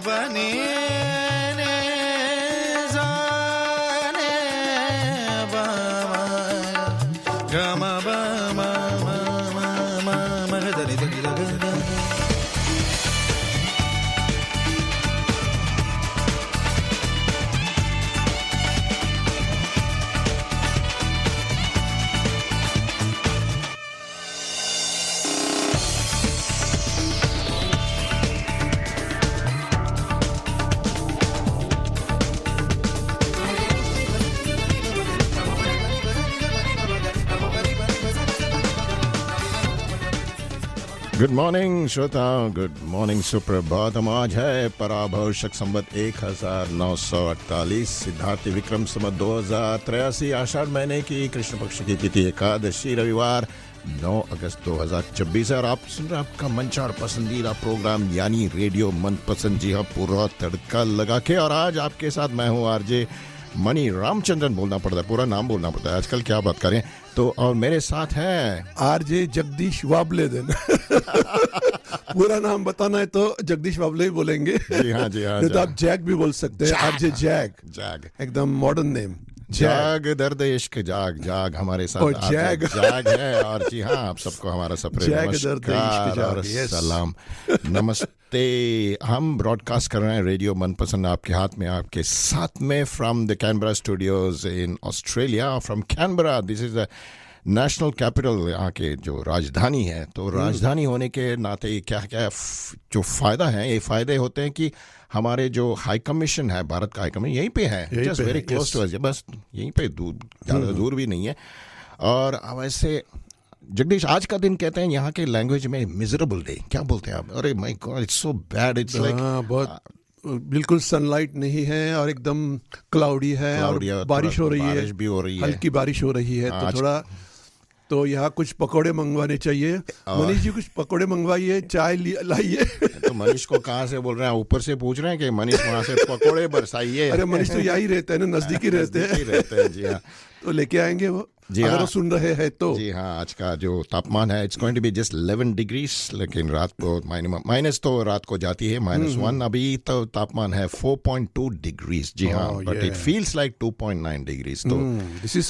बनी ने जाने बामा गमा बामा मा मगदनी दनी दनी गुड मॉर्निंग श्रोता, गुड मॉर्निंग सुप्रभातम। आज है पराभवशक संवत 1948, सिद्धार्थी विक्रम संवत 2083, आषाढ़ महीने की कृष्ण पक्ष की तिथि एकादशी, रविवार 9 अगस्त 2024 है। और आप सुन रहे हैं आपका मंचा और पसंदीदा प्रोग्राम यानी रेडियो मनपसंद। जी हाँ, पूरा तड़का लगा के। और आज आपके साथ मैं हूँ आरजे मणि रामचंद्रन। बोलना पड़ता है, पूरा नाम बोलना पड़ता है आजकल, क्या बात करें। तो और मेरे साथ हैं आरजे जगदीश वाबले दिन। पूरा नाम बताना है तो जगदीश वाबले ही बोलेंगे। जी हाँ जी हाँ। नहीं तो आप जैग भी बोल सकते हैं, आरजे जैग। जैग एकदम मॉडर्न नेम। जाग दर्द इश्क जाग जाग हमारे साथ और जैग जाग है। और जी हाँ, आप सबको हमारा सप्रे नमस्कार और सलाम, नमस्ते। हम ब्रॉडकास्ट कर रहे हैं रेडियो मनपसंद आपके हाथ में, आपके साथ में, from the Canberra studios in Australia. From Canberra, this is the national capital, यहाँ के जो राजधानी है। तो राजधानी होने के नाते क्या क्या जो फ़ायदा है, ये फ़ायदे होते हैं कि हमारे जो हाई कमीशन है, भारत का हाई कमीशन यहीं पे है, just very close to us, बस यहीं पे, ज़्यादा दूर भी नहीं है। और वैसे जगदीश, आज का दिन कहते हैं यहाँ के लैंग्वेज में मिजरेबल डे, क्या बोलते हैं आप? अरे my God, it's so bad, it's like बहुत बिल्कुल सनलाइट नहीं है और एकदम क्लाउडी है और बारिश हो रही है, बारिश भी हो रही है, हल्की बारिश हो रही है। तो थोड़ा तो यहाँ कुछ पकोड़े मंगवाने चाहिए। मनीष जी कुछ पकोड़े मंगवाइए, चाय लाइए। तो मनीष को कहाँ से बोल रहे हैं? ऊपर से पूछ रहे हैं कि मनीष वहाँ से पकोड़े बरसाइए। अरे मनीष तो यही रहते हैं ना, नजदीकी रहते हैं। जी हाँ, तो लेके आएंगे वो, जी अगर हाँ, वो सुन रहे हैं तो। जी हाँ, आज का जो तापमान है, it's going to be just 11 degrees, लेकिन रात को माइनस तो रात को जाती है, -1। अभी तो तापमान है 4.2 डिग्रीज। जी हाँ, but it feels like 2.9 degrees. तो दिस इज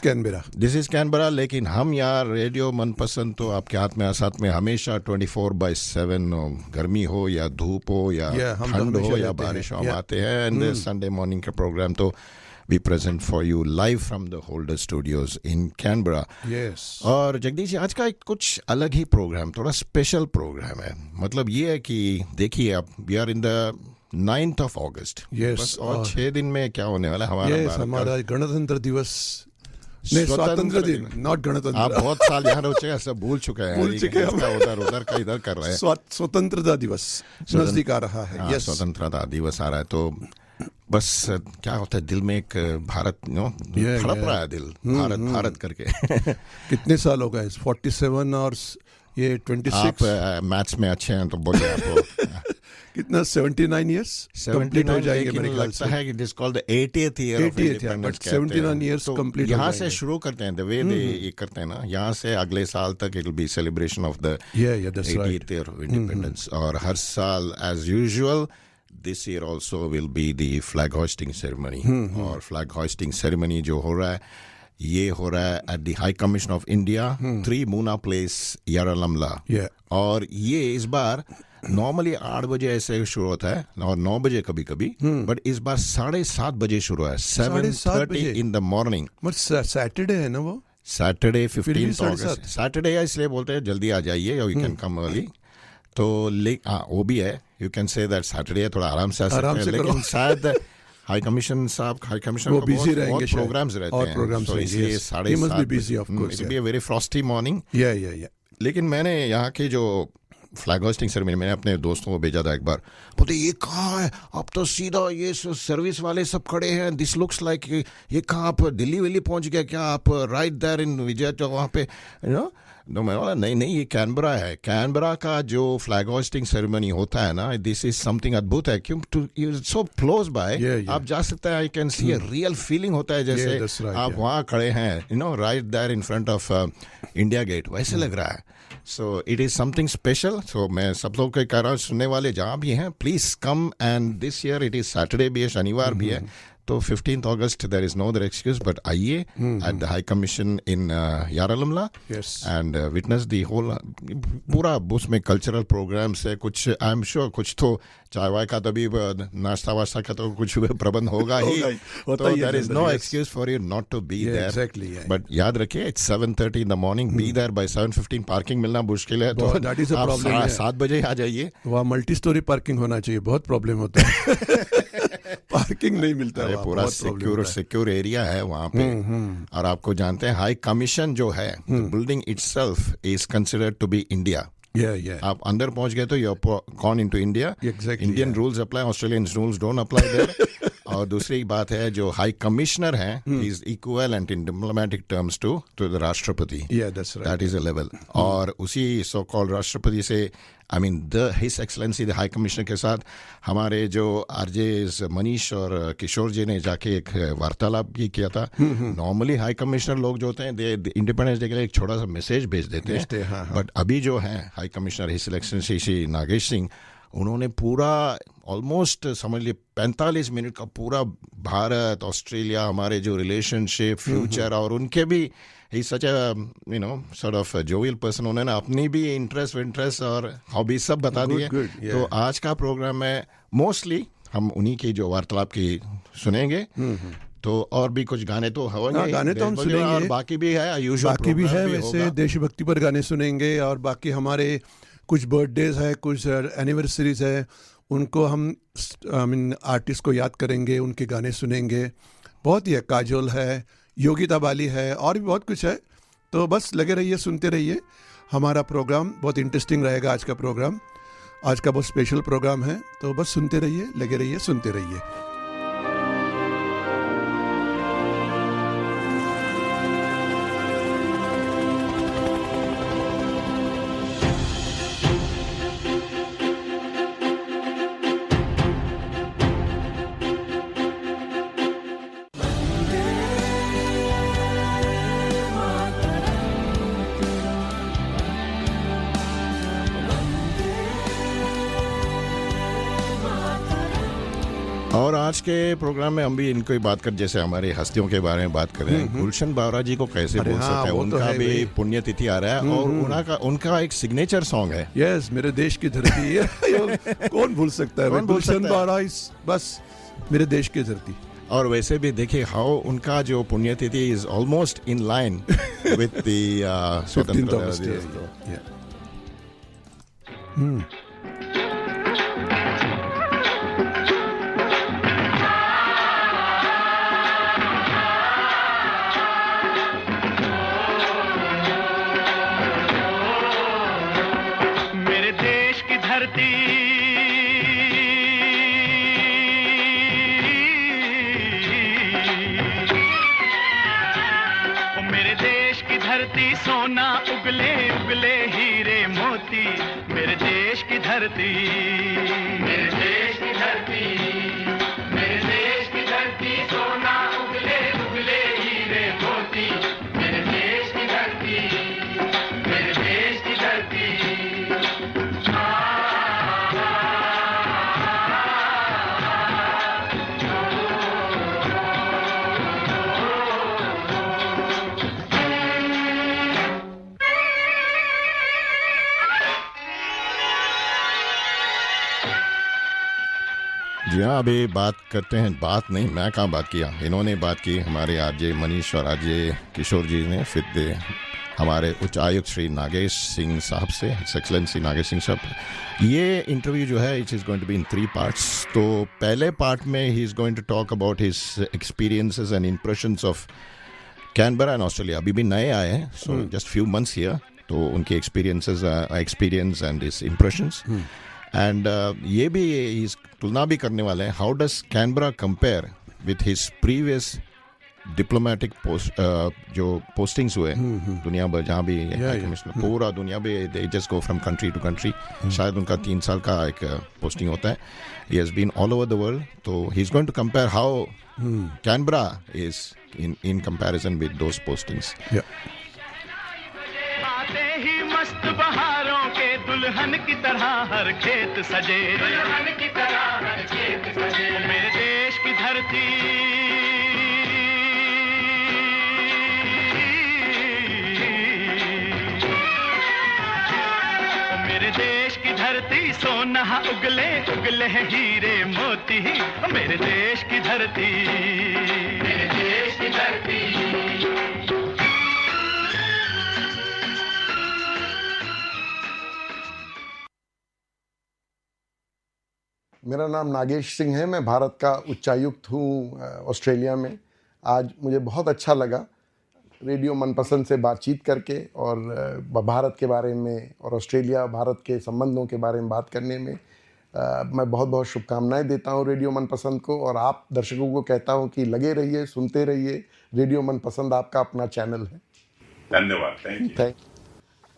कैनबरा। लेकिन हम यार रेडियो मनपसंद तो आपके हाथ में, साथ में हमेशा 24/7, गर्मी हो या धूप हो या ठंड हो या बारिश हो, हम आते हैं। एंड संडे मॉर्निंग का प्रोग्राम तो we present for you live from the Holder Studios in Canberra. Yes. और जगदीश जी, आज का एक कुछ अलग ही प्रोग्राम, थोड़ा स्पेशल प्रोग्राम है। मतलब ये है कि देखिए आप, we are in the 9th of August. Yes. बस और 6 दिन में क्या होने वाला है हमारा गणतंत्र दिवस, नहीं स्वतंत्र दिन, नॉट गणतंत्र। आप बहुत साल यहाँ रह चुके, सब भूल चुके हैं, उधर का इधर कर रहे हैं। स्वतंत्रता दिवस नजदीक आ रहा है। Yes. स्वतंत्रता दिवस आ रहा है, तो बस क्या होता है, दिल में एक भारत धड़प रहा है, दिल भारत भारत करके। कितने साल हो गए? 47 और ये 26। आप मैथ्स में अच्छे हैं तो बोलिए आप। कितना 79 ईयर्स कंप्लीट हो जाएंगे मेरे ख्याल से। है कि it is called the 80th year of independence. 79 years complete. यहाँ से शुरू करते हैं, द वे दे ये करते हैं ना, यहाँ से अगले साल तक it will be celebration of the 80th year of independence. और हर साल as usual this year also will be the flag hoisting ceremony. और flag hoisting ceremony जो हो रहा है, ये हो रहा है at the High Commission of India, 3 Muna Place, Yarralamla. और ये इस बार नॉर्मली 8 बजे ऐसे शुरू होता है और 9 बजे कभी कभी, बट इस बार 7:30 बजे शुरू है, 7:30 in the morning. सैटरडे है ना वो? सैटरडे 15 अगस्त, सैटरडे है इसलिए बोलते हैं जल्दी आ जाइए, और यू कैन कम अर्ली। तो वो भी है, you can say that Saturday थोड़ा आराम से आ सकते हैं, लेकिन शायद हाई कमिशन वो बिजी रहेंगे, प्रोग्राम्स रहते हैं, तो इसलिए 7:30 it be a very Frosty morning. लेकिन मैंने यहाँ के जो फ्लैग होस्टिंग सेरेमनी, मैंने अपने दोस्तों को भेजा था एक बार, बोलते ये कहाँ है? अब तो सीधा ये सर्विस वाले सब खड़े हैं, दिस लुक्स लाइक ये कहाँ, आप दिल्ली विल्ली पहुँच गया क्या? आप राइट देयर इन विजय चौक, वहाँ पे नो मैं बोला नहीं नहीं ये कैनबरा है. कैनबरा का जो फ्लैग होस्टिंग सेरेमनी होता है ना, दिस इज समथिंग अद्भुत है. क्यों यू सो क्लोज बाय, आप जा सकते हैं. I can see a real feeling होता है जैसे आप वहाँ खड़े हैं, you know, right there in front of India Gate, वैसे लग रहा है. So it is something special. सो मैं सब लोग को कह रहा हूँ, सुनने वाले जहाँ भी हैं, please come. And this year it is Saturday भी है, शनिवार भी है. तो 15th August there is no other excuse but आइए at the High Commission in Yarralamla and witness the whole पूरा उसमें कल्चरल प्रोग्राम्स है. कुछ आई एम श्योर कुछ तो चाय वाय का, तभी नाश्ता वाश्ता का तो कुछ प्रबंध होगा ही. तो there is no excuse for you not to be there. Exactly. But याद रखिए it's 7:30 in the morning. Be there by 7:15. Parking मिलना मुश्किल है, तो आप 7 बजे आ जाइए. वहाँ मल्टी स्टोरी पार्किंग होना चाहिए, बहुत प्रॉब्लम होता है. पार्किंग नहीं मिलता है. पूरा सिक्योर एरिया है वहाँ पे. और आपको जानते हैं हाई कमीशन जो है, building itself is considered to be India. आप अंदर पहुंच गए तो you gone into India. Indian rules apply, Australian rules don't apply there. और दूसरी बात है, जो हाई कमिश्नर है is equivalent in diplomatic terms to the Rashtrapati. That is a level. और उसी सो कॉल्ड राष्ट्रपति से, I mean the his excellency the high commissioner के साथ हमारे जो आरजेस मनीष और किशोर जी ने जाके एक वार्तालाप भी किया था. नॉर्मली हाई कमिश्नर लोग जो होते हैं, दे इंडिपेंडेंस डे के लिए एक छोटा सा मैसेज भेज देते हैं. बट अभी जो है high commissioner his excellency Shri Nagesh Singh, उन्होंने पूरा ऑलमोस्ट समझ लिए 45 मिनट का पूरा भारत ऑस्ट्रेलिया हमारे जो रिलेशनशिप फ्यूचर और उनके भी, he such you know sort of jovial person, उन्होंने अपनी भी इंटरेस्ट और हॉबी सब बता दिए. तो आज का प्रोग्राम में मोस्टली हम उन्हीं की जो वार्तालाप की सुनेंगे. तो और भी कुछ गाने तो होंगे, गाने तो हम सुनेंगे, और बाकी भी है यूजुअल, बाकी भी है वैसे देशभक्ति पर गाने सुनेंगे. और बाकी हमारे कुछ बर्थडेज है, कुछ एनिवर्सरीज है, उनको हम आई मीन आर्टिस्ट को याद करेंगे, उनके गाने सुनेंगे. बहुत ही है, काजोल है, योगिता बाली है, और भी बहुत कुछ है. तो बस लगे रहिए, सुनते रहिए. हमारा प्रोग्राम बहुत इंटरेस्टिंग रहेगा. आज का प्रोग्राम, आज का बहुत स्पेशल प्रोग्राम है. तो बस सुनते रहिए, लगे रहिए, सुनते रहिए. और आज के प्रोग्राम में हम भी इनको ही बात कर, जैसे हमारे हस्तियों के बारे में बात कर रहे हैं. गुलशन बावरा जी को कैसे भूल सकते हैं, उनका भी पुण्यतिथि आ रहा है. और उनका एक सिग्नेचर सॉन्ग है, यस, मेरे देश की धरती है. कौन भूल सकता है गुलशन बावरा, बस मेरे देश की धरती. और वैसे भी देखिए हाउ उनका जो पुण्यतिथि is almost in line with the स्वतंत्रता दिवस. सोना उगले उगले हीरे मोती, मेरे देश की धरती, मेरे देश की धरती, मेरे देश की धरती. सोना उगले उगले हीरे मोती, मेरे देश की धरती, मेरे देश की धरती. जी हाँ, अभी बात करते हैं. बात नहीं, मैं कहाँ बात किया, इन्होंने बात की, हमारे आरजे मनीष और आरजे किशोर जी ने. फिर हमारे उच्च आयुक्त श्री नागेश सिंह साहब से, हिज एक्सलेंसी नागेश सिंह साहब. ये इंटरव्यू जो है it is going to be in 3 parts. तो पहले पार्ट में he is going to talk about his experiences and impressions of Canberra and Australia. अभी भी नए आए हैं, so just few months here. तो उनके experience and his impressions. And ये भी तुलना भी करने वाले हैं, how does Canberra compare with his previous diplomatic जो पोस्टिंग्स हुए दुनिया भर जहाँ भी कमिश्नर पूरा दुनिया में they just go from country to country, शायद उनका 3 साल का एक पोस्टिंग होता है. He has been all over the world, तो he is going to compare how Canberra is in comparison with those postings. आते ही मस्त बहारों के दुल्हन की तरह हर खेत सजे, दुल्हन की तरह हर खेत सजे. मेरे देश की धरती, मेरे देश की धरती सोना उगले उगले हीरे मोती. मेरे देश की धरती, मेरे देश की धरती. मेरा नाम नागेश सिंह है. मैं भारत का उच्चायुक्त हूँ ऑस्ट्रेलिया में. आज मुझे बहुत अच्छा लगा रेडियो मनपसंद से बातचीत करके और भारत के बारे में और ऑस्ट्रेलिया भारत के संबंधों के बारे में बात करने में. मैं बहुत बहुत शुभकामनाएं देता हूँ रेडियो मनपसंद को, और आप दर्शकों को कहता हूँ कि लगे रहिए, सुनते रहिए. रेडियो मनपसंद आपका अपना चैनल है. धन्यवाद. Thank you.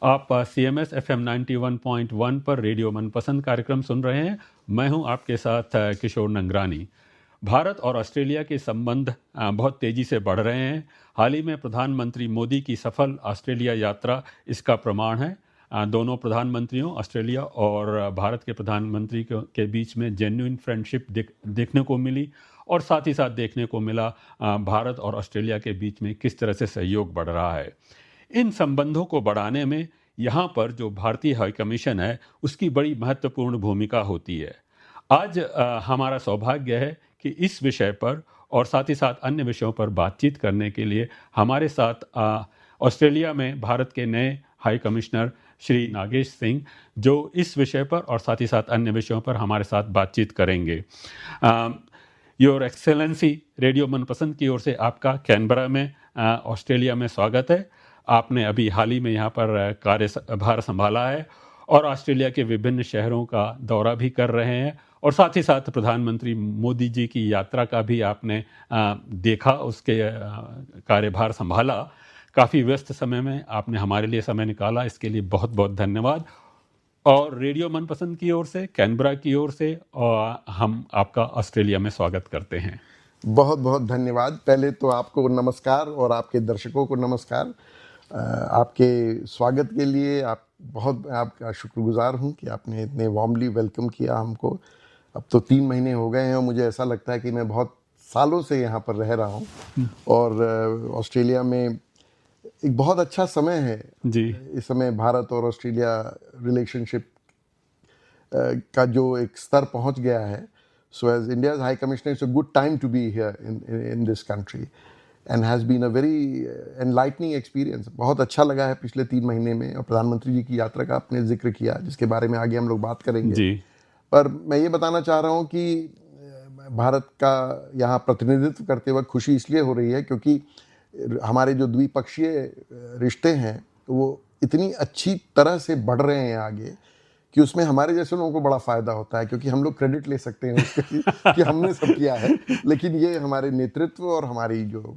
आप CMS FM 91.1 पर रेडियो मनपसंद कार्यक्रम सुन रहे हैं. मैं हूं आपके साथ किशोर नंगरानी. भारत और ऑस्ट्रेलिया के संबंध बहुत तेज़ी से बढ़ रहे हैं. हाल ही में प्रधानमंत्री मोदी की सफल ऑस्ट्रेलिया यात्रा इसका प्रमाण है. दोनों प्रधानमंत्रियों, ऑस्ट्रेलिया और भारत के प्रधानमंत्री के बीच में जेन्युइन फ्रेंडशिप देखने को मिली, और साथ ही साथ देखने को मिला भारत और ऑस्ट्रेलिया के बीच में किस तरह से सहयोग बढ़ रहा है. इन संबंधों को बढ़ाने में यहाँ पर जो भारतीय हाई कमीशन है उसकी बड़ी महत्वपूर्ण भूमिका होती है. आज हमारा सौभाग्य है कि इस विषय पर और साथ ही साथ अन्य विषयों पर बातचीत करने के लिए हमारे साथ ऑस्ट्रेलिया में भारत के नए हाई कमिश्नर श्री नागेश सिंह, जो इस विषय पर और साथ ही साथ अन्य विषयों पर हमारे साथ बातचीत करेंगे. योर एक्सेलेंसी, रेडियो मनपसंद की ओर से आपका कैनबरा में ऑस्ट्रेलिया में स्वागत है. आपने अभी हाल ही में यहाँ पर कार्यभार संभाला है और ऑस्ट्रेलिया के विभिन्न शहरों का दौरा भी कर रहे हैं, और साथ ही साथ प्रधानमंत्री मोदी जी की यात्रा का भी आपने देखा, उसके कार्यभार संभाला. काफ़ी व्यस्त समय में आपने हमारे लिए समय निकाला, इसके लिए बहुत बहुत धन्यवाद. और रेडियो मनपसंद की ओर से, कैनबरा की ओर से हम आपका ऑस्ट्रेलिया में स्वागत करते हैं. बहुत बहुत धन्यवाद. पहले तो आपको नमस्कार और आपके दर्शकों को नमस्कार. आपके स्वागत के लिए बहुत आपका शुक्रगुजार हूं कि आपने इतने वार्मली वेलकम किया हमको. अब तो 3 महीने हो गए हैं और मुझे ऐसा लगता है कि मैं बहुत सालों से यहाँ पर रह रहा हूँ, और ऑस्ट्रेलिया में एक बहुत अच्छा समय है जी. इस समय भारत और ऑस्ट्रेलिया रिलेशनशिप का जो एक स्तर पहुँच गया है. So as India's high commissioner, it's a good time to be here in this country and has been a very enlightening experience. बहुत अच्छा लगा है पिछले 3 महीने में. और प्रधानमंत्री जी की यात्रा का आपने जिक्र किया, जिसके बारे में आगे हम लोग बात करेंगे जी. पर मैं ये बताना चाह रहा हूँ कि भारत का यहाँ प्रतिनिधित्व करते वक्त खुशी इसलिए हो रही है क्योंकि हमारे जो द्विपक्षीय रिश्ते हैं तो वो इतनी अच्छी तरह से बढ़ रहे हैं आगे कि उसमें हमारे जैसे लोगों को बड़ा फ़ायदा होता है, क्योंकि हम लोग क्रेडिट ले सकते हैं उसके कि हमने सब किया है, लेकिन ये हमारे नेतृत्व और हमारी जो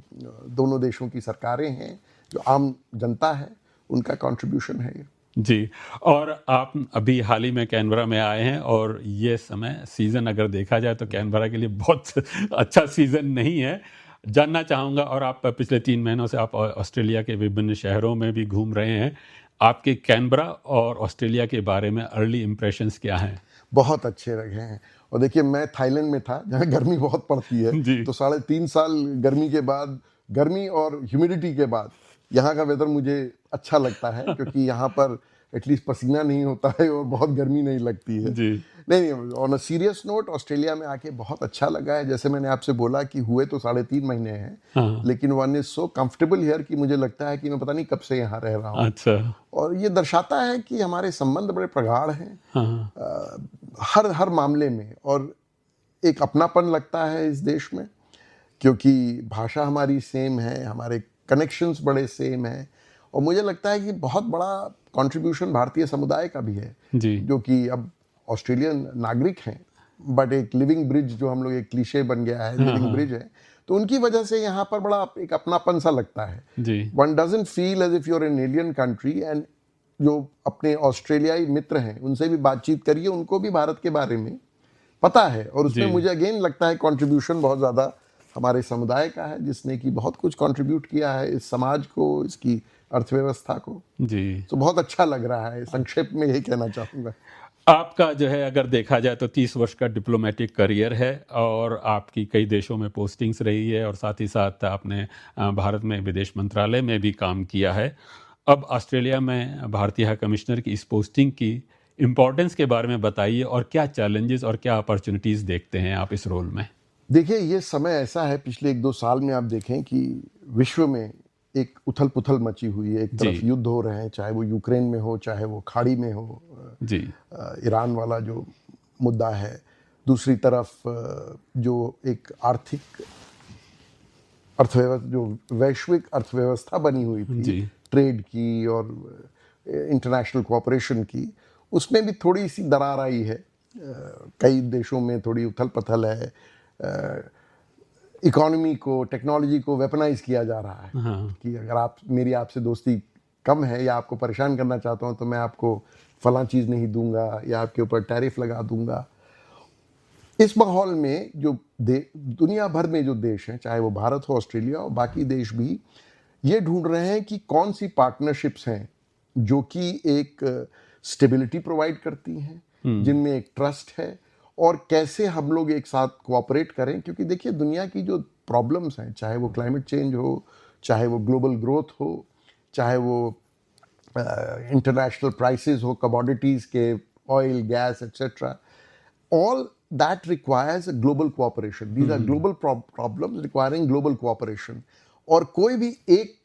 दोनों देशों की सरकारें हैं, जो आम जनता है, उनका कंट्रीब्यूशन है ये. जी. और आप अभी हाल ही में कैनबरा में आए हैं, और ये समय सीज़न अगर देखा जाए तो कैनबरा के लिए बहुत अच्छा सीज़न नहीं है. जानना चाहूँगा, और आप पिछले 3 महीनों से आप ऑस्ट्रेलिया के विभिन्न शहरों में भी घूम रहे हैं, आपके कैनबरा और ऑस्ट्रेलिया के बारे में अर्ली इम्प्रेशंस क्या हैं? बहुत अच्छे रहे हैं. और देखिए, मैं थाईलैंड में था जहाँ गर्मी बहुत पड़ती है, तो 3.5 साल गर्मी के बाद, गर्मी और ह्यूमिडिटी के बाद यहाँ का वेदर मुझे अच्छा लगता है, क्योंकि यहाँ पर एटलीस्ट पसीना नहीं होता है और बहुत गर्मी नहीं लगती है जी. नहीं, on a serious note, Australia में आके बहुत अच्छा लगा है. जैसे मैंने आपसे बोला कि हुए तो 3.5 महीने हैं, लेकिन one is so comfortable here कि मुझे लगता है कि मैं पता नहीं कब से यहाँ रह रहा हूँ. अच्छा. और ये दर्शाता है कि हमारे संबंध बड़े प्रगाढ़ हैं हर मामले में, और एक अपनापन लगता है इस देश में, क्योंकि भाषा हमारी सेम है, हमारे कनेक्शंस बड़े सेम हैं, और मुझे लगता है कि बहुत बड़ा कंट्रीब्यूशन भारतीय समुदाय का भी है जी. जो कि अब ऑस्ट्रेलियन नागरिक हैं, बट एक लिविंग ब्रिज, जो हम लोग एक क्लीशे बन गया है, लिविंग ब्रिज है, तो उनकी वजह से यहाँ पर बड़ा एक अपनापन सा लगता है। जी। One doesn't feel as if you're an alien country. And जो अपने ऑस्ट्रेलियाई मित्र हैं उनसे भी बातचीत करिए, उनको भी भारत के बारे में पता है। और उसमें जी। मुझे अगेन लगता है कंट्रीब्यूशन बहुत ज़्यादा हमारे समुदाय का है, जिसने कि बहुत कुछ कंट्रीब्यूट किया है इस समाज को, इसकी अर्थव्यवस्था को। जी। तो बहुत अच्छा लग रहा है। संक्षेप में यही कहना चाहूँगा। आपका जो है अगर देखा जाए तो 30 वर्ष का डिप्लोमेटिक करियर है और आपकी कई देशों में पोस्टिंग्स रही है और साथ ही साथ आपने भारत में विदेश मंत्रालय में भी काम किया है। अब ऑस्ट्रेलिया में भारतीय हाई कमिश्नर की इस पोस्टिंग की इम्पोर्टेंस के बारे में बताइए और क्या चैलेंजेस और क्या अपॉर्चुनिटीज़ देखते हैं आप इस रोल में? देखिए, ये समय ऐसा है, पिछले 1-2 साल में आप देखें कि विश्व में एक उथल पुथल मची हुई है। एक तरफ युद्ध हो रहे हैं, चाहे वो यूक्रेन में हो, चाहे वो खाड़ी में हो, जी, ईरान वाला जो मुद्दा है। दूसरी तरफ जो एक आर्थिक अर्थव्यवस्था, जो वैश्विक अर्थव्यवस्था बनी हुई थी ट्रेड की और इंटरनेशनल कोऑपरेशन की, उसमें भी थोड़ी सी दरार आई है। कई देशों में थोड़ी उथल पथल है। इकोनॉमी को, टेक्नोलॉजी को वेपनाइज किया जा रहा है। कि अगर मेरी आपसे दोस्ती कम है या आपको परेशान करना चाहता हूं तो मैं आपको फलां चीज़ नहीं दूंगा या आपके ऊपर टैरिफ लगा दूंगा। इस माहौल में जो दुनिया भर में जो देश हैं, चाहे वो भारत हो, ऑस्ट्रेलिया और बाकी देश भी, ये ढूंढ रहे हैं कि कौन सी पार्टनरशिप्स हैं जो कि एक स्टेबिलिटी प्रोवाइड करती हैं, जिनमें एक ट्रस्ट है, और कैसे हम लोग एक साथ कोऑपरेट करें। क्योंकि देखिए, दुनिया की जो प्रॉब्लम्स हैं, चाहे वो क्लाइमेट चेंज हो, चाहे वो ग्लोबल ग्रोथ हो, चाहे वो इंटरनेशनल प्राइसेस हो कमोडिटीज़ के, oil, gas etcetera, all that requires global cooperation. These are global problems requiring global cooperation. और कोई भी एक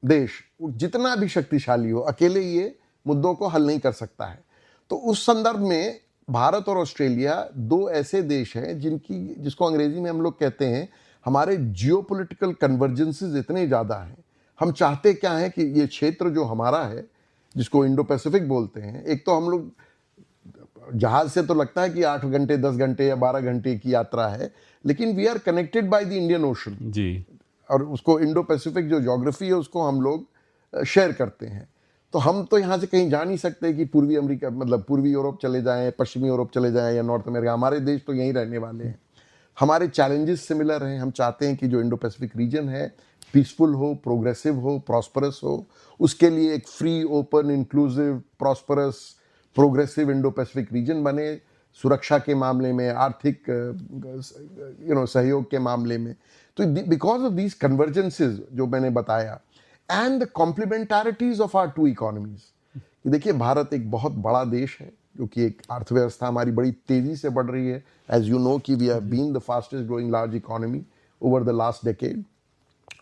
देश जितना भी शक्तिशाली हो, अकेले ये मुद्दों को हल नहीं कर सकता है। तो उस संदर्भ में भारत और ऑस्ट्रेलिया दो ऐसे देश हैं जिसको अंग्रेजी में हम लोग कहते हैं, हमारे जियोपॉलिटिकल कन्वर्जेंसेस इतने ज़्यादा हैं। हम चाहते क्या हैं कि ये क्षेत्र जो हमारा है, जिसको इंडो पैसिफिक बोलते हैं, एक तो हम लोग जहाज से तो लगता है कि 8 घंटे, 10 घंटे या 12 घंटे की यात्रा है, लेकिन we are connected by the Indian Ocean जी। और उसको इंडो पैसिफिक जो ज्योग्राफी है उसको हम लोग शेयर करते हैं। तो हम तो यहाँ से कहीं जा नहीं सकते कि पूर्वी अमेरिका, मतलब पूर्वी यूरोप चले जाएं, पश्चिमी यूरोप चले जाएं या नॉर्थ अमेरिका। हमारे देश तो यहीं रहने वाले हैं। हमारे चैलेंजेस सिमिलर हैं। हम चाहते हैं कि जो इंडो पैसिफिक रीजन है पीसफुल हो, प्रोग्रेसिव हो, प्रॉस्परस हो। उसके लिए एक free, open, inclusive, prosperous, progressive Indo Pacific region बने, सुरक्षा के मामले में, आर्थिक सहयोग के मामले में। तो बिकॉज ऑफ दीज कन्वर्जेंसेस जो मैंने बताया, and the complementarities of our two economies. देखिए, भारत एक बहुत बड़ा देश है, जो कि एक अर्थव्यवस्था हमारी बड़ी तेजी से बढ़ रही है। एज यू नो कि we have been the fastest growing large economy over the last decade.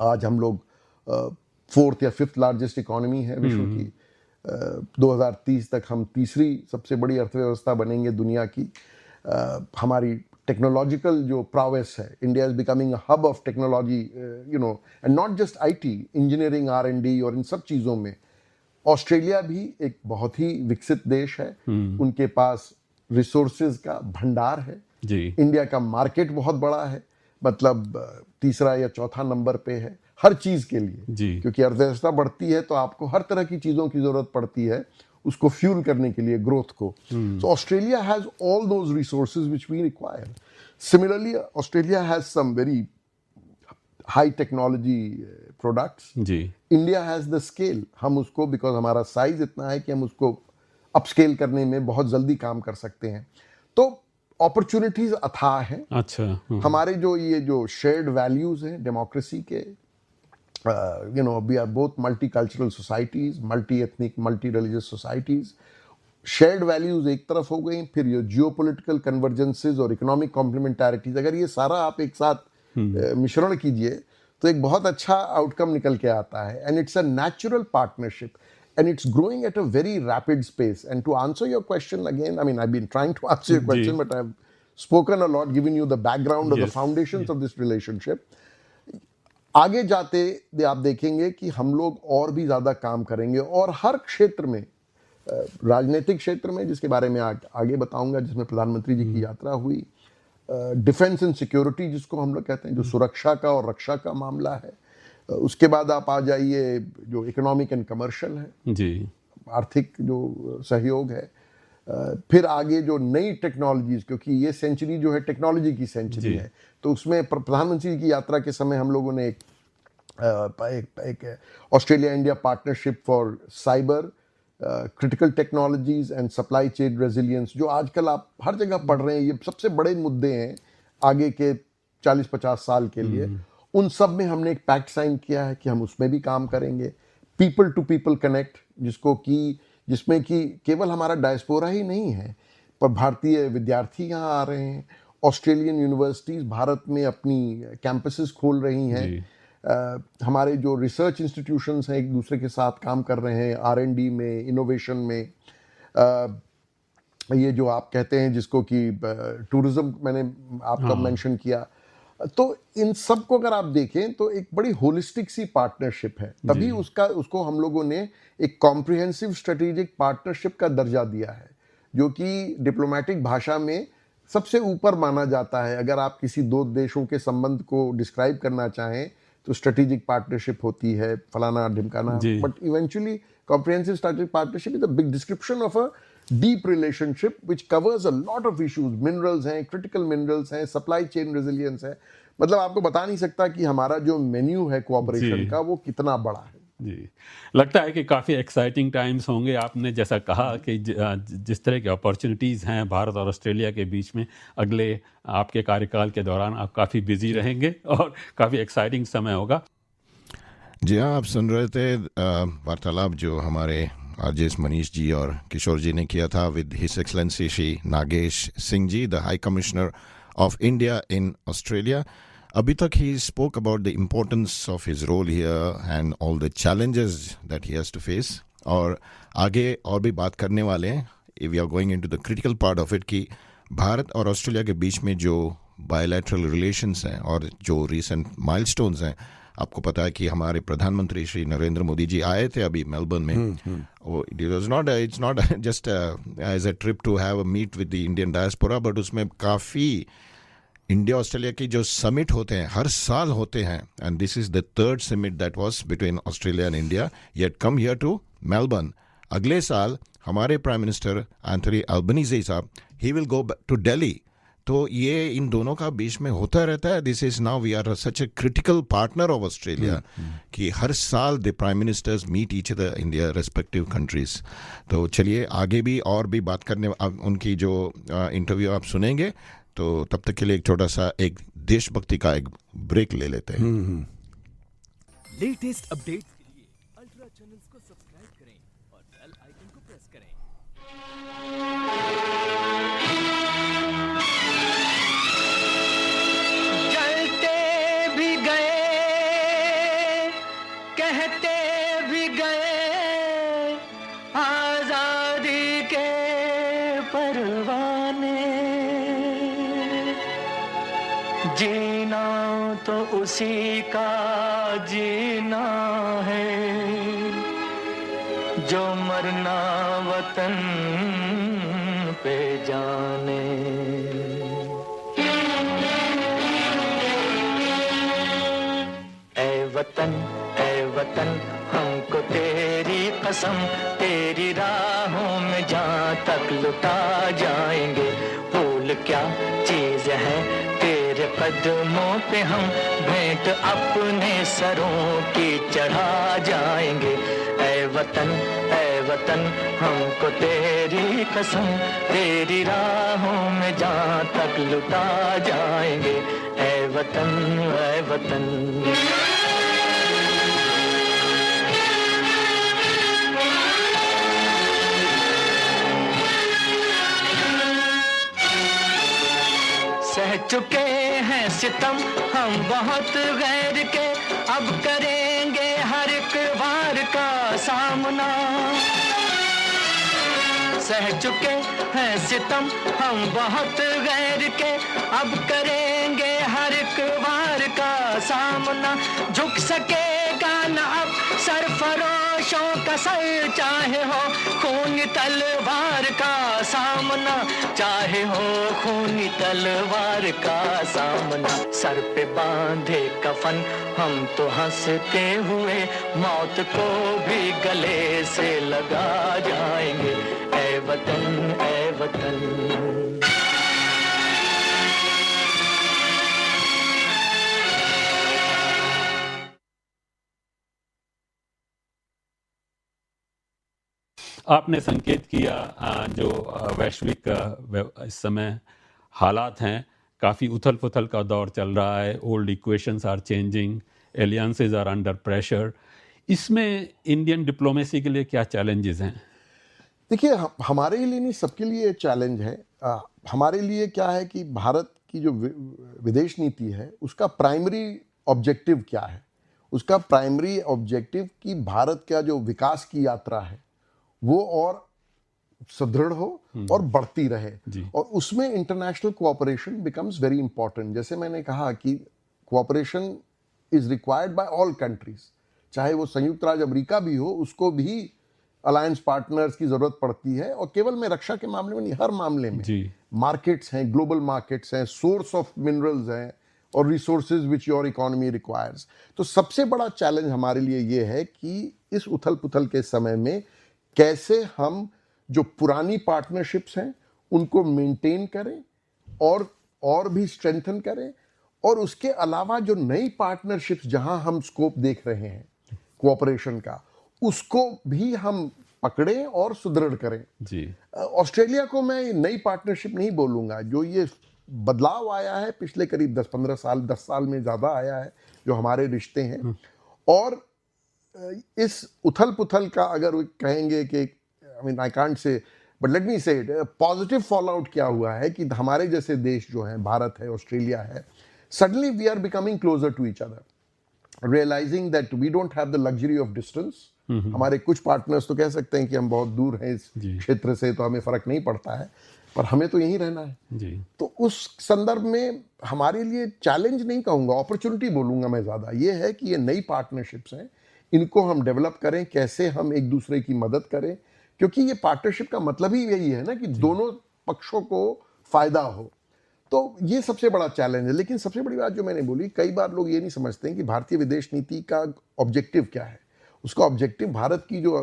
आज हम लोग 4th या 5th लार्जेस्ट इकोनॉमी है विश्व की। 2030 तक हम तीसरी सबसे बड़ी अर्थव्यवस्था बनेंगे दुनिया की। हमारी टेक्नोलॉजिकल जो प्रावेस है, India is becoming a hub of technology, and not just IT, engineering, R&D और इन सब चीज़ों में ऑस्ट्रेलिया भी एक बहुत ही विकसित देश है। उनके पास रिसोर्सेज का भंडार है जी। इंडिया का मार्केट बहुत बड़ा है, मतलब तीसरा या चौथा नंबर पे है हर चीज़ के लिए जी। क्योंकि अर्थव्यवस्था बढ़ती है तो आपको हर तरह की चीज़ों की ज़रूरत पड़ती है उसको फ्यूल करने के लिए, ग्रोथ को। So Australia has all those resources which we require. Similarly Australia has some very high technology products. जी। India has the scale. हम उसको, बिकॉज हमारा साइज इतना है कि हम उसको अपस्केल करने में बहुत जल्दी काम कर सकते हैं। तो अपॉर्चुनिटीज अथाह हैं। अच्छा। हमारे जो शेयर्ड वैल्यूज हैं डेमोक्रेसी के, we are both multicultural societies, multi ethnic, multi religious societies. Shared values एक तरफ हो गई, फिर ये जियोपॉलिटिकल कन्वर्जेंसेस और इकोनॉमिक कॉम्प्लीमेंटारिटीज, अगर ये सारा आप एक साथ मिश्रण कीजिए तो एक बहुत अच्छा आउटकम निकल के आता है। And it's a natural partnership and it's growing at a very rapid space. And to answer your question again, I mean, I've been trying to answer your question, but I've spoken a lot, given you the background of the foundations of this relationship. आगे जाते आप देखेंगे कि हम लोग और भी ज़्यादा काम करेंगे और हर क्षेत्र में, राजनीतिक क्षेत्र में जिसके बारे में आगे बताऊंगा, जिसमें प्रधानमंत्री जी की यात्रा हुई, डिफेंस एंड सिक्योरिटी जिसको हम लोग कहते हैं, जो सुरक्षा का और रक्षा का मामला है। उसके बाद आप आ जाइए जो इकोनॉमिक एंड कमर्शियल है जी, आर्थिक जो सहयोग है। फिर आगे जो नई टेक्नोलॉजीज, क्योंकि ये सेंचुरी जो है टेक्नोलॉजी की सेंचुरी है, तो उसमें प्रधानमंत्री की यात्रा के समय हम लोगों ने एक Australia India partnership for cyber critical technologies and supply chain resilience, जो आजकल आप हर जगह पढ़ रहे हैं, ये सबसे बड़े मुद्दे हैं आगे के 40-50 साल के लिए। उन सब में हमने एक पैक्ट साइन किया है कि हम उसमें भी काम करेंगे। पीपल टू पीपल कनेक्ट, जिसमें कि केवल हमारा डायस्पोरा ही नहीं है, पर भारतीय विद्यार्थी यहाँ आ रहे हैं। ऑस्ट्रेलियन यूनिवर्सिटीज़ भारत में अपनी कैंपसेस खोल रही हैं। हमारे जो रिसर्च इंस्टीट्यूशंस हैं एक दूसरे के साथ काम कर रहे हैं, R&D में, इनोवेशन में। ये जो आप कहते हैं जिसको कि टूरिज्म मैंने आपका मेंशन किया, तो इन सब को अगर आप देखें तो एक बड़ी होलिस्टिक सी पार्टनरशिप है। तभी उसको हम लोगों ने एक कॉम्प्रिहेंसिव स्ट्रेटेजिक पार्टनरशिप का दर्जा दिया है, जो कि डिप्लोमेटिक भाषा में सबसे ऊपर माना जाता है। अगर आप किसी दो देशों के संबंध को डिस्क्राइब करना चाहें तो स्ट्रेटेजिक पार्टनरशिप होती है, फलाना ढिमकाना, but eventually comprehensive strategic partnership is a big description of a deep relationship which covers a lot of issues. Minerals हैं, क्रिटिकल मिनरल्स हैं, सप्लाई चेन रेजिलियंस है। मतलब आपको बता नहीं सकता कि हमारा जो मेन्यू है कोऑपरेशन का वो कितना बड़ा है। जी, लगता है कि काफ़ी एक्साइटिंग टाइम्स होंगे। आपने जैसा कहा कि जिस तरह की अपॉर्चुनिटीज़ हैं भारत और ऑस्ट्रेलिया के बीच में, अगले आपके कार्यकाल के दौरान आप काफ़ी बिजी रहेंगे और काफ़ी एक्साइटिंग समय होगा। जी हाँ, आप सुन रहे थे वार्तालाप जो हमारे आरजेएस मनीष जी और किशोर जी ने किया था with his excellency Shri Nagesh Singh ji, the high commissioner of India in Australia. अभी तक he spoke about the importance of his role here and all the challenges that he has to face, और आगे और भी बात करने वाले हैं। We are going into the critical part of it कि भारत और ऑस्ट्रेलिया के बीच में जो bilateral relations हैं और जो recent milestones हैं, आपको पता है कि हमारे प्रधानमंत्री श्री नरेंद्र मोदी जी आए थे अभी मेलबर्न में। it's not just as a trip to have a meet with the Indian diaspora, but उसमें काफ़ी इंडिया ऑस्ट्रेलिया की जो समिट होते हैं हर साल होते हैं, and this is the third summit that was between Australia and India yet come here to Melbourne. अगले साल हमारे प्राइम मिनिस्टर एंथनी अल्बनीज़ी साहब he will go to Delhi. तो ये इन दोनों का बीच में होता रहता है। This is now we are such a critical partner of Australia कि हर साल the prime ministers meet each other in their respective countries. तो चलिए आगे भी और भी बात करने, उनकी जो इंटरव्यू आप सुनेंगे, तो तब तक के लिए एक छोटा सा एक देशभक्ति का एक ब्रेक ले लेते हैं। लेटेस्ट अपडेट्स के लिए अल्ट्रा चैनल्स को सब्सक्राइब करें और बेल आइकन को प्रेस करें। जलते भी गए, कहते भी गए, आजादी के परवाने। जीना तो उसी का जीना है, जो मरना वतन पे जाने। ऐ वतन हमको तेरी कसम, तेरी राहों में जहाँ तक लुटा जाएंगे। भूल क्या चीज है तेरे कदमों पे हम भेंट अपने सरों की चढ़ा जाएंगे। ऐ वतन हमको तेरी कसम, तेरी राहों में जहाँ तक लुटा जाएंगे। ऐ वतन। सह चुके हैं सितम हम बहुत गैर के, अब करेंगे हर एक वार का सामना। सह चुके हैं सितम हम बहुत गैर के, अब करेंगे हर एक वार का सामना, झुक सकेगा न अब सरफरोशों का सर, चाहे हो खूनी तलवार का सामना, चाहे हो खूनी तलवार का सामना। सर पे बांधे कफन हम तो हंसते हुए मौत को भी गले से लगा जाएंगे, ऐ वतन ऐ वतन। आपने संकेत किया जो वैश्विक इस समय हालात हैं, काफ़ी उथल पुथल का दौर चल रहा है, old equations are changing, alliances are under pressure, इसमें इंडियन डिप्लोमेसी के लिए क्या चैलेंजेस हैं? देखिए, हमारे लिए नहीं, सबके लिए चैलेंज है। हमारे लिए क्या है कि भारत की जो विदेश नीति है उसका प्राइमरी ऑब्जेक्टिव क्या है? उसका प्राइमरी ऑब्जेक्टिव कि भारत का जो विकास की यात्रा है वो और सुदृढ़ हो और बढ़ती रहे, और उसमें international cooperation becomes very important. जैसे मैंने कहा कि cooperation is required by all countries, चाहे वो संयुक्त राज्य अमेरिका भी हो, उसको भी अलायंस पार्टनर्स की जरूरत पड़ती है, और केवल मैं रक्षा के मामले में नहीं, हर मामले में। मार्केट्स हैं, ग्लोबल मार्केट्स हैं, सोर्स ऑफ मिनरल्स हैं और resources which your economy requires. तो सबसे बड़ा चैलेंज हमारे लिए ये है कि इस उथल पुथल के समय में कैसे हम जो पुरानी पार्टनरशिप्स हैं उनको मेंटेन करें और भी स्ट्रेंथन करें, और उसके अलावा जो नई पार्टनरशिप्स जहां हम स्कोप देख रहे हैं कोऑपरेशन का, उसको भी हम पकड़ें और सुदृढ़ करें। ऑस्ट्रेलिया को मैं नई पार्टनरशिप नहीं बोलूंगा, जो ये बदलाव आया है पिछले करीब 10-15 साल, 10 साल में ज़्यादा आया है जो हमारे रिश्ते हैं, और इस उथल पुथल का अगर कहेंगे कि I can't say, but let me से इट, पॉजिटिव फॉल आउट क्या हुआ है कि हमारे जैसे देश जो हैं, भारत है, ऑस्ट्रेलिया है, suddenly we are becoming closer to each other, realising that we don't have the luxury of distance. हमारे कुछ पार्टनर्स तो कह सकते हैं कि हम बहुत दूर हैं इस क्षेत्र से, तो हमें फर्क नहीं पड़ता है, पर हमें तो यहीं रहना है। तो उस संदर्भ में हमारे लिए चैलेंज नहीं कहूँगा, अपॉर्चुनिटी बोलूँगा मैं ज़्यादा, ये है कि ये नई पार्टनरशिप्स हैं, इनको हम डेवलप करें, कैसे हम एक दूसरे की मदद करें, क्योंकि ये पार्टनरशिप का मतलब ही यही है ना कि दोनों पक्षों को फायदा हो। तो ये सबसे बड़ा चैलेंज है। लेकिन सबसे बड़ी बात जो मैंने बोली, कई बार लोग ये नहीं समझते हैं कि भारतीय विदेश नीति का ऑब्जेक्टिव क्या है। उसका ऑब्जेक्टिव भारत की जो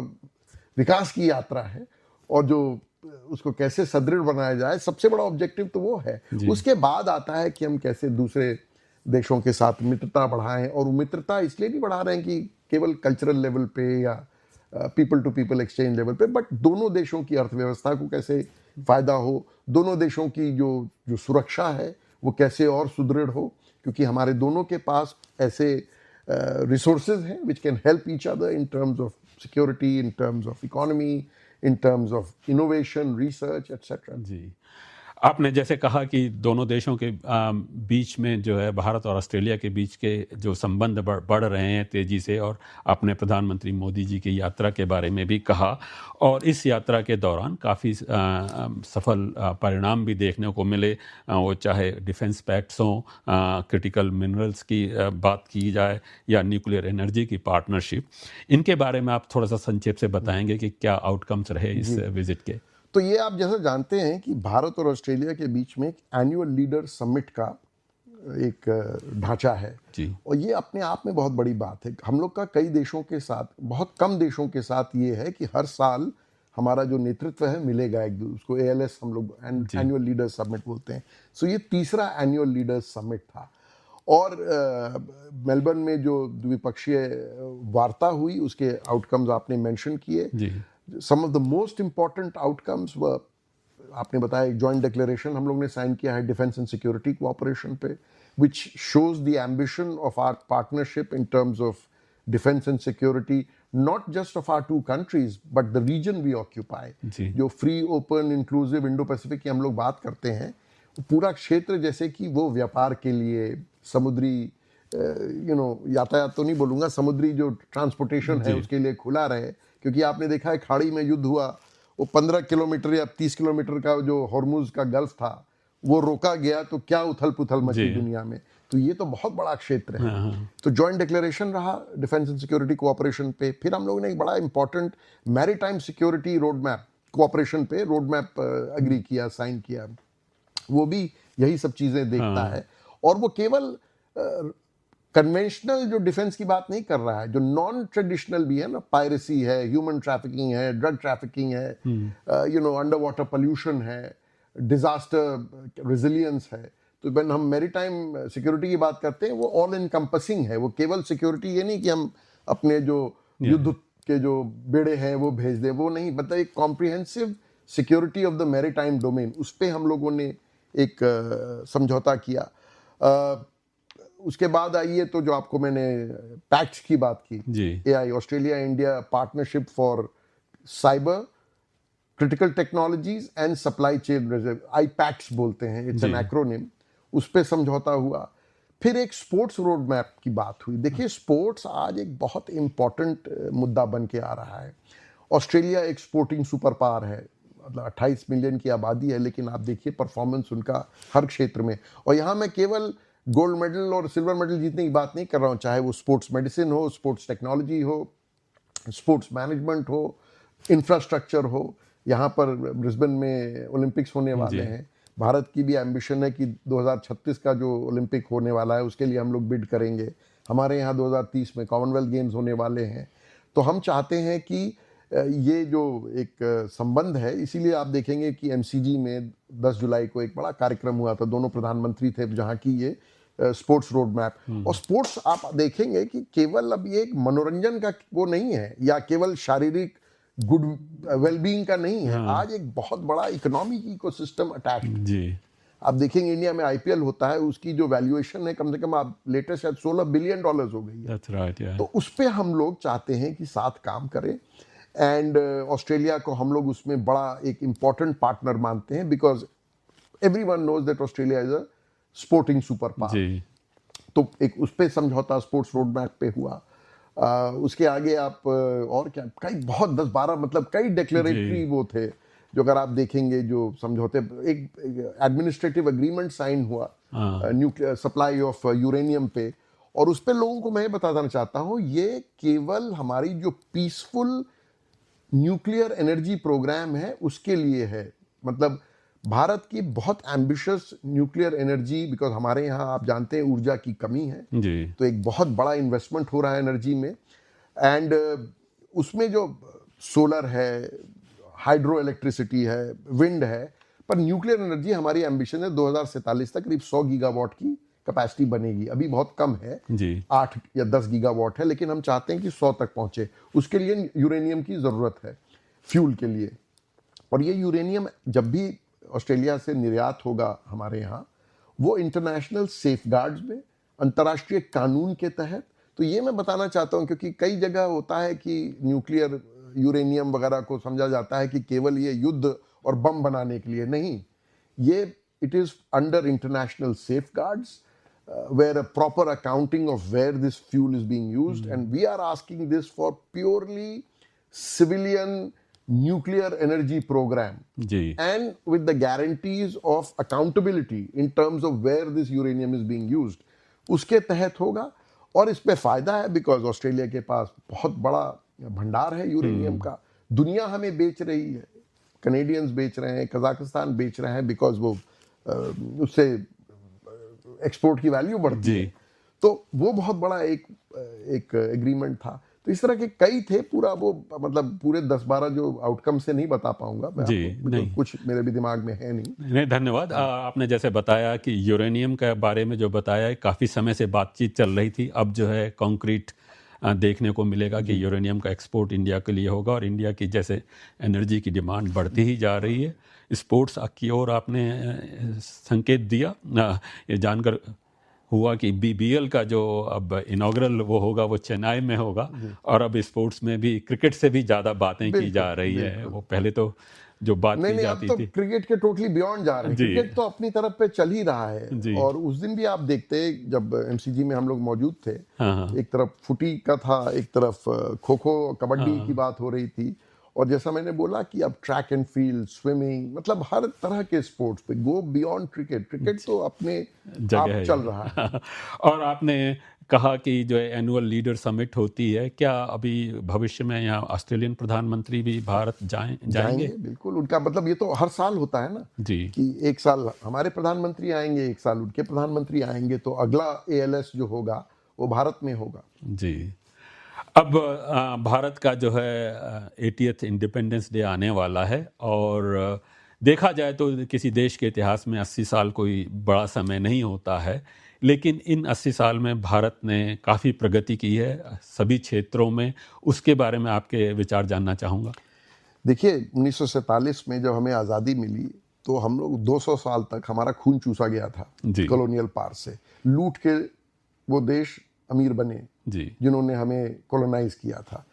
विकास की यात्रा है और जो उसको कैसे सुदृढ़ बनाया जाए, सबसे बड़ा ऑब्जेक्टिव तो वो है। उसके बाद आता है कि हम कैसे दूसरे देशों के साथ मित्रता बढ़ाएं, और मित्रता इसलिए नहीं बढ़ा रहे हैं कि केवल कल्चरल लेवल पे या people to people exchange level पे, बट दोनों देशों की अर्थव्यवस्था को कैसे फायदा हो, दोनों देशों की जो सुरक्षा है वो कैसे और सुदृढ़ हो, क्योंकि हमारे दोनों के पास ऐसे रिसोर्सेज हैं which can help each other in terms of security, in terms of economy, in terms of innovation, research etcetera. जी, आपने जैसे कहा कि दोनों देशों के बीच में जो है, भारत और ऑस्ट्रेलिया के बीच के जो संबंध बढ़ रहे हैं तेज़ी से, और आपने प्रधानमंत्री मोदी जी की यात्रा के बारे में भी कहा, और इस यात्रा के दौरान काफ़ी सफल परिणाम भी देखने को मिले, वो चाहे डिफेंस पैक्ट्स हों, क्रिटिकल मिनरल्स की बात की जाए, या न्यूक्लियर एनर्जी की पार्टनरशिप, इनके बारे में आप थोड़ा सा संक्षेप से बताएंगे कि क्या आउटकम्स रहे इस विजिट के? तो ये आप जैसा जानते हैं कि भारत और ऑस्ट्रेलिया के बीच में एक एनुअल लीडर समिट का एक ढांचा है जी, और ये अपने आप में बहुत बड़ी बात है। हम लोग का कई देशों के साथ, बहुत कम देशों के साथ ये है कि हर साल हमारा जो नेतृत्व है मिलेगा एक दूसरे को, ALS हम लोग एनुअल लीडर समिट बोलते हैं। सो ये तीसरा एनुअल लीडर समिट था, और मेलबर्न में जो द्विपक्षीय वार्ता हुई उसके आउटकम्स आपने मेंशन किए। Some of the most important outcomes were, आपने बताया, एक जॉइंट डिक्लेरेशन हम लोग ने साइन किया है डिफेंस एंड सिक्योरिटी कोऑपरेशन पे, which shows the ambition of our partnership in terms of defense and security, not just of our two countries but the region we occupy। जो free, open, inclusive Indo Pacific की हम लोग बात करते हैं, पूरा क्षेत्र जैसे कि वो व्यापार के लिए, समुद्री यातायात तो नहीं बोलूँगा, समुद्री जो ट्रांसपोर्टेशन है उसके लिए खुला रहे, क्योंकि आपने देखा है खाड़ी में युद्ध हुआ, वो 15 किलोमीटर या 30 किलोमीटर का जो हॉर्मुज का गल्फ था वो रोका गया तो क्या उथल पुथल मची दुनिया में। तो ये तो बहुत बड़ा क्षेत्र है। तो जॉइंट डिक्लेरेशन रहा डिफेंस एंड सिक्योरिटी कोऑपरेशन पे। फिर हम लोगों ने एक बड़ा important maritime security road map cooperation पे रोड मैप एग्री किया, साइन किया। वो भी यही सब चीजें देखता है और वो केवल कन्वेंशनल जो डिफेंस की बात नहीं कर रहा है, जो नॉन ट्रेडिशनल भी है ना, पायरेसी है, ह्यूमन ट्रैफिकिंग है, ड्रग ट्रैफिकिंग है, अंडर वाटर पोल्यूशन है, डिजास्टर रेजिलियंस है। तो व्हेन हम मैरीटाइम सिक्योरिटी की बात करते हैं वो ऑल इनकम्पसिंग है। वो केवल सिक्योरिटी ये नहीं कि हम अपने जो युद्ध के जो बेड़े हैं वो भेज दें, वो नहीं, मतलब एक comprehensive security of the maritime domain, उस पर हम लोगों ने एक समझौता किया। उसके बाद आइए तो जो आपको मैंने पैक्ट्स की बात की, AI Australia India partnership for cyber critical technologies and supply chain reserve, IPACTs बोलते हैं, इट्स एन एक्रोनिम, उस पर समझौता हुआ। फिर एक स्पोर्ट्स रोड मैप की बात हुई। देखिए स्पोर्ट्स आज एक बहुत इंपॉर्टेंट मुद्दा बन के आ रहा है। ऑस्ट्रेलिया एक स्पोर्टिंग सुपर पावर है, मतलब 28 मिलियन की आबादी है, लेकिन आप देखिए परफॉर्मेंस उनका हर क्षेत्र में। और यहाँ मैं केवल गोल्ड मेडल और सिल्वर मेडल जीतने की बात नहीं कर रहा हूँ, चाहे वो स्पोर्ट्स मेडिसिन हो, स्पोर्ट्स टेक्नोलॉजी हो, स्पोर्ट्स मैनेजमेंट हो, इंफ्रास्ट्रक्चर हो। यहाँ पर ब्रिस्बेन में ओलंपिक्स होने वाले हैं। भारत की भी एम्बिशन है कि 2036 का जो ओलंपिक होने वाला है उसके लिए हम लोग बिड करेंगे। हमारे यहाँ 2030 में कॉमनवेल्थ गेम्स होने वाले हैं। तो हम चाहते हैं कि ये जो एक संबंध है, इसीलिए आप देखेंगे कि एमसीजी में 10 जुलाई को एक बड़ा कार्यक्रम हुआ था, दोनों प्रधानमंत्री थे, जहाँ की ये स्पोर्ट्स रोड मैप। और स्पोर्ट्स आप देखेंगे कि केवल अब ये एक मनोरंजन का वो नहीं है या केवल शारीरिक गुड वेलबीइंग का नहीं है, आज एक बहुत बड़ा इकोनॉमिक इकोसिस्टम अटैच्ड जी। आप देखेंगे इंडिया में आईपीएल होता है, उसकी जो वैल्यूएशन है कम से कम आप लेटेस्ट शायद $16 बिलियन हो गई है। That's right, yeah. तो उस पे हम लोग चाहते हैं कि साथ काम करें एंड ऑस्ट्रेलिया को हम लोग उसमें बड़ा एक इम्पॉर्टेंट पार्टनर मानते हैं, because everyone knows that Australia is a sporting super power. तो एक उस पे समझौता स्पोर्ट्स रोड मैप पे हुआ। उसके आगे आप और क्या कई बहुत 10-12 मतलब कई डिक्लेरेटरी वो थे जो अगर आप देखेंगे जो समझौते, एक एडमिनिस्ट्रेटिव एग्रीमेंट साइन हुआ न्यूक्लियर सप्लाई ऑफ यूरेनियम पे। और उस पे लोगों को मैं बताना चाहता हूँ, ये केवल हमारी जो पीसफुल न्यूक्लियर एनर्जी प्रोग्राम है उसके लिए है। मतलब भारत की बहुत एम्बिशियस न्यूक्लियर एनर्जी, बिकॉज हमारे यहाँ आप जानते हैं ऊर्जा की कमी है जी। तो एक बहुत बड़ा इन्वेस्टमेंट हो रहा है एनर्जी में। एंड उसमें जो सोलर है, हाइड्रो इलेक्ट्रिसिटी है, विंड है, पर न्यूक्लियर एनर्जी हमारी एम्बिशन है 2047 तक करीब 100 गीगावाट की कैपेसिटी बनेगी। अभी बहुत कम है जी। 8 या 10 गीगावाट है, लेकिन हम चाहते हैं कि 100 तक पहुंचे। उसके लिए यूरेनियम की ज़रूरत है फ्यूल के लिए। और ये यूरेनियम जब भी ऑस्ट्रेलिया से निर्यात होगा हमारे यहाँ, वो इंटरनेशनल सेफगार्ड्स में, अंतर्राष्ट्रीय कानून के तहत। तो ये मैं बताना चाहता हूँ, क्योंकि कई जगह होता है कि न्यूक्लियर यूरेनियम वगैरह को समझा जाता है कि केवल ये युद्ध और बम बनाने के लिए नहीं, ये it is under international safeguards where a proper accounting of where this fuel is being used, and we are asking this for purely civilian nuclear energy program and with the guarantees of accountability in terms of where this uranium is being used, उसके तहत होगा। और इस पे फायदा है because Australia के पास बहुत बड़ा भंडार है यूरेनियम का। दुनिया हमें बेच रही है, कनेडियंस बेच रहे हैं, कजाकिस्तान बेच रहे हैं, बिकॉज वो उससे एक्सपोर्ट की वैल्यू बढ़ती है। तो वो बहुत बड़ा एक एग्रीमेंट था। तो इस तरह के कई थे, पूरा वो मतलब पूरे 10-12 जो आउटकम से नहीं बता पाऊंगा मैं जी, नहीं। कुछ मेरे भी दिमाग में है नहीं। धन्यवाद। आपने जैसे बताया कि यूरेनियम के बारे में जो बताया है, काफ़ी समय से बातचीत चल रही थी। अब जो है कॉन्क्रीट देखने को मिलेगा कि यूरेनियम का एक्सपोर्ट इंडिया के लिए होगा और इंडिया की जैसे एनर्जी की डिमांड बढ़ती ही जा रही है। स्पोर्ट्स की ओर आपने संकेत दिया, ये जानकर हुआ कि बीबीएल का जो अब इनॉग्रल वो होगा वो चेन्नई में होगा और अब स्पोर्ट्स में भी क्रिकेट से भी ज़्यादा बातें की जा रही है। वो पहले तो जो बात की जाती थी, क्रिकेट के टोटली बियॉन्ड जा रहे हैं। क्रिकेट तो अपनी तरफ पे चल ही रहा है। और उस दिन भी आप देखते जब एमसीजी में हम लोग मौजूद थे, एक तरफ फुटी का था, एक तरफ खो खो कबड्डी की बात हो रही थी। और जैसा मैंने बोला कि अब ट्रैक एंड फील्ड, स्विमिंग, मतलब हर तरह के स्पोर्ट्स पे गो बियॉन्ड क्रिकेट। क्रिकेट तो अपने आप जगह है चल ये। रहा है। और आपने कहा कि जो एनुअल लीडर समिट होती है, क्या अभी भविष्य में यहाँ ऑस्ट्रेलियन प्रधानमंत्री भी भारत जाएंगे? जाएंगे बिल्कुल। उनका मतलब ये तो हर साल होता है ना जी कि एक साल हमारे प्रधानमंत्री आएंगे, एक साल उनके प्रधानमंत्री आएंगे, तो अगला ALS जो होगा वो भारत में होगा। जी। अब भारत का जो है 80th इंडिपेंडेंस डे आने वाला है, और देखा जाए तो किसी देश के इतिहास में 80 साल कोई बड़ा समय नहीं होता है, लेकिन इन 80 साल में भारत ने काफ़ी प्रगति की है सभी क्षेत्रों में। उसके बारे में आपके विचार जानना चाहूँगा। देखिए 1947 में जब हमें आज़ादी मिली तो हम लोग 200 साल तक हमारा खून चूसा गया था जी कॉलोनियल पावर से। लूट के वो देश अमीर बने जी जिन्होंने हमें कॉलोनाइज किया था।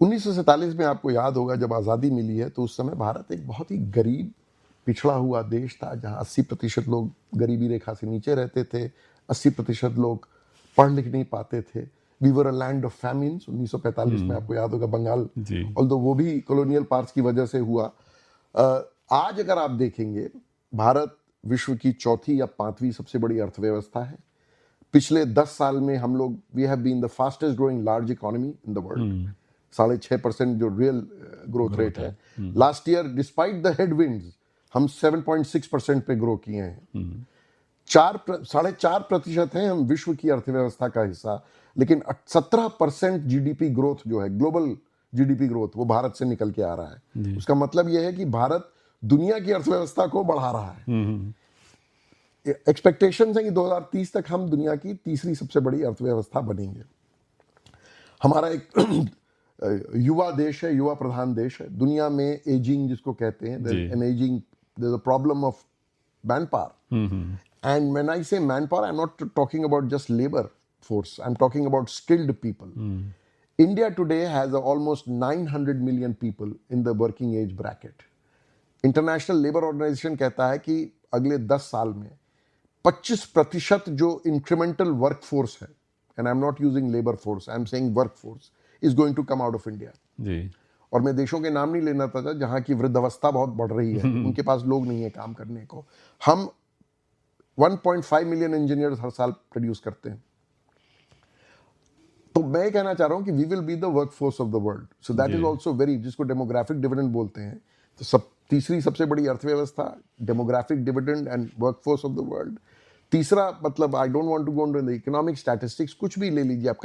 1947 में आपको याद होगा जब आज़ादी मिली है तो उस समय भारत एक बहुत ही गरीब पिछड़ा हुआ देश था, जहाँ 80% लोग गरीबी रेखा से नीचे रहते थे, 80% लोग पढ़ लिख नहीं पाते थे। We were a land of famines 1945 में, आपको याद होगा बंगाल, जी ऑल्दो वो भी कॉलोनियल पावर्स की वजह से हुआ। आज अगर आप देखेंगे भारत विश्व की चौथी या पांचवी सबसे बड़ी अर्थव्यवस्था है। पिछले 10 साल में हम लोग we have been the fastest growing large economy in the world. 6.5% जो रियल ग्रोथ रेट है। Last year despite the headwinds हम 7.6% पे ग्रो किए हैं। 4.5% है हम विश्व की अर्थव्यवस्था का हिस्सा, लेकिन 17% GDP ग्रोथ जो है, ग्लोबल GDP ग्रोथ, वो भारत से निकल के आ रहा है। उसका मतलब यह है कि भारत दुनिया की अर्थव्यवस्था को बढ़ा रहा है। एक्सपेक्टेशंस है कि 2030 तक हम दुनिया की तीसरी सबसे बड़ी अर्थव्यवस्था बनेंगे। हमारा एक युवा देश है, युवा प्रधान देश है। दुनिया में एजिंग जिसको कहते हैं, there's a problem of manpower. And when I say manpower, I'm not talking about just labor force. I'm talking about skilled people. India today has almost 900 million people in the working age bracket. International Labour Organization कहता है कि अगले 10 साल में 25% जो incremental work force है, and I am not using labour force, I am saying work force, is going to come out of India. जी। और मैं देशों के नाम नहीं लेना था जहां की वृद्धावस्था बहुत बढ़ रही है, उनके पास लोग नहीं है काम करने को। हम 1.5 मिलियन इंजीनियर्स हर साल प्रोड्यूस करते हैं। तो मैं कहना चाह रहा हूं कि we will be the work force of the world, so that is also very, जिसको डेमोग्राफिक डिविडेंड बोलते हैं। तो सब तीसरी सबसे बड़ी अर्थव्यवस्था, demographic dividend and workforce of the world. तीसरा मतलब I don't want to go into the economic statistics, कुछ भी ले लीजिए आप,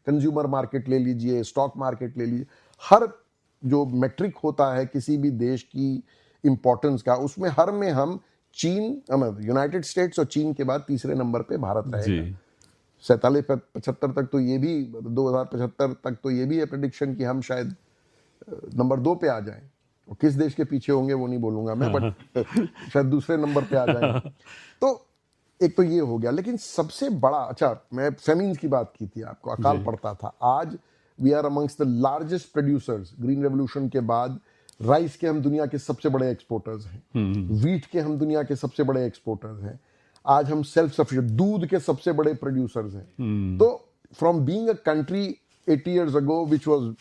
कंज्यूमर मार्केट ले लीजिए, स्टॉक मार्केट ले लीजिए, हर जो मेट्रिक होता है किसी भी देश की इंपॉर्टेंस का, उसमें हर में हम चीन, यूनाइटेड स्टेट्स और चीन के बाद तीसरे नंबर पे भारत रहेगा। 47-75 तक तो ये भी, 2075 तक तो ये भी है प्रेडिक्शन कि हम शायद नंबर 2 पे आ जाएं। और किस देश के पीछे होंगे वो नहीं बोलूंगा मैं, बट शायद दूसरे नंबर पे आ जाएं। तो एक तो ये हो गया, लेकिन सबसे बड़ा, अच्छा मैं फेमिन्स की बात की थी आपको, अकाल पड़ता था। आज we are amongst the largest producers. Green revolution के बाद राइस के हम दुनिया के सबसे बड़े एक्सपोर्टर्स हैं, वीट के हम दुनिया के सबसे बड़े एक्सपोर्टर्स हैं। आज हम सेल्फ सफिशिएंट, दूध के सबसे बड़े प्रोड्यूसर्स हैं। तो from being a country 80 years ago which was,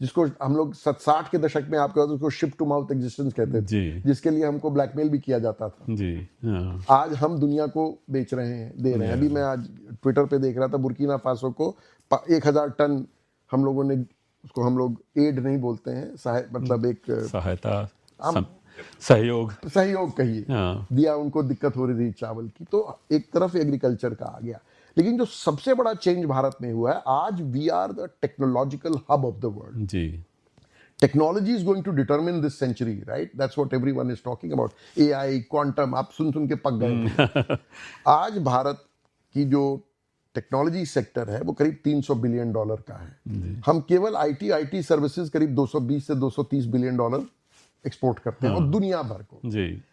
जिसको हम लोग 60 के दशक में आपके उसको शिप टू माउथ एग्जिस्टेंस कहते थे, जिसके लिए हमको ब्लैकमेल भी किया जाता था जी। आज हम दुनिया को बेच रहे हैं, दे रहे हैं। अभी मैं आज ट्विटर पे देख रहा था, बुर्किना फासो को 1000 टन हम लोगों ने, उसको हम लोग एड नहीं बोलते हैं, मतलब एक सहायता, सहयोग कहिए, दिया। उनको दिक्कत हो रही थी चावल की, तो एक तरफ एग्रीकल्चर का आ गया। लेकिन जो सबसे बड़ा चेंज भारत में हुआ है, आज we are the technological hub of the world जी। Technology is going to determine this century, right? That's what everyone is talking about. AI, quantum, आप सुन के पक गए। आज भारत की जो टेक्नोलॉजी सेक्टर है वो करीब $300 बिलियन का है। हम केवल आईटी सर्विसेज करीब 220 से 230 बिलियन डॉलर एक्सपोर्ट करते हैं, और दुनिया भर को जी।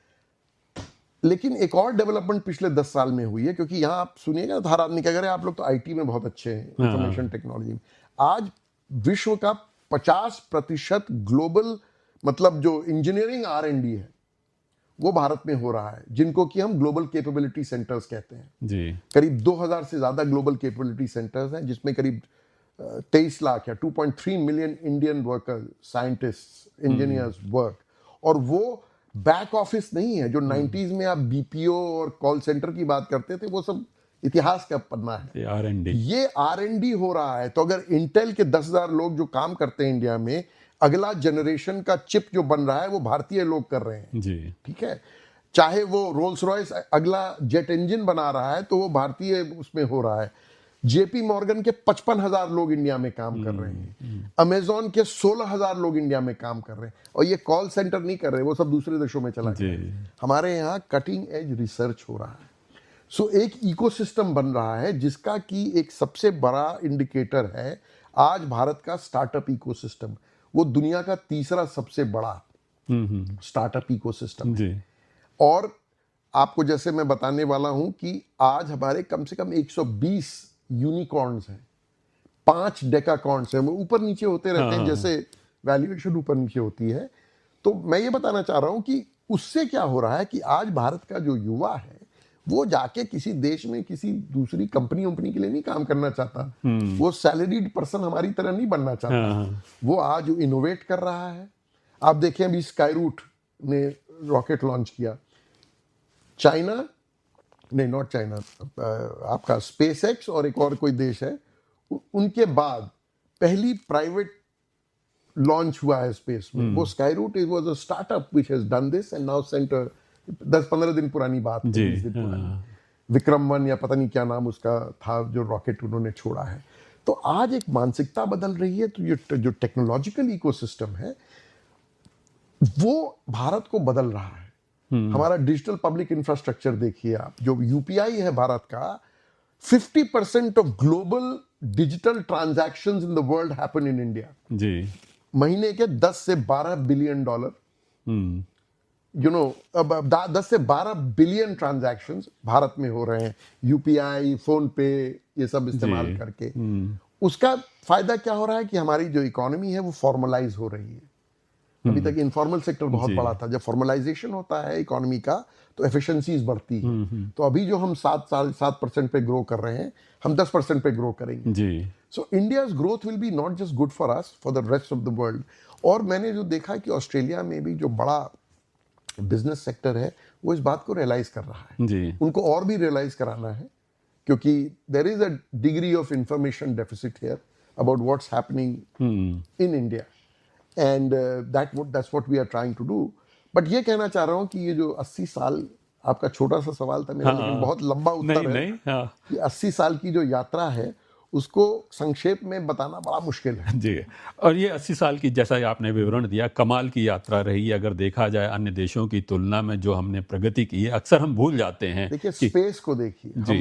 लेकिन एक और डेवलपमेंट पिछले 10 साल में हुई है, क्योंकि यहाँ आप सुनिएगा तो हर आदमी क्या करे, आप लोग तो आईटी में बहुत अच्छे हैं, इंफॉर्मेशन टेक्नोलॉजी में। आज विश्व का 50% ग्लोबल, मतलब जो इंजीनियरिंग R&D है वो भारत में हो रहा है, जिनको कि हम ग्लोबल कैपेबिलिटी सेंटर्स कहते हैं जी। करीब 2000 से ज्यादा ग्लोबल कैपेबिलिटी सेंटर्स हैं, जिसमें करीब 23 लाख या 2.3 million Indian workers, scientist, engineers work, और वो बैक ऑफिस नहीं है जो 90s में आप बीपीओ और कॉल सेंटर की बात करते थे, वो सब इतिहास का पन्ना है। ये R&D हो रहा है। तो अगर इंटेल के 10,000 लोग जो काम करते हैं इंडिया में, अगला जनरेशन का चिप जो बन रहा है वो भारतीय लोग कर रहे हैं जी, ठीक है। चाहे वो रोल्स रॉयस अगला जेट इंजन बना रहा है तो वो भारतीय उसमें हो रहा है। जेपी मॉर्गन के 55,000 लोग इंडिया में काम कर रहे हैं। अमेजॉन के 16,000 लोग इंडिया में काम कर रहे हैं। और ये कॉल सेंटर नहीं कर रहे, वो सब दूसरे देशों में चला गया। हमारे यहाँ कटिंग एज रिसर्च हो रहा है। सो एक इकोसिस्टम बन रहा है जिसका कि एक सबसे बड़ा इंडिकेटर है आज भारत का स्टार्टअप इकोसिस्टम। वो दुनिया का तीसरा सबसे बड़ा स्टार्टअप इकोसिस्टम है। और आपको जैसे मैं बताने वाला हूं कि आज हमारे कम से कम 120 यूनिकॉर्न्स हैं, 5 डेकाकॉर्न्स हैं। वो ऊपर नीचे होते रहते हैं, जैसे वैल्यूएशन ऊपर नीचे होती है। तो मैं ये बताना चाह रहा हूं कि उससे क्या हो रहा है कि आज भारत का जो युवा है वो जाके किसी देश में किसी दूसरी कंपनी के लिए नहीं काम करना चाहता। वो सैलरीड पर्सन हमारी तरह नहीं बनना चाहता। वो आज इनोवेट कर रहा है। आप देखें अभी स्काईरूट ने रॉकेट लॉन्च किया। चाइना नहीं, नॉट चाइना, आपका स्पेस एक्स और एक और कोई देश है, उनके बाद पहली प्राइवेट लॉन्च हुआ है स्पेस में, वो Skyroot. It was a startup which has done this and now sent 10-15 दिन पुरानी बात है, 20 दिन पुरानी। विक्रम 1 या पता नहीं क्या नाम उसका था, जो रॉकेट उन्होंने छोड़ा है। तो आज एक मानसिकता बदल रही है। तो ये जो टेक्नोलॉजिकल इकोसिस्टम है वो भारत को बदल रहा है। हमारा डिजिटल पब्लिक इंफ्रास्ट्रक्चर देखिए आप, जो यूपीआई है भारत का, 50% of global digital transactions in the world happen in India जी। महीने के 10 से 12 बिलियन डॉलर, यू नो, अब 10 से 12 बिलियन ट्रांजैक्शंस भारत में हो रहे हैं यूपीआई, फोन पे, ये सब इस्तेमाल करके। उसका फायदा क्या हो रहा है कि हमारी जो इकोनॉमी है वो फॉर्मलाइज हो रही है। अभी तक इनफॉर्मल सेक्टर बहुत बड़ा था। जब फॉर्मलाइजेशन होता है इकोनॉमी का तो एफिशिएंसीज बढ़ती है। तो अभी जो हम 7% पे ग्रो कर रहे हैं, हम 10% पे ग्रो करेंगे जी। So India's growth will be not just good for us, for the rest of the world. और मैंने जो देखा कि ऑस्ट्रेलिया में भी जो बड़ा बिजनेस सेक्टर है वो इस बात को रियलाइज कर रहा है जी। उनको और भी रियलाइज कराना है, क्योंकि there is a degree of information deficit here about what's happening in India, and that's what we are trying to do. But ये कहना चाह रहा हूँ कि ये जो 80 साल, आपका छोटा सा सवाल था मेरा, लेकिन बहुत लंबा उत्तर है। ये 80 साल की जो यात्रा है उसको संक्षेप में बताना बड़ा मुश्किल है जी। और ये 80 साल की, जैसा आपने विवरण दिया, कमाल की यात्रा रही है। अगर देखा जाए अन्य देशों की तुलना में जो हमने प्रगति की है, अक्सर हम भूल जाते हैं। देखिए स्पेस को देखिए जी।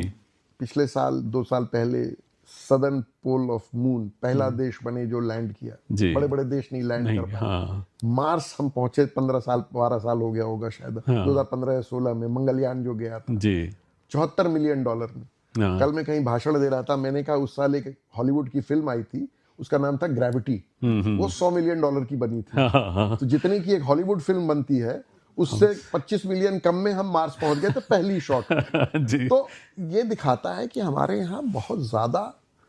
पिछले साल 2 साल पहले सदर्न पोल ऑफ मून पहला देश बने जो लैंड किया। बड़े बड़े देश नहीं लैंड कर पाए। मार्स हम पहुंचे 12 साल हो गया होगा शायद, 2015 या 16 में मंगलयान जो गया था जी, $74 मिलियन में। कल मैं कहीं भाषण दे रहा था, मैंने कहा उस साल एक हॉलीवुड की फिल्म आई थी, उसका नाम था ग्रेविटी, वो $100 मिलियन की बनी थी। तो जितने की एक हॉलीवुड फिल्म बनती है उससे 25 मिलियन कम में हम मार्स पहुंच गए थे पहली शॉट में। तो ये दिखाता है कि हमारे यहाँ बहुत ज्यादा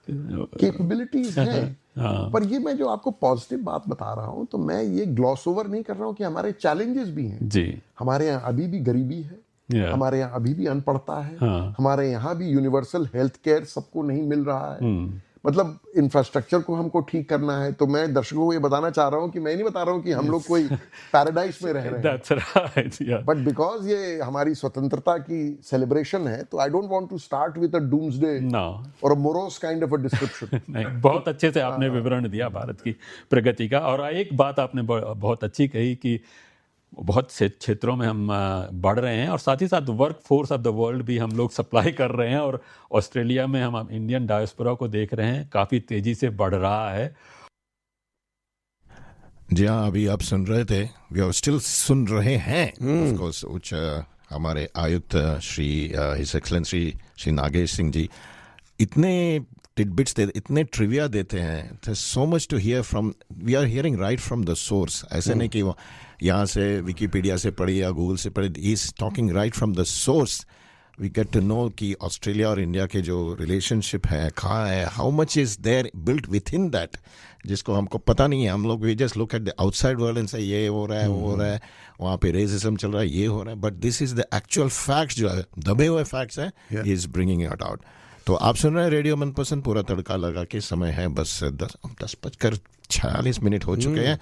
कैपेबिलिटीज हैं। पर ये मैं जो आपको पॉजिटिव बात बता रहा हूँ, तो मैं ये ग्लॉस ओवर नहीं कर रहा हूँ कि हमारे चैलेंजेस भी हैं जी। हमारे यहाँ अभी भी गरीबी है, हमारे यहाँ अभी भी अनपढ़ता है, हमारे यहाँ भी यूनिवर्सल हेल्थ केयर सबको नहीं मिल रहा है। मतलब इंफ्रास्ट्रक्चर को हमको ठीक करना है। तो मैं दर्शकों को ये बताना चाह रहा हूँ कि मैं नहीं बता रहा हूँ कि हम लोग कोई पैराडाइज में रह रहे हैं, बट बिकॉज ये हमारी स्वतंत्रता की सेलिब्रेशन है, तो I don't want to start with a doomsday और a morose kind of a description. नहीं, बहुत अच्छे से आपने विवरण दिया भारत की प्रगति का। और एक बात आपने बहुत अच्छी कही कि बहुत से क्षेत्रों में हम बढ़ रहे हैं, और साथ ही साथ work force of the world भी हम लोग सप्लाई कर रहे हैं। और ऑस्ट्रेलिया में हम इंडियन डायस्पोरा को देख रहे हैं, काफ़ी तेज़ी से बढ़ रहा है। जी हाँ, अभी आप सुन रहे थे, वी आर स्टिल सुन रहे हैं ऑफ कोर्स, उच्च हमारे आयुक्त श्री हिज एक्सेलेंसी श्री नागेश सिंह जी इतने टिडबिट्स देते, इतने ट्रिविया देते हैं। So much to hear from, we are hearing right from the source. ऐसे नहीं कि वो यहाँ से विकिपीडिया से पढ़ी या गूगल से पढ़ी, he is talking right from the source. We get to know कि ऑस्ट्रेलिया और इंडिया के जो रिलेशनशिप है कहाँ है, how much is there built within that, जिसको हमको पता नहीं है. हम लोग we just look at the outside world and say ये हो रहा है, वो हो रहा है, वहाँ पे रेसिज्म चल रहा है, ये हो रहा है, but this is the actual facts जो है, दबे हुए फैक्ट्स हैं, इज ब्रिंगिंग इट आउट. तो आप सुन रहे हैं रेडियो मनपसंद, पूरा तड़का लगा के समय है बस 10:46 हो चुके हैं.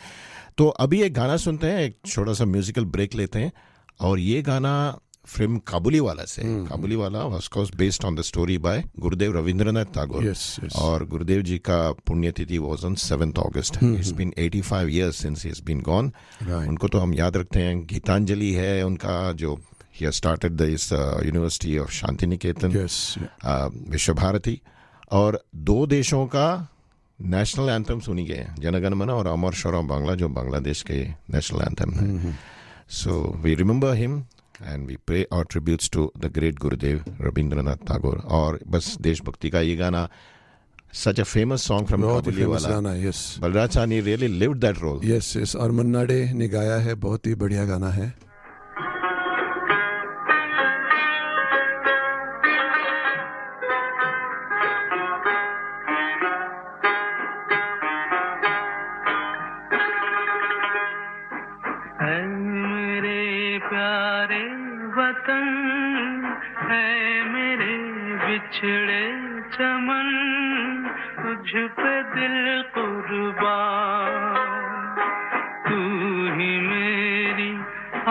तो अभी एक गाना सुनते हैं, एक छोटा सा म्यूजिकल ब्रेक लेते हैं. और ये गाना फिल्म काबुलीवाला से, Kabuliwala of course based on the story by Gurudev Rabindranath Tagore. और गुरुदेव जी का पुण्यतिथि वाज ऑन 7th August. इट्स बीन 85 years since he has been gone. उनको तो हम याद रखते हैं. गीतांजलि है उनका, जो he has started this University of Shanti Niketan, विश्व भारती. और 2 देशों का नेशनल एंथम सुनी गए, जनगण मन और अमर शौरव बांग्ला, जो बांग्लादेश के नेशनल एंथम है. So we remember him and we pay our tributes to the great Gurudev Rabindranath Tagore. और बस देशभक्ति का ये गाना, such a famous song from Kabuliwala. Balraj Sahni really lived that role. Yes. और मन्ना डे ने गाया है, बहुत ही बढ़िया गाना है. बिछड़े चमन तुझ पे दिल कुर्बान, तू ही मेरी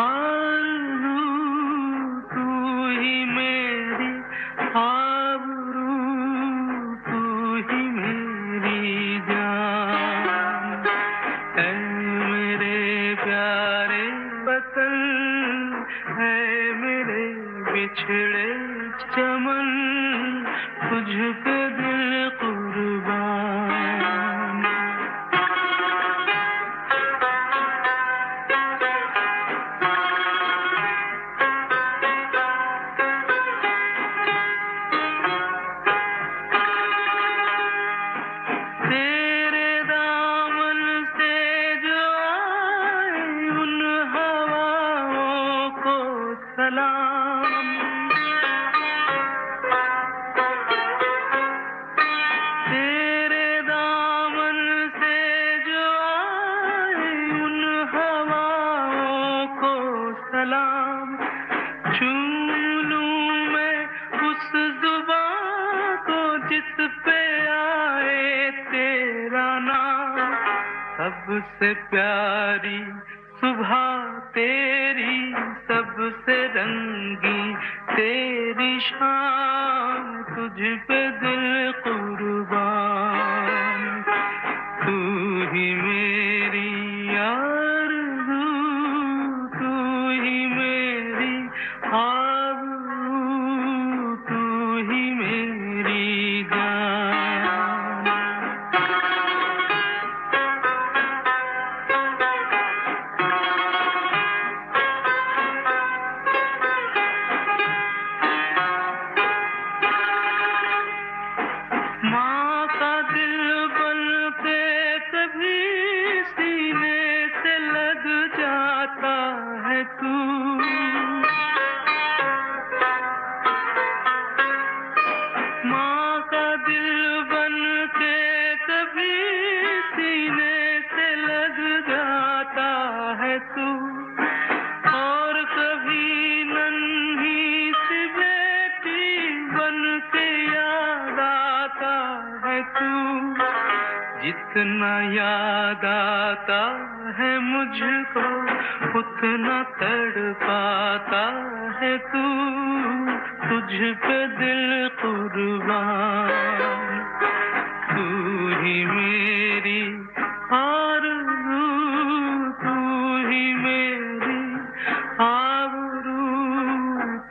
आरज़ू, तू ही मेरी आबरू, तू ही मेरी जान. ऐ मेरे प्यारे वतन, है मेरे बिछड़े चमन तुझ पे दिल कुर्बान. तेरे दामन से जो आए उन हवाओं को सलाम. तेरे दामन से जो आए उन हवाओं को सलाम. चूम लूं मैं उस जुबां को जिस पे आए तेरा नाम. सबसे प्यारी सुबह तेरी, सबसे रंगी तेरी शाम, तुझ पे दिल कुर्बान. तू ही मेरी आरज़ू, तू ही मेरी आबरू, तू ही मेरी जान. माँ का दिल बन के कभी सीने से लग जाता है तू. माँ का दिल बन के कभी सीने से लग जाता है तू. और कभी नन्ही सी बेटी बन के याद आता है तू. जितना याद आता है मुझको उतना तड़पाता है तू. तुझ पे दिल कुर्बान, तू ही मेरी आरज़ू, तू ही मेरी आबरू,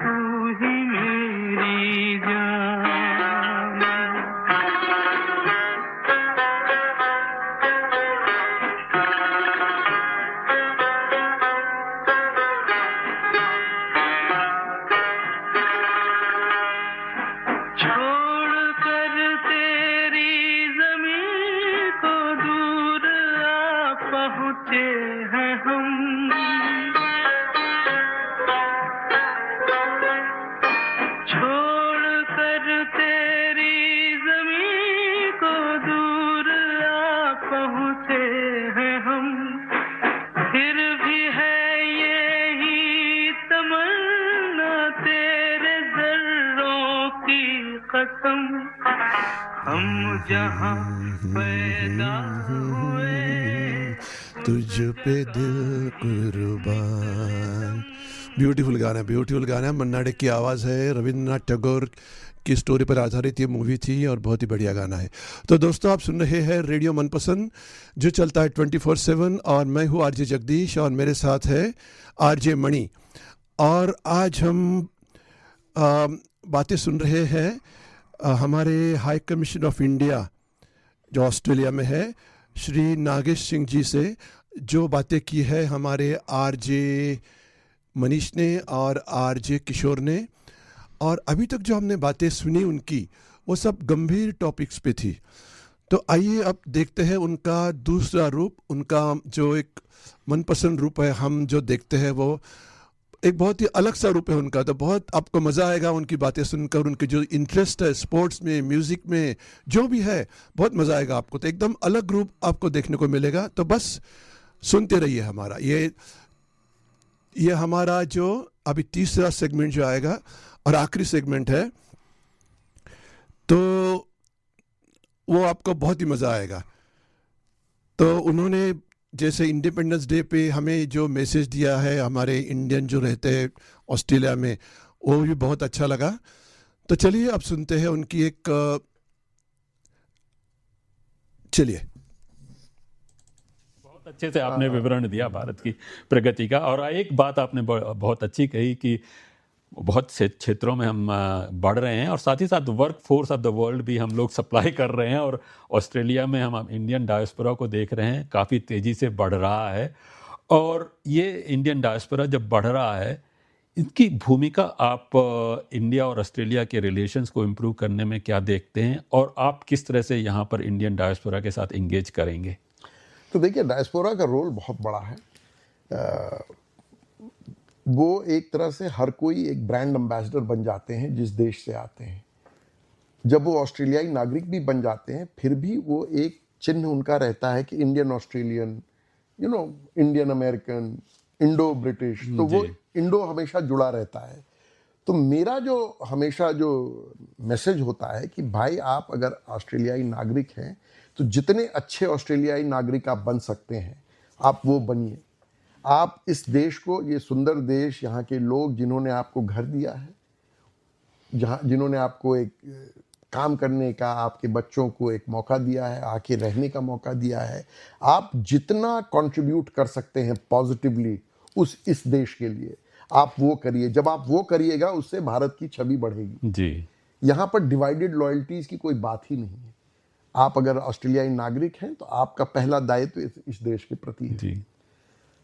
तू ही मेरी जान. छोड़ कर तेरी ज़मीं को दूर आ पहुँचे हैं हम. हम जहाँ पैदा हुए तुझ पे दिल कुर्बान। ब्यूटीफुल गाना है। मन्ना डे की आवाज़ है, रविंद्रनाथ टैगोर की स्टोरी पर आधारित ये मूवी थी और बहुत ही बढ़िया गाना है। तो दोस्तों, आप सुन रहे हैं रेडियो मनपसंद जो चलता है 24/7 और मैं हूँ आरजे जगदीश और मेरे साथ है आरजे मणि। और आज हम बातें सुन रहे हैं हमारे हाई कमीशन ऑफ इंडिया जो ऑस्ट्रेलिया में है, श्री नागेश सिंह जी से, जो बातें की है हमारे आरजे मनीष ने और आरजे किशोर ने। और अभी तक जो हमने बातें सुनी उनकी, वो सब गंभीर टॉपिक्स पे थी। तो आइए अब देखते हैं उनका दूसरा रूप, उनका जो एक मनपसंद रूप है, हम जो देखते हैं वो एक बहुत ही अलग सा रूप है उनका। तो बहुत आपको मज़ा आएगा उनकी बातें सुनकर, उनके जो इंटरेस्ट है स्पोर्ट्स में, म्यूज़िक में, जो भी है, बहुत मज़ा आएगा आपको। तो एकदम अलग रूप आपको देखने को मिलेगा। तो बस सुनते रहिए हमारा ये हमारा जो अभी तीसरा सेगमेंट जो आएगा और आखिरी सेगमेंट है, तो वो आपको बहुत ही मज़ा आएगा। तो उन्होंने जैसे इंडिपेंडेंस डे पे हमें जो मैसेज दिया है हमारे इंडियन जो रहते हैं ऑस्ट्रेलिया में, वो भी बहुत अच्छा लगा। तो चलिए अब सुनते हैं उनकी एक चलिए। बहुत अच्छे से आपने विवरण दिया भारत की प्रगति का। और एक बात आपने बहुत अच्छी कही कि बहुत से क्षेत्रों में हम बढ़ रहे हैं और साथ ही साथ work force of the world भी हम लोग सप्लाई कर रहे हैं। और ऑस्ट्रेलिया में हम इंडियन डायस्पोरा को देख रहे हैं, काफ़ी तेज़ी से बढ़ रहा है। और ये इंडियन डायस्पोरा जब बढ़ रहा है, इसकी भूमिका आप इंडिया और ऑस्ट्रेलिया के रिलेशंस को इम्प्रूव करने में क्या देखते हैं, और आप किस तरह से यहाँ पर इंडियन डायस्पोरा के साथ इंगेज करेंगे? तो देखिए, डायस्पोरा का रोल बहुत बड़ा है। वो एक तरह से हर कोई एक ब्रांड एम्बेसडर बन जाते हैं जिस देश से आते हैं। जब वो ऑस्ट्रेलियाई नागरिक भी बन जाते हैं, फिर भी वो एक चिन्ह उनका रहता है कि Indian Australian, Indian American, Indo British. तो वो इंडो हमेशा जुड़ा रहता है। तो मेरा जो हमेशा जो मैसेज होता है कि भाई, आप अगर ऑस्ट्रेलियाई नागरिक हैं तो जितने अच्छे ऑस्ट्रेलियाई नागरिक आप बन सकते हैं, आप वो बनिए। आप इस देश को, ये सुंदर देश, यहाँ के लोग जिन्होंने आपको घर दिया है, जिन्होंने आपको एक काम करने का, आपके बच्चों को एक मौका दिया है, आके रहने का मौका दिया है, आप जितना कंट्रीब्यूट कर सकते हैं पॉजिटिवली इस देश के लिए, आप वो करिए। जब आप वो करिएगा, उससे भारत की छवि बढ़ेगी जी। यहाँ पर डिवाइडेड लॉयल्टीज की कोई बात ही नहीं है। आप अगर ऑस्ट्रेलियाई नागरिक हैं तो आपका पहला दायित्व इस देश के प्रति है जी।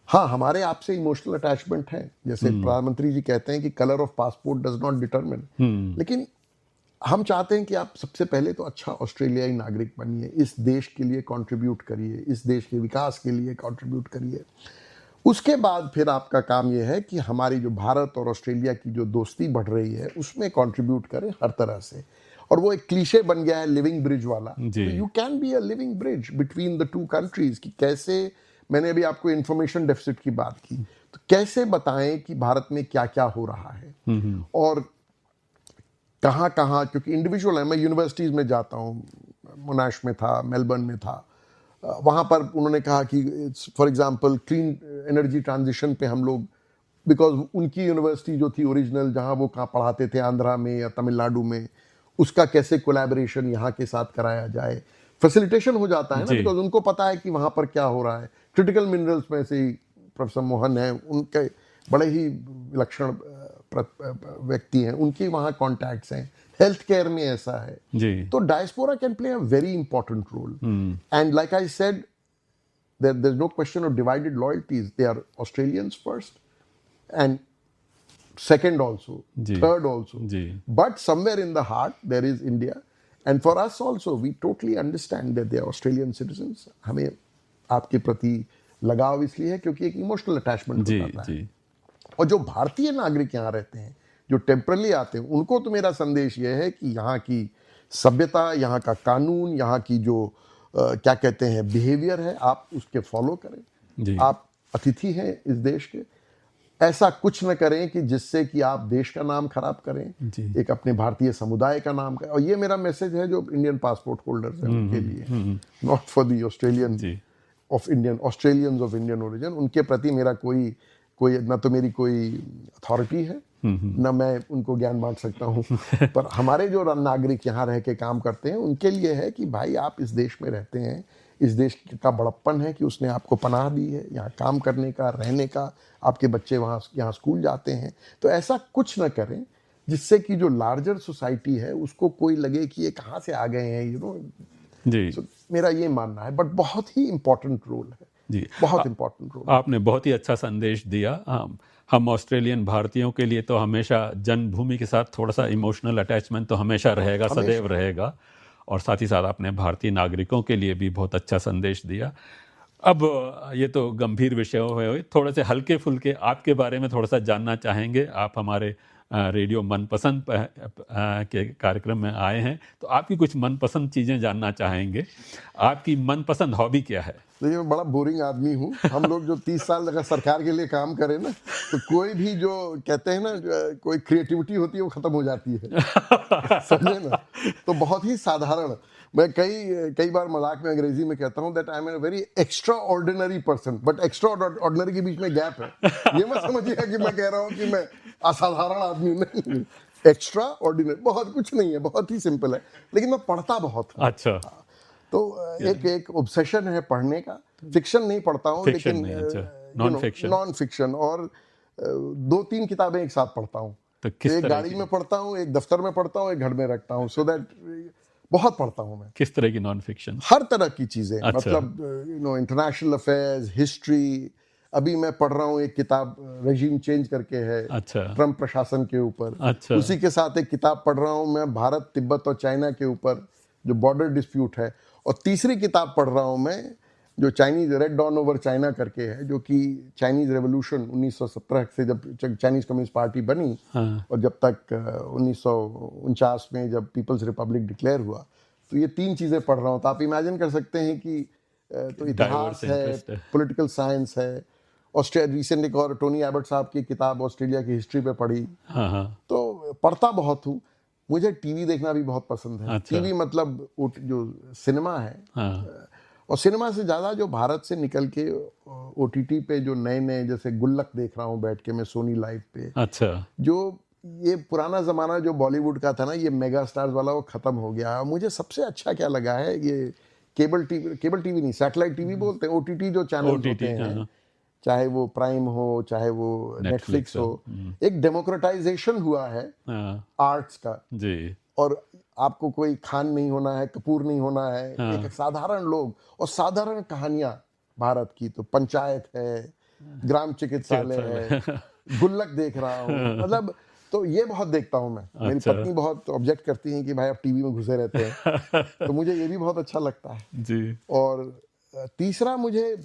हाँ, हमारे आपसे इमोशनल अटैचमेंट है। जैसे प्रधानमंत्री जी कहते हैं कि colour of passport does not determine, लेकिन हम चाहते हैं कि आप सबसे पहले तो अच्छा ऑस्ट्रेलियाई नागरिक बनिए, इस देश के लिए कंट्रीब्यूट करिए, इस देश के विकास के लिए कंट्रीब्यूट करिए। उसके बाद फिर आपका काम यह है कि हमारी जो भारत और ऑस्ट्रेलिया की जो दोस्ती बढ़ रही है, उसमें कंट्रीब्यूट करें हर तरह से। और वो एक क्लीशे बन गया है लिविंग ब्रिज वाला। You can be a living bridge between the two countries. कि कैसे, मैंने अभी आपको इंफॉर्मेशन डेफिसिट की बात की, तो कैसे बताएं कि भारत में क्या क्या हो रहा है और कहाँ कहाँ, क्योंकि इंडिविजुअल है। मैं यूनिवर्सिटीज़ में जाता हूँ, मोनाश में था, मेलबर्न में था, वहाँ पर उन्होंने कहा कि for example clean energy transition पे हम लोग, बिकॉज उनकी यूनिवर्सिटी जो थी ओरिजिनल, जहाँ वो कहाँ पढ़ाते थे, आंध्रा में या तमिलनाडु में, उसका कैसे कोलैबोरेशन यहाँ के साथ कराया जाए, फैसिलिटेशन हो जाता है ना, बिकॉज उनको पता है कि वहाँ पर क्या हो रहा है। क्रिटिकल मिनरल्स में से ही प्रोफेसर मोहन है, उनके बड़े ही विलक्षण व्यक्ति हैं, उनके वहाँ कॉन्टैक्ट्स हैं। हेल्थ केयर में ऐसा है जी। तो diaspora can play a very important role. And like I said, there is no question of divided loyalties. They are Australians first and second also, third also. But somewhere in the heart there is India, and for us also we totally understand that they are Australian citizens. हमें आपके प्रति लगाव इसलिए है क्योंकि एक emotional attachment होता है। और जो भारतीय नागरिक यहाँ रहते हैं, जो टेम्परली आते हैं, उनको तो मेरा संदेश ये है कि यहाँ की सभ्यता, यहाँ का कानून, यहाँ की जो क्या कहते हैं बिहेवियर है, आप उसके फॉलो करें। आप अतिथि हैं इस देश के, ऐसा कुछ न करें कि जिससे कि आप देश का नाम खराब करें, जी। एक अपने भारतीय समुदाय का नाम करें। और ये मेरा मैसेज है जो इंडियन पासपोर्ट होल्डर्स हैं उनके लिए, not for the Australian Australians of Indian origin. उनके प्रति मेरा कोई न तो मेरी कोई अथॉरिटी है, न मैं उनको ज्ञान बांट सकता हूँ, पर हमारे जो नागरिक यहाँ रह के काम करते हैं उनके लिए है कि भाई आप इस देश में रहते हैं, इस देश का बड़प्पन है कि उसने आपको पनाह दी है, यहाँ काम करने का, रहने का, आपके बच्चे यहाँ स्कूल जाते हैं। तो ऐसा कुछ न करें जिससे कि जो लार्जर सोसाइटी है उसको कोई लगे कि ये कहाँ से आ गए हैं, यू नो जी। So, मेरा ये मानना है, बट बहुत ही इम्पोर्टेंट रोल है जी, बहुत इम्पोर्टेंट रोल। आपने बहुत ही अच्छा संदेश दिया। हम ऑस्ट्रेलियन भारतीयों के लिए तो हमेशा जन्मभूमि के साथ थोड़ा सा इमोशनल अटैचमेंट तो हमेशा रहेगा, सदैव रहेगा, और साथ ही साथ आपने भारतीय नागरिकों के लिए भी बहुत अच्छा संदेश दिया। अब ये तो गंभीर विषय हुए, थोड़े से हल्के फुल्के आपके बारे में थोड़ा सा जानना चाहेंगे। आप हमारे रेडियो मनपसंद के कार्यक्रम में आए हैं, तो आपकी कुछ मनपसंद चीज़ें जानना चाहेंगे। आपकी मनपसंद हॉबी क्या है? देखिए, मैं बड़ा बोरिंग आदमी हूँ। हम लोग जो 30 साल अगर सरकार के लिए काम करें ना, तो कोई भी जो कहते हैं ना कोई क्रिएटिविटी होती है वो खत्म हो जाती है, समझे ना। तो बहुत ही साधारण, मैं कई बार मजाक में अंग्रेजी में कहता हूँ that I am a very extra ordinary person, but extra ordinary के बीच में गैप है। ये मत समझिएगा कि मैं कह रहा हूँ कि मैं असाधारण आदमी नहीं, एक्स्ट्रा ऑर्डिनरी बहुत कुछ नहीं है, बहुत ही सिंपल है, लेकिन मैं पढ़ता बहुत हूँ। अच्छा। तो एक ऑब्सेशन है पढ़ने का। फिक्शन नहीं पढ़ता हूँ, लेकिन नॉन फिक्शन, और 2-3 किताबें एक साथ पढ़ता हूँ। तो किस एक तरह गाड़ी में पढ़ता हूँ, एक दफ्तर में पढ़ता हूँ, एक घर में रखता हूँ, सो दैट बहुत पढ़ता हूँ मैं। किस तरह की नॉन फिक्शन? हर तरह की चीजें। अच्छा। मतलब इंटरनेशनल अफेयर्स, हिस्ट्री। अभी मैं पढ़ रहा हूँ एक किताब, रेजिम चेंज करके है, अच्छा। ट्रम्प प्रशासन के ऊपर। अच्छा। उसी के साथ एक किताब पढ़ रहा हूँ मैं भारत, तिब्बत और चाइना के ऊपर, जो बॉर्डर डिस्प्यूट है। और तीसरी किताब पढ़ रहा हूँ मैं जो Chinese red dawn over China करके है, जो कि चाइनीज रेवोल्यूशन 1917 से जब चाइनीज कम्युनिस्ट पार्टी बनी, हाँ। और जब तक 1949 में जब पीपल्स रिपब्लिक डिक्लेयर हुआ, तो ये 3 चीज़ें पढ़ रहा हूँ। तो आप इमेजिन कर सकते हैं कि तो इतिहास है, पॉलिटिकल साइंस है। ऑस्ट्रेलिया रिसेंट एक और टोनी एबट साहब की किताब ऑस्ट्रेलिया की हिस्ट्री पे पढ़ी। हाँ। तो पढ़ता बहुत हूँ। मुझे टीवी देखना भी बहुत पसंद है। अच्छा। टीवी मतलब जो सिनेमा है, हाँ। और सिनेमा से ज़्यादा जो भारत से निकल के OTT पे जो नए जैसे गुल्लक देख रहा हूँ बैठ के मैं सोनी लाइव पे। अच्छा। जो ये पुराना ज़माना जो बॉलीवुड का था ना, ये मेगा स्टार्स वाला, वो ख़त्म हो गया। मुझे सबसे अच्छा क्या लगा है, ये केबल टीवी नहीं, सैटेलाइट टीवी बोलते हैं, OTT जो चैनल होते हैं। हाँ। चाहे वो प्राइम हो, चाहे वो नेटफ्लिक्स हो, एक डेमोक्रेटाइजेशन हुआ है आर्ट्स का जी। और आपको कोई खान नहीं होना है, कपूर नहीं होना है, एक साधारण लोग और साधारण कहानियां भारत की। तो पंचायत है, ग्राम चिकित्सालय है, गुल्लक देख रहा हूँ, मतलब तो ये बहुत देखता हूँ मैं। मेरी पत्नी बहुत ऑब्जेक्ट करती है कि भाई आप टीवी में घुसे रहते हैं, तो मुझे ये भी बहुत अच्छा लगता है जी। और तीसरा, मुझे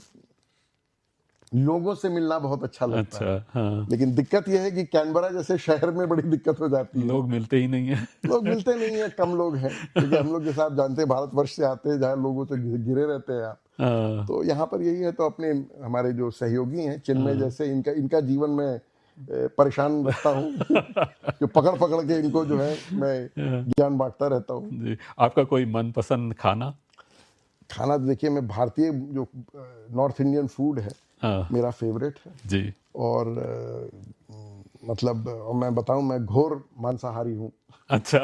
लोगों से मिलना बहुत अच्छा लगता है। हाँ। लेकिन दिक्कत यह है कि कैनबरा जैसे शहर में बड़ी दिक्कत हो जाती है, लोग मिलते ही नहीं है। लोग मिलते नहीं है, कम लोग हैं, क्योंकि हम लोग जैसे आप जानते हैं भारतवर्ष से आते हैं जहाँ लोगों से घिरे रहते हैं आप। हाँ। तो यहाँ पर यही है। तो अपने हमारे जो सहयोगी हैं चिन्मय जैसे, इनका जीवन में परेशान रहता हूँ जो पकड़ के इनको जो है मैं ज्ञान बांटता रहता हूँ। आपका कोई मनपसंद खाना? तो देखिए, मैं भारतीय जो नॉर्थ इंडियन फूड है मेरा फेवरेट है जी। और मतलब मैं बताऊं, मैं घोर मांसाहारी हूँ। अच्छा।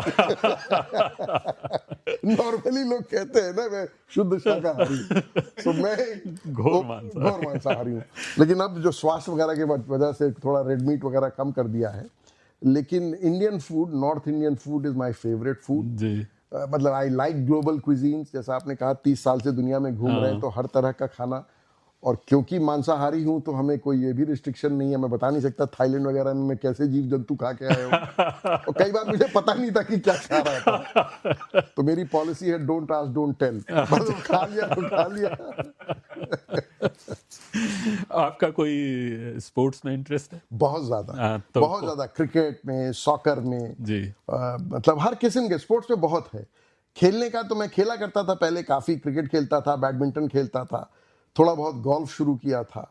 नॉर्मली लोग कहते हैं ना मैं शुद्ध शाकाहारी, तो मैं घोर मांसाहारी हूँ। लेकिन अब जो स्वास्थ्य वगैरह के वजह से थोड़ा रेड मीट वगैरह कम कर दिया है। लेकिन Indian food, North Indian food is my favourite food जी। मतलब आई लाइक ग्लोबल क्विजीन्स। जैसा आपने कहा 30 साल से दुनिया में घूम रहे हैं, तो हर तरह का खाना। और क्योंकि मांसाहारी हूं तो हमें कोई ये भी रिस्ट्रिक्शन नहीं है। मैं बता नहीं सकता थाईलैंड वगैरह में मैं कैसे जीव जंतु खा के आया हूँ, और कई बार मुझे पता नहीं था कि क्या खा रहा था। तो मेरी पॉलिसी है डोंट आस्क डोंट टेल, मतलब खा लिया तो खा लिया। आपका कोई स्पोर्ट्स में इंटरेस्ट है? बहुत ज्यादा, बहुत ज्यादा। क्रिकेट में, सॉकर में जी। मतलब हर किस्म के स्पोर्ट्स में बहुत है। खेलने का तो मैं खेला करता था पहले, काफी क्रिकेट खेलता था, बैडमिंटन खेलता था, थोड़ा बहुत गोल्फ शुरू किया था।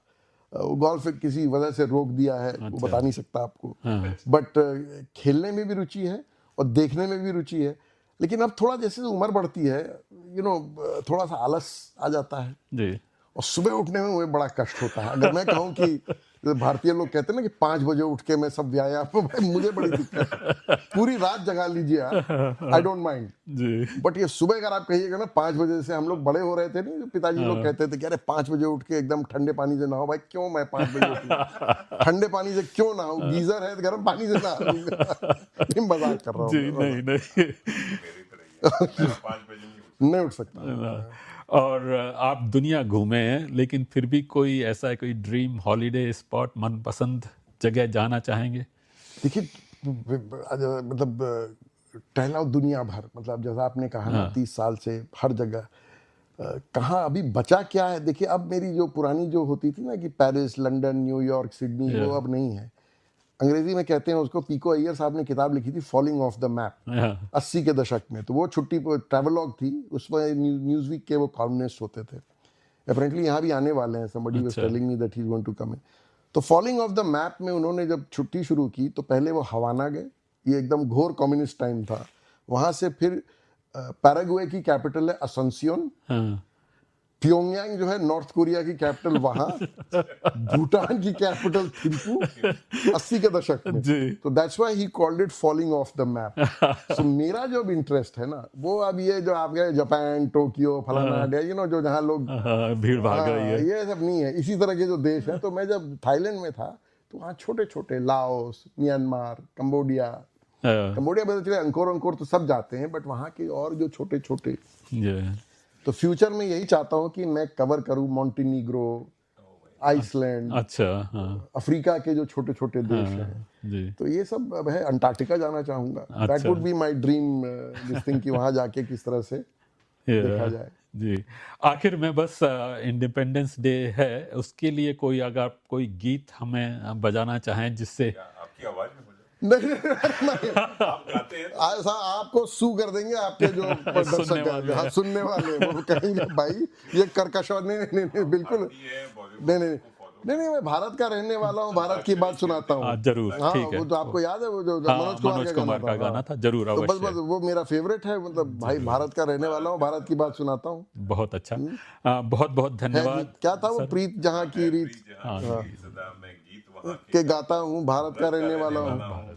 गोल्फ किसी वजह से रोक दिया है, वो अच्छा। बता नहीं सकता आपको। हाँ। बट खेलने में भी रुचि है और देखने में भी रुचि है, लेकिन अब थोड़ा जैसे उम्र बढ़ती है, थोड़ा सा आलस आ जाता है जी। और सुबह उठने में मुझे बड़ा कष्ट होता है। अगर मैं कहूँ कि भारतीय लोग कहते हैं ना कि 5 बजे उठ के मैं सब व्यायाम, भाई मुझे बड़ी दिक्कत है। पूरी रात जगा लीजिए आप, आई डोंट माइंड जी। बट ये सुबह अगर आप कहिएगा ना 5 बजे से, हम लोग बड़े हो रहे थे नहीं, पिताजी लोग कहते थे कि अरे 5 बजे उठ के एकदम ठंडे पानी से नहाओ। भाई क्यों मैं 5 बजे उठूं? ठंडे पानी से क्यों नहाऊं? गीजर है, गर्म पानी से नहा लूंगा। नहीं, मजाक कर रहा हूँ। जी, नहीं। नहीं उठ सकता। और आप दुनिया घूमे हैं, लेकिन फिर भी कोई ऐसा कोई ड्रीम हॉलीडे स्पॉट, मनपसंद जगह जाना चाहेंगे? देखिए, मतलब टहला दुनिया भर, मतलब जैसा आपने कहा ना, 30 साल से हर जगह। कहाँ अभी बचा क्या है? देखिए, अब मेरी जो पुरानी जो होती थी ना कि पेरिस, लंदन, न्यूयॉर्क, सिडनी, वो अब नहीं है। अंग्रेजी में कहते हैं उसको, पीको अय्यर साहब ने किताब लिखी थी फॉलिंग ऑफ द मैप 80 के दशक में। तो वो छुट्टी ट्रैवलॉग थी, उसमें न्यूज़वीक के वो कॉलमनिस्ट होते थे। अपेरेंटली यहाँ भी आने वाले हैं, somebody was telling me that he's going to come in। तो फॉलिंग ऑफ द मैप में उन्होंने जब छुट्टी शुरू की तो पहले वो हवाना गए, ये एकदम घोर कम्युनिस्ट टाइम था। वहाँ से फिर पैराग्वे की कैपिटल है असंसियोन, प्योंगयांग जो है नॉर्थ कोरिया की कैपिटल, वहां भूटान की कैपिटल थिम्पू, 80 के दशक में। तो that's why he called it falling off the map. So मेरा जो इंटरेस्ट है ना, वो अब ये जो आप गए जापान, टोक्यो, फलाना, जो जहाँ लोग भीड़ भाग रही है, ये सब नहीं है। इसी तरह के जो देश है, तो मैं जब थाईलैंड में था तो वहाँ छोटे छोटे लाओस, म्यांमार, कंबोडिया में चले, अंकोर तो सब जाते हैं, बट वहाँ के और जो छोटे छोटे, तो फ्यूचर में यही चाहता हूँ कि मैं कवर करूँ मॉन्टेनीग्रो, आइसलैंड, अच्छा, अफ्रीका के जो छोटे छोटे देश हैं। तो ये सब अब है। अंटार्कटिका जाना चाहूंगा। That would be my dream, this thing, कि वहां जाके किस तरह से देखा जाए। जी। आखिर में बस इंडिपेंडेंस डे है, उसके लिए कोई अगर आप कोई गीत हमें बजाना चाहें जिससे आपकी आवाज में नहीं, आप गाते हैं ऐसा आपको सू कर देंगे आपके जो दर्शक सुनने वाले, वो कहेंगे भाई ये कर्कश। नहीं, बिल्कुल नहीं, मैं भारत का रहने वाला हूँ, भारत की बात सुनाता हूँ। जरूर, ठीक है। वो तो आपको याद है, वो जो मनोज कुमार का गाना था, जरूर तो अवश्य। बस वो मेरा फेवरेट है, मतलब भाई भारत का रहने वाला हूँ, भारत की बात सुनाता हूँ। बहुत अच्छा, बहुत बहुत धन्यवाद। क्या था वो, प्रीत जहाँ की रीत के गाता हूँ, भारत का रहने वाला हूँ।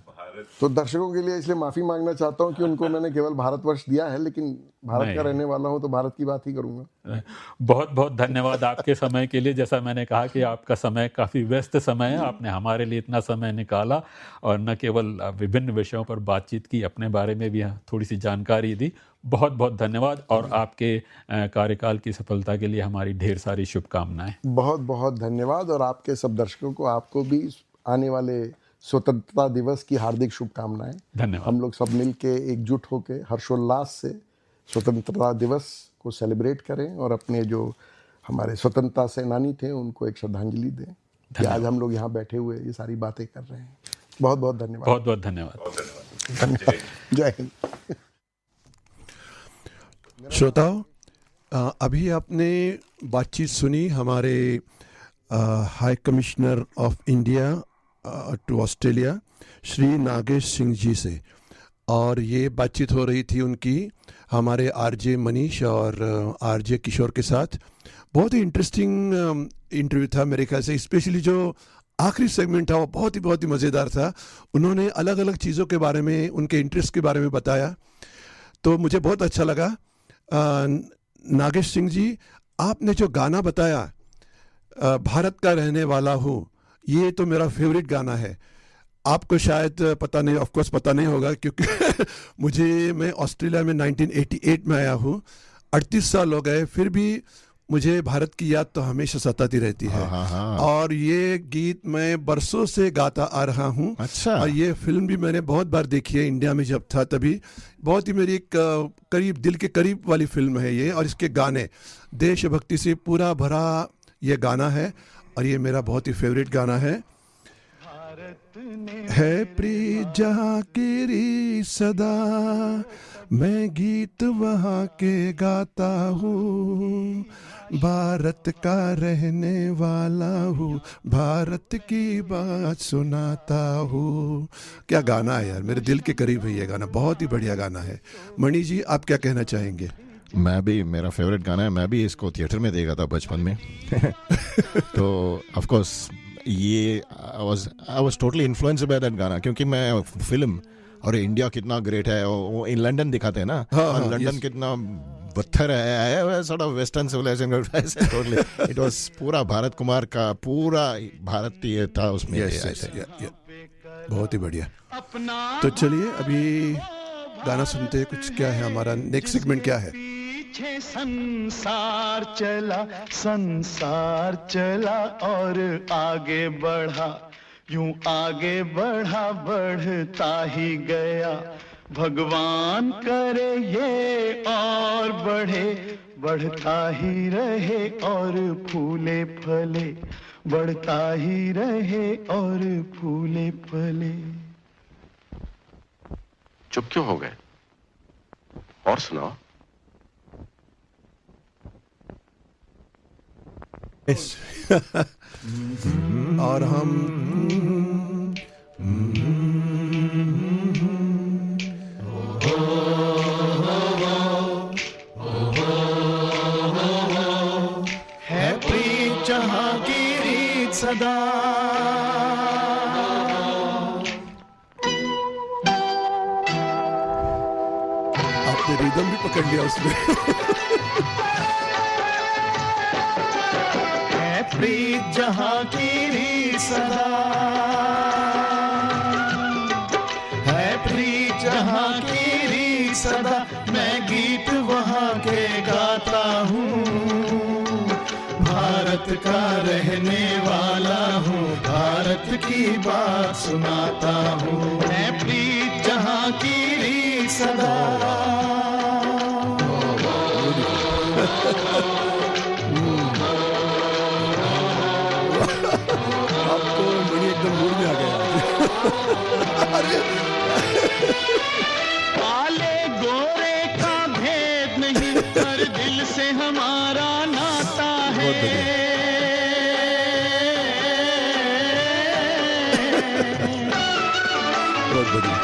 तो दर्शकों के लिए इसलिए माफी मांगना चाहता हूँ कि उनको मैंने केवल भारतवर्ष दिया है, लेकिन भारत का रहने वाला हूँ तो भारत की बात ही करूंगा। बहुत बहुत धन्यवाद आपके समय के लिए। जैसा मैंने कहा कि आपका समय काफ़ी व्यस्त समय है, आपने हमारे लिए इतना समय निकाला और न केवल विभिन्न विषयों पर बातचीत की, अपने बारे में भी थोड़ी सी जानकारी दी। बहुत बहुत धन्यवाद और आपके कार्यकाल की सफलता के लिए हमारी ढेर सारी शुभकामनाएं। बहुत बहुत धन्यवाद और आपके सब दर्शकों को, आपको भी आने वाले स्वतंत्रता दिवस की हार्दिक शुभकामनाएं। धन्यवाद। हम लोग सब मिलके एकजुट होके हर्षोल्लास से स्वतंत्रता दिवस को सेलिब्रेट करें और अपने जो हमारे स्वतंत्रता सेनानी थे उनको एक श्रद्धांजलि दें कि आज हम लोग यहाँ बैठे हुए ये सारी बातें कर रहे हैं। बहुत बहुत धन्यवाद। बहुत बहुत धन्यवाद। जय हिंद। श्रोताओ, अभी आपने बातचीत सुनी हमारे high commissioner of India to Australia Shri Nagesh Singh ji से, और ये बातचीत हो रही थी उनकी हमारे आरजे मनीष और आरजे किशोर के साथ। बहुत ही इंटरेस्टिंग इंटरव्यू था मेरे ख्याल से, स्पेशली जो आखिरी सेगमेंट था वो बहुत ही मज़ेदार था। उन्होंने अलग अलग चीज़ों के बारे में, उनके इंटरेस्ट के बारे में बताया, तो मुझे बहुत अच्छा लगा। नागेश सिंह जी, आपने जो गाना बताया भारत का रहने वाला हूँ, ये तो मेरा फेवरेट गाना है। आपको शायद पता नहीं, ऑफ कोर्स पता नहीं होगा, क्योंकि मैं ऑस्ट्रेलिया में 1988 में आया हूँ, 38 साल हो गए, फिर भी मुझे भारत की याद तो हमेशा सताती रहती है। और ये गीत मैं बरसों से गाता आ रहा हूँ। अच्छा। और ये फिल्म भी मैंने बहुत बार देखी है, इंडिया में जब था तभी। बहुत ही मेरी करीब, दिल के करीब वाली फिल्म है ये, और इसके गाने देशभक्ति से पूरा भरा ये गाना है, और ये मेरा बहुत ही फेवरेट गाना है प्रीत जहाँ की सदा, मैं गीत वहाँ के गाता हूँ, भारत का रहने वाला हूँ, भारत की बात सुनाता हूँ। क्या गाना है यार, मेरे दिल के करीब है ये गाना, बहुत ही बढ़िया गाना है। मणि जी, आप क्या कहना चाहेंगे? मैं भी, मेरा फेवरेट गाना है, मैं भी इसको थिएटर में देखा था बचपन में। तो ऑफ कोर्स ये I was totally influenced by that गाना, क्योंकि मैं फिल्म और इंडिया कितना ग्रेट है वो इन लंदन दिखाते हैं ना, हाँ, और लंदन कितना पत्थर है, sort of western civilisation totally. It was पूरा भारत कुमार का पूरा भारतीय था उसमें। बहुत ही बढ़िया। तो चलिए अभी गाना सुनते हैं कुछ। क्या है हमारा नेक्स्ट सेगमेंट, क्या है? पीछे संसार चला और आगे बढ़ा, यूं आगे बढ़ा, बढ़ता ही गया। भगवान करे ये और बढ़े, बढ़ता ही रहे और फूले फले, बढ़ता ही रहे और फूले फले। चुप क्यों हो गए? और सुनाओ। और हम है प्रीत जहां की रीत सदा, आपने रिदम भी पकड़ लिया उसमें। है प्रीत जहां की रीत सदा, है प्रीत जहां की रीत सदा। मैं गीत वहां के गाता हूँ, भारत का रहने वाला हूँ, भारत की बात सुनाता हूँ। है प्रीत जहां की रीत सदा। आपको मणि एकदम मूड में आ गया। काले गोरे का भेद नहीं, हर दिल से हमारा नाता है। बहुत बढ़िया।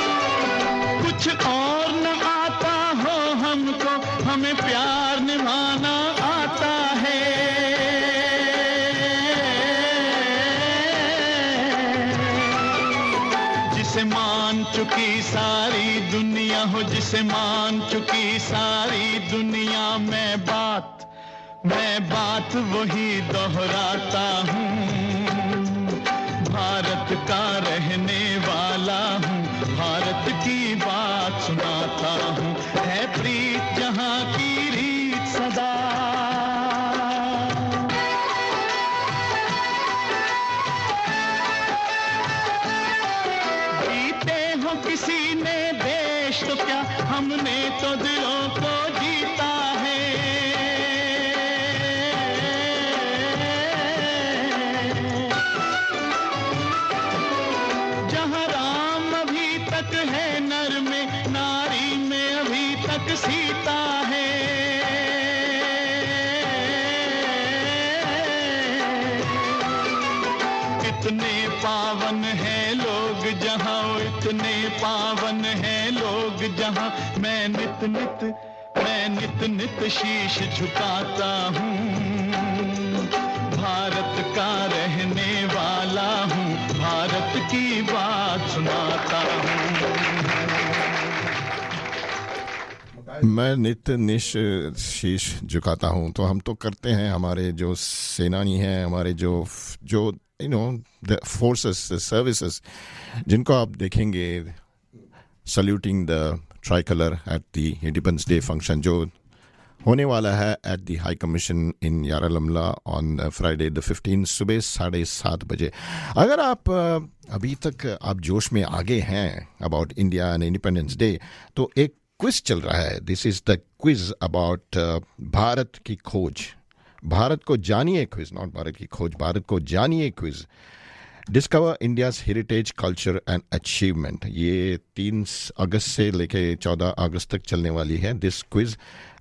कुछ और न आता हो हमको, हमें प्यार निभाना आता है। जिसे मान चुकी सारी दुनिया हो, जिसे मान चुकी सारी दुनिया, मैं बात वही दोहराता हूँ। भारत का रहने वाला हूँ, भारत की बात सुनाता हूँ। है प्रीत जहाँ की रीत सदा। जीते हो किसी ने देश तो क्या, हमने तो दिलों को जीता है। जहाँ राम अभी तक है नर में, नारी में अभी तक सीता है। इतने पावन हैं लोग जहाँ, इतने पावन हैं लोग जहाँ, मैं नित नित शीश झुकाता हूँ। भारत का रहने वाला हूँ, भारत की बात सुनाता हूँ। मैं नित्य शीश झुकाता हूँ, तो हम तो करते हैं। हमारे जो सेनानी हैं, हमारे जो you know the forces, the services, जिनको आप देखेंगे saluting the tricolour at the Independence Day function जो होने वाला है at the high commission in Yarralumla on Friday the 15 सुबह 7:30 बजे। अगर आप अभी तक आप जोश में आगे हैं about India and independence day, तो एक क्विज चल रहा है। This is the quiz about Bharat की खोज। भारत को जानिए क्विज, नॉट भारत की खोज, भारत को जानिए quiz. Discover India's heritage culture and achievement, ये 3 अगस्त से लेके 14 अगस्त तक चलने वाली है दिस क्विज।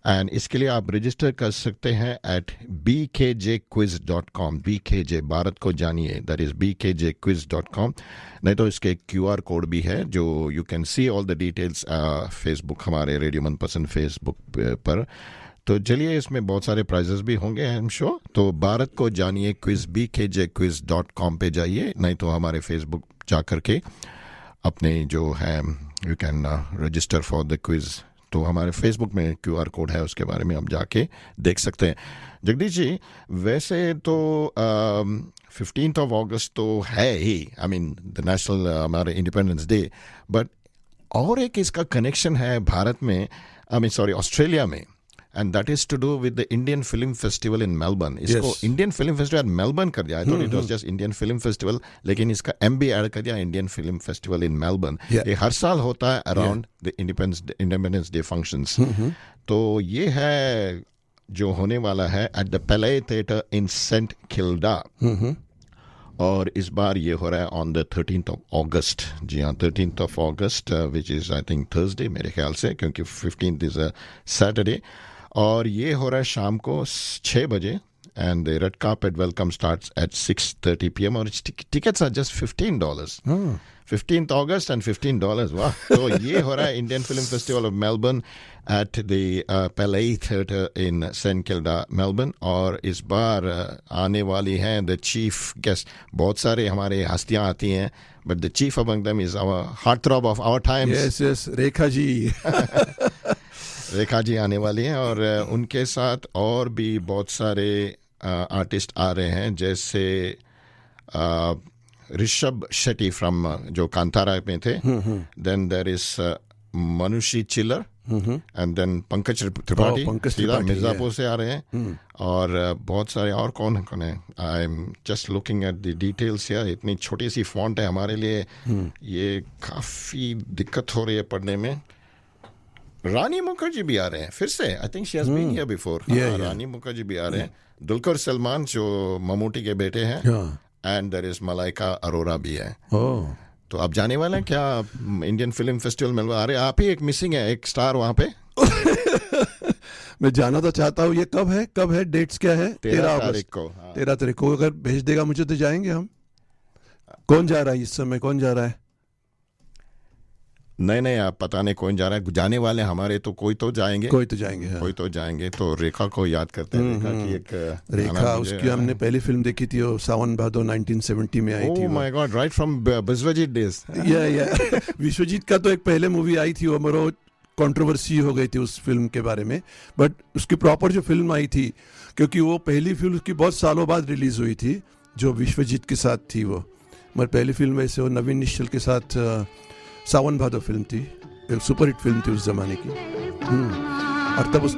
एंड इसके लिए आप रजिस्टर कर सकते हैं एट bkjquiz.com। bkj भारत को जानिए, दैट इज bkjquiz.com। नहीं तो इसके QR कोड भी है जो you can see all the details Facebook, हमारे रेडियो मनपसंद फेसबुक पर। तो चलिए, इसमें बहुत सारे प्राइजेस भी होंगे आई एम श्योर। तो भारत को जानिए क्विज bkjquiz.com पे जाइए, नहीं तो हमारे फेसबुक जा करके अपने जो है you can register for the quiz. तो हमारे फेसबुक में QR कोड है, उसके बारे में आप जाके देख सकते हैं। जगदीश जी, वैसे तो 15th of August तो है ही, आई मीन द नेशनल हमारे इंडिपेंडेंस डे, बट और एक इसका कनेक्शन है भारत में, आई मीन सॉरी ऑस्ट्रेलिया में, and that is to do with the Indian Film Festival in Melbourne. इसको Indian Film Festival Melbourne कर दिया, I thought it was just Indian Film Festival, लेकिन इसका M भी ऐड कर दिया, Indian Film Festival in Melbourne। ये हर साल होता है around the Independence Day functions। तो ये है जो होने वाला है at the Palais Theatre in St Kilda, और इस बार ये हो रहा है on the 13th of August। जी हाँ, 13th of August, which is I think Thursday मेरे ख्याल से, क्योंकि 15th is a Saturday। और ये हो रहा है शाम को 6 बजे, and the red carpet welcome starts at 6:30 PM, और tickets are just $15। 15th August and $15, वाह। तो ये हो रहा है Indian film festival of Melbourne at the Palais Theatre in St Kilda, Melbourne. और इस बार आने वाली हैं द चीफ गेस्ट, बहुत सारे हमारे हस्तियां आती हैं, but the chief among them is our heart throb of our times. Yes, Rekha ji. Rekha ji आने वाली हैं, और उनके साथ और भी बहुत सारे आर्टिस्ट आ रहे हैं, जैसे ऋषभ शेट्टी फ्रॉम जो कांतारा में थे, देन देयर इज मनुषी चिल्लर, एंड देन पंकज त्रिपाठी सीधा मिर्जापुर से आ रहे हैं, और बहुत सारे और कौन है। I am just looking at the details यार, इतनी छोटी सी फॉन्ट है हमारे लिए, ये काफ़ी दिक्कत हो रही है पढ़ने में। रानी मुखर्जी भी आ रहे हैं फिर से, I think she has been here before. Rani Mukherjee भी आ रहे हैं, दुलकर सलमान जो ममूटी के बेटे हैं, and there is Malaika Arora भी है। तो आप जाने वाले हैं क्या इंडियन फिल्म फेस्टिवल में? आ रहे, आप ही एक मिसिंग है, एक स्टार वहाँ पे। मैं जाना तो चाहता हूँ, ये कब है डेट्स क्या है? 13 तारीख को। 13 तारीख को अगर भेज देगा मुझे तो जाएंगे हम। कौन जा रहा है इस समय, कौन जा रहा है? नहीं, आप पता नहीं कौन जा रहा है, जाने वाले हमारे तो कोई तो जाएंगे, कोई तो जाएंगे, हाँ। कोई तो जाएंगे। तो रेखा को याद करते हैं, रेखा की एक रेखा, उसकी हमने पहली फिल्म देखी थी, वो सावन भादो 1970 में आई थी। Oh my god, right from Vishwajeet days. या विश्वजीत का तो एक पहले मूवी आई थी, वो मरो कंट्रोवर्सी हो गई थी उस फिल्म के बारे में, बट उसकी प्रॉपर जो फिल्म आई थी, क्योंकि वो पहली फिल्म उसकी बहुत सालों बाद रिलीज हुई थी, जो विश्वजीत के साथ थी वो, मगर पहली फिल्म वैसे वो नवीन निश्चल के साथ सावन भादो फिल्म थी, एक सुपरहिट फिल्म थी उस जमाने की। और तब उस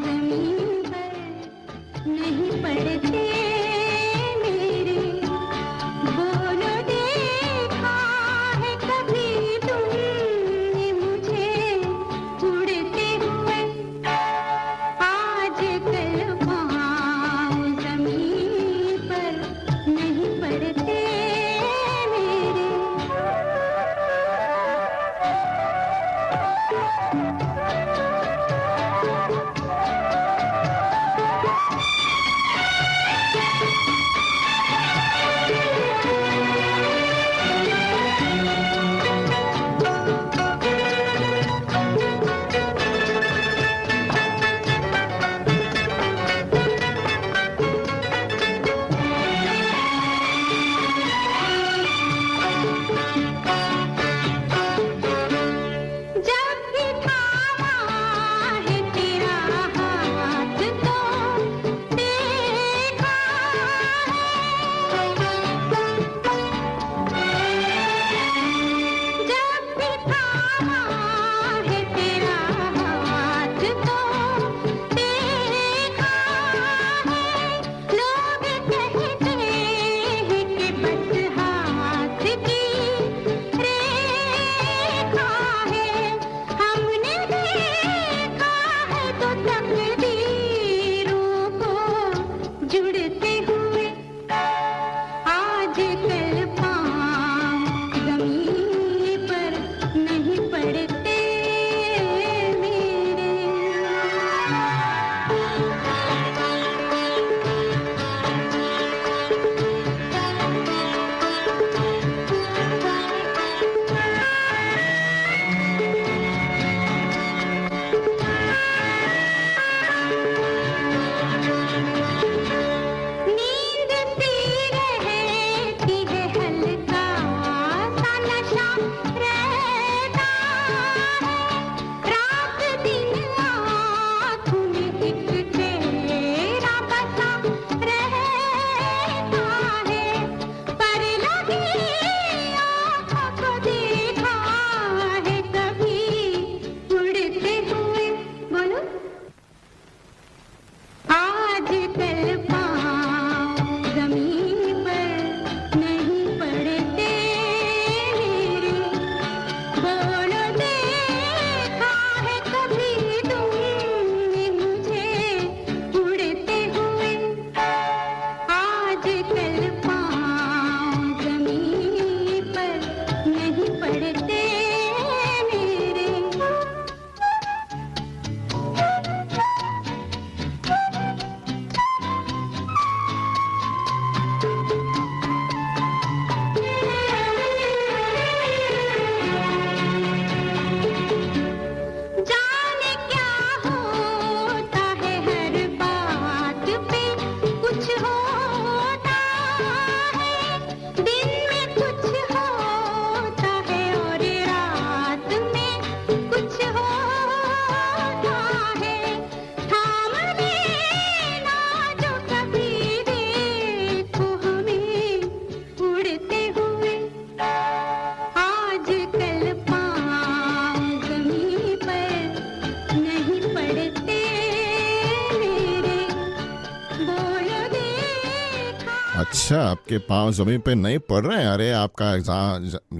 अच्छा, आपके पाँव जमीन पे नहीं पड़ रहे हैं? अरे आपका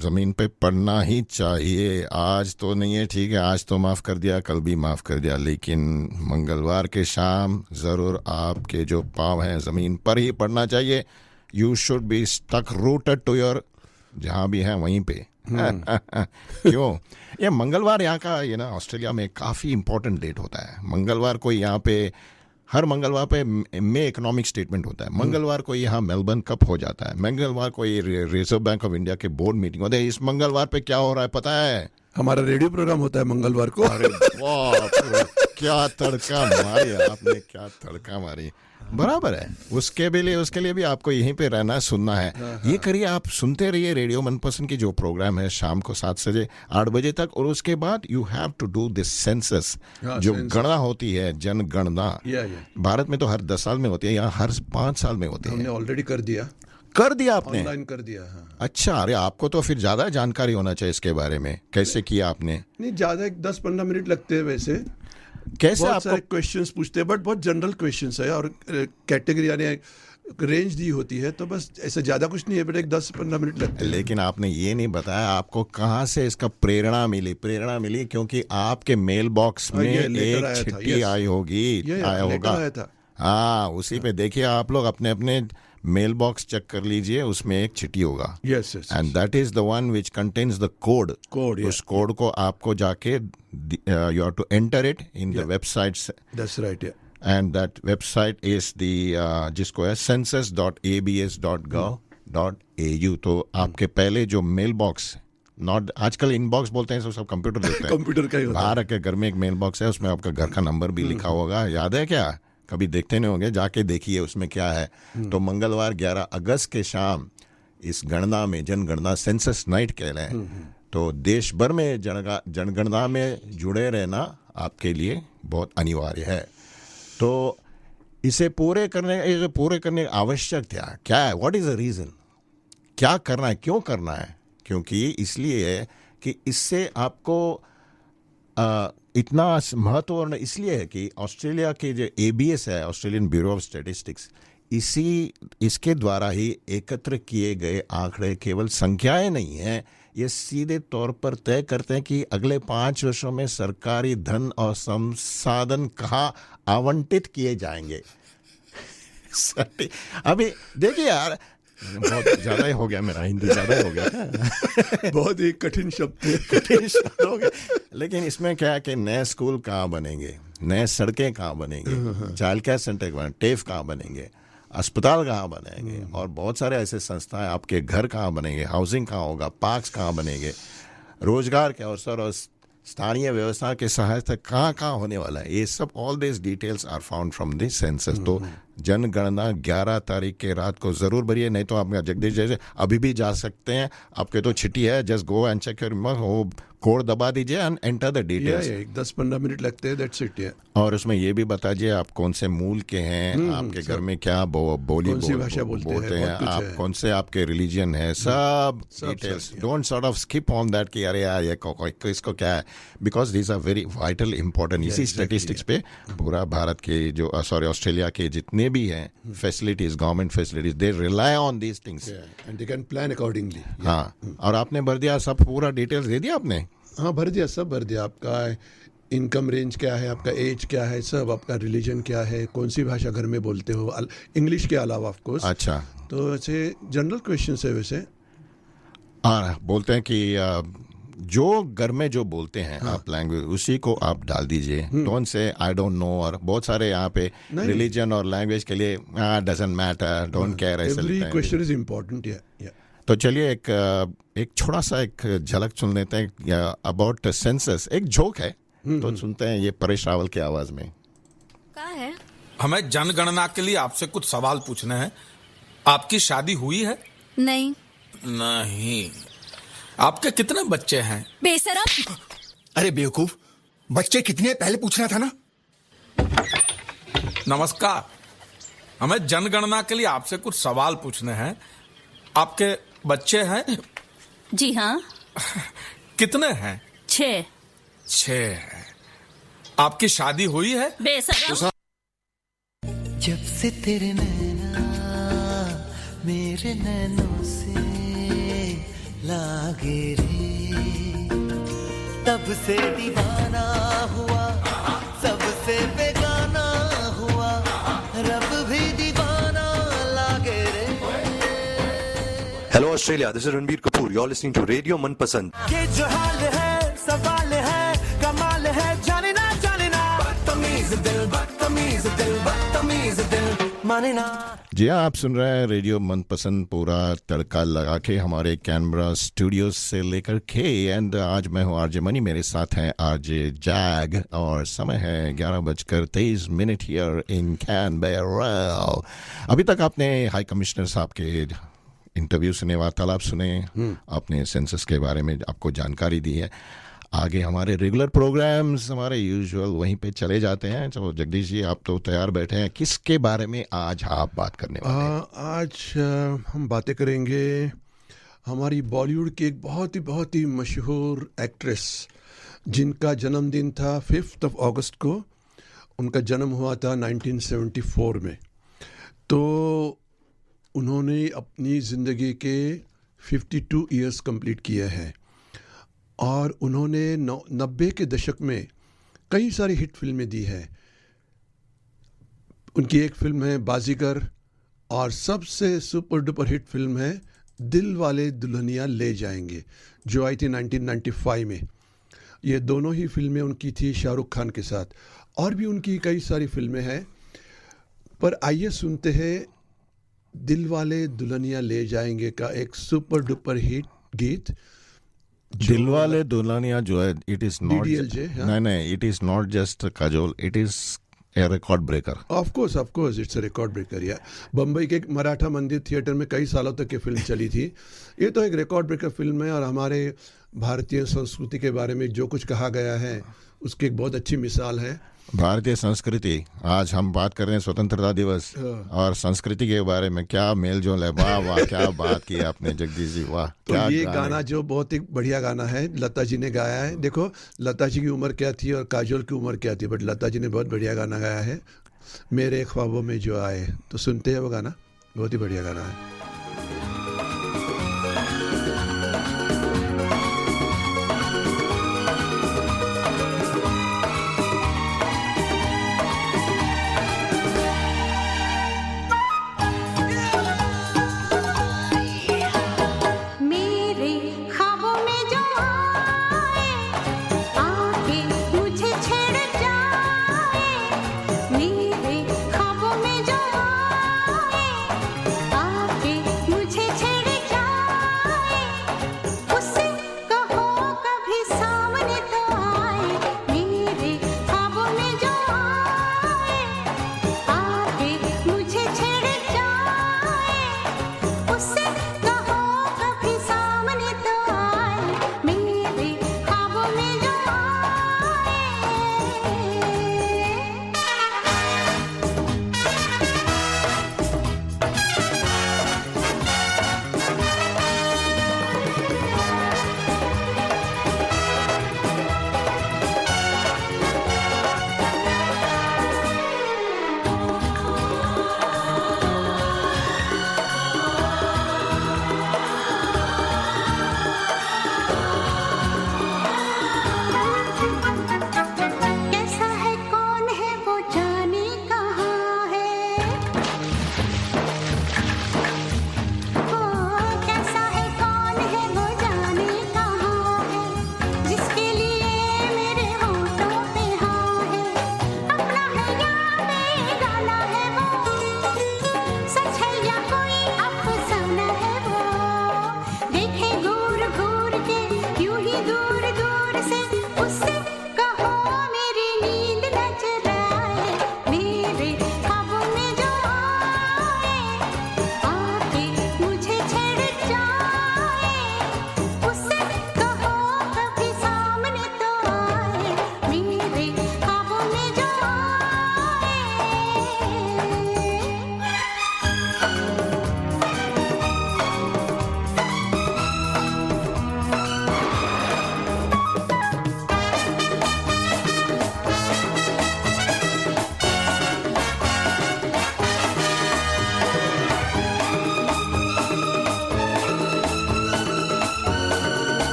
जमीन पे पड़ना ही चाहिए। आज तो नहीं है, ठीक है, आज तो माफ़ कर दिया, कल भी माफ़ कर दिया, लेकिन मंगलवार के शाम ज़रूर आपके जो पाँव हैं ज़मीन पर ही पड़ना चाहिए। You should be stuck rooted to your, जहाँ भी हैं वहीं पे। क्यों? ये मंगलवार यहाँ का, ये ना ऑस्ट्रेलिया में काफ़ी इंपॉर्टेंट डेट होता है। मंगलवार को यहाँ पे, हर मंगलवार पे में इकोनॉमिक स्टेटमेंट होता है। मंगलवार को यहाँ मेलबर्न कप हो जाता है। मंगलवार को ये रिजर्व बैंक ऑफ इंडिया के बोर्ड मीटिंग होता है। इस मंगलवार पे क्या हो रहा है पता है? हमारा रेडियो प्रोग्राम होता है मंगलवार को। अरे बाप रे, क्या तड़का मारी आपने, क्या तड़का मारी। बराबर है, उसके लिए भी आपको यहीं पे रहना है, सुनना है। ये करिए, आप सुनते रहिए रेडियो मनपसंद की जो प्रोग्राम है शाम को 7 से 8 बजे तक। और उसके बाद you have to do this census, जो गणना होती है, जनगणना। भारत में तो हर 10 साल में होती है, यहाँ हर 5 साल में होती है। हमने ऑलरेडी कर दिया आपने? ऑनलाइन कर दिया। हाँ। अच्छा, अरे आपको तो फिर ज्यादा जानकारी होना चाहिए इसके बारे में। कैसे किया आपने? नहीं, ज्यादा 10-15 मिनट लगते हैं वैसे। कैसे बहुत आपको सारे क्वेश्चंस पूछते हैं, बट बहुत जनरल क्वेश्चंस है, और कैटेगरी यानी रेंज दी होती है, तो बस ऐसे ज़्यादा कुछ नहीं है, बट एक 10-15 मिनट लगते हैं। लेकिन आपने ये नहीं बताया आपको कहाँ से इसका प्रेरणा मिली, क्योंकि आपके मेल बॉक्स में एक चिट्ठी आई होगी, आया होगा। हाँ, उसी पे देखिए आप लोग अपने अपने मेल बॉक्स चेक कर लीजिए, उसमें एक चिट्ठी होगा। Yes, and that is the one which contains the code. उस कोड को आपको जाके you have to enter it in the website. That's right, yeah. And that website is the जिसको है census.abs.gov.au। तो आपके पहले जो मेल बॉक्स, नॉट आजकल इनबॉक्स बोलते हैं, सब कंप्यूटर देते हैं। कंप्यूटर का ही होता है। बाहर के घर में एक मेल बॉक्स है, उसमें आपका घर का नंबर भी लिखा होगा। याद है क्या? कभी देखते नहीं होंगे, जाके देखिए उसमें क्या है। तो मंगलवार 11 अगस्त के शाम इस गणना में, जनगणना, सेंसस नाइट कह रहे हैं, तो देश भर में जनगणना में जुड़े रहना आपके लिए बहुत अनिवार्य है। तो इसे पूरे करने आवश्यक क्या है? What is the reason? क्या करना है, क्यों करना है? क्योंकि इसलिए है कि इससे आपको इतना महत्वपूर्ण इसलिए है कि ऑस्ट्रेलिया के जो ABS है, ऑस्ट्रेलियन ब्यूरो ऑफ स्टैटिस्टिक्स, इसके द्वारा ही एकत्र किए गए आंकड़े केवल संख्याएं नहीं हैं, ये सीधे तौर पर तय करते हैं कि अगले 5 वर्षों में सरकारी धन और संसाधन कहाँ आवंटित किए जाएंगे। अभी देखिए यार, बहुत ज़्यादा ही हो गया, मेरा हिंदी ज़्यादा ही हो गया। बहुत ही कठिन शब्द हो गया। लेकिन इसमें क्या है कि नए स्कूल कहाँ बनेंगे, नए सड़कें कहाँ बनेंगे, चाइल्ड केयर सेंटर कहाँ, टेफ कहाँ बनेंगे, अस्पताल कहाँ बनेंगे, और बहुत सारे ऐसे संस्थाएं, आपके घर कहाँ बनेंगे, हाउसिंग कहाँ होगा, पार्क्स कहाँ बनेंगे, रोजगार के अवसर और स्थानीय व्यवस्था के सहायता कहाँ कहाँ होने वाला है। ये सब all this details are found from this census. तो जनगणना 11 तारीख के रात को ज़रूर भरिए, नहीं तो आप जगदीश जैसे अभी भी जा सकते हैं, आपके तो चिट्ठी है, just go and check your, वो कोड दबा दीजिए and enter the details. 10-15 minute लगते हैं, दैट्स इट। और उसमें ये भी बता दीजिए आप कौन से मूल के हैं, आपके घर में क्या बोली भाषा बोलते हैं, आप कौन से आपके रिलीजन है, सब details. Don't sort of skip on that कि अरे यार ये इसको क्या है, because these are very vital important. इसी स्टैटिस्टिक्स पे पूरा भारत के जो ऑस्ट्रेलिया के जितने भी हैं facilities, government facilities, they rely on these things and they can plan accordingly. हाँ, और आपने भर दिया सब, पूरा डिटेल्स दे दिया आपने? हाँ, भर दिया, सब भर दिया। आपका इनकम रेंज क्या है, आपका एज क्या है, सब, आपका रिलीजन क्या है, कौन सी भाषा घर में बोलते हो, इंग्लिश के अलावा ऑफ कोर्स। अच्छा, तो ऐसे जनरल क्वेश्चन है वैसे। बोलते हैं कि जो घर में जो बोलते हैं आप लैंग्वेज, उसी को आप डाल दीजिए। Don't say I don't no, और बहुत सारे यहाँ पे रिलीजन और लैंग्वेज के लिए डजंट मैटर, डोंट केयर, ऐसा लिखते हैं। Every question is important. या तो चलिए एक छोटा सा एक झलक सुन लेते हैं अबाउट सेंसस। एक जोक है, तो सुनते हैं ये परेश रावल की आवाज में। क्या है? हमें जनगणना के लिए आपसे कुछ सवाल पूछने हैं। आपकी शादी हुई है? नहीं। नहीं। आपके कितने बच्चे हैं? बेशरम। अरे बेवकूफ, बच्चे कितने पहले पूछना था ना। नमस्कार, हमें जनगणना के लिए आपसे कुछ सवाल पूछने हैं। आपके बच्चे हैं? जी हाँ। कितने हैं? 6। 6। आपकी शादी हुई है? बेशरम। जब से तेरे नैना मेरे नैनों से लागे रे, तब से दीवाना हुआ, सबसे बेगाना हुआ, रब भी दीवाना लागे रे। Hello Australia, this is Ranbir Kapoor. You're listening to Radio Manpasand. ये जो हाल है, सवाल है, कमाल है, जाने ना बदतमीज दिल, बदतमीज दिल, बदतमीज दिल, माने ना। जी हाँ, आप सुन रहे हैं रेडियो मनपसंद, पूरा तड़का लगा के हमारे कैनबरा स्टूडियो से लेकर के। एंड आज मैं हूँ आरजे मनी, मेरे साथ हैं आरजे जैग, और समय है 11:23 हियर इन कैनबरा। अभी तक आपने हाई कमिश्नर साहब के इंटरव्यू सुने, वार्तालाप सुने, आपने सेंसस के बारे में आपको जानकारी दी है। आगे हमारे रेगुलर प्रोग्राम्स हमारे यूजुअल वहीं पे चले जाते हैं। तो जगदीश जी, आप तो तैयार बैठे हैं, किसके बारे में आज आप बात करने वाले हैं? आज हम बातें करेंगे हमारी बॉलीवुड की एक बहुत ही मशहूर एक्ट्रेस, जिनका जन्मदिन था 5 अगस्त को। उनका जन्म हुआ था 1974 में। तो उन्होंने अपनी ज़िंदगी के 52 ईयर्स कंप्लीट किए हैं, और उन्होंने 90 के दशक में कई सारी हिट फिल्में दी हैं। उनकी एक फिल्म है बाजीगर, और सबसे सुपर डुपर हिट फिल्म है दिल वाले दुल्हनिया ले जाएंगे, जो आई थी 1995 में। ये दोनों ही फिल्में उनकी थी शाहरुख खान के साथ। और भी उनकी कई सारी फिल्में हैं, पर आइए सुनते हैं दिल वाले दुल्हनिया ले जाएंगे का एक सुपर डुपर हिट गीत। दिल वाले दुल्हनिया जो है, इट इज नॉट, नहीं, it is not just Kajol, it is a record breaker. Of course it's a record breaker. या बम्बई के एक मराठा मंदिर थिएटर में कई सालों तक ये फिल्म चली थी। ये तो एक रिकॉर्ड ब्रेकर फिल्म है, और हमारे भारतीय संस्कृति के बारे में जो कुछ कहा गया है उसकी एक बहुत अच्छी मिसाल है। भारतीय संस्कृति, आज हम बात कर रहे हैं स्वतंत्रता दिवस, और संस्कृति के बारे में क्या मेल जोल है। वाह वाह, क्या बात की आपने जगदीश जी, वाह। तो ये गाना जो बहुत ही बढ़िया गाना है, लता जी ने गाया है। देखो लता जी की उम्र क्या थी और काजोल की उम्र क्या थी, बट लता जी ने बहुत बढ़िया गाना गाया है, मेरे ख्वाबों में जो आए। तो सुनते हैं वो गाना, बहुत ही बढ़िया गाना है। मेरे ख्वाबों में जो आए, आके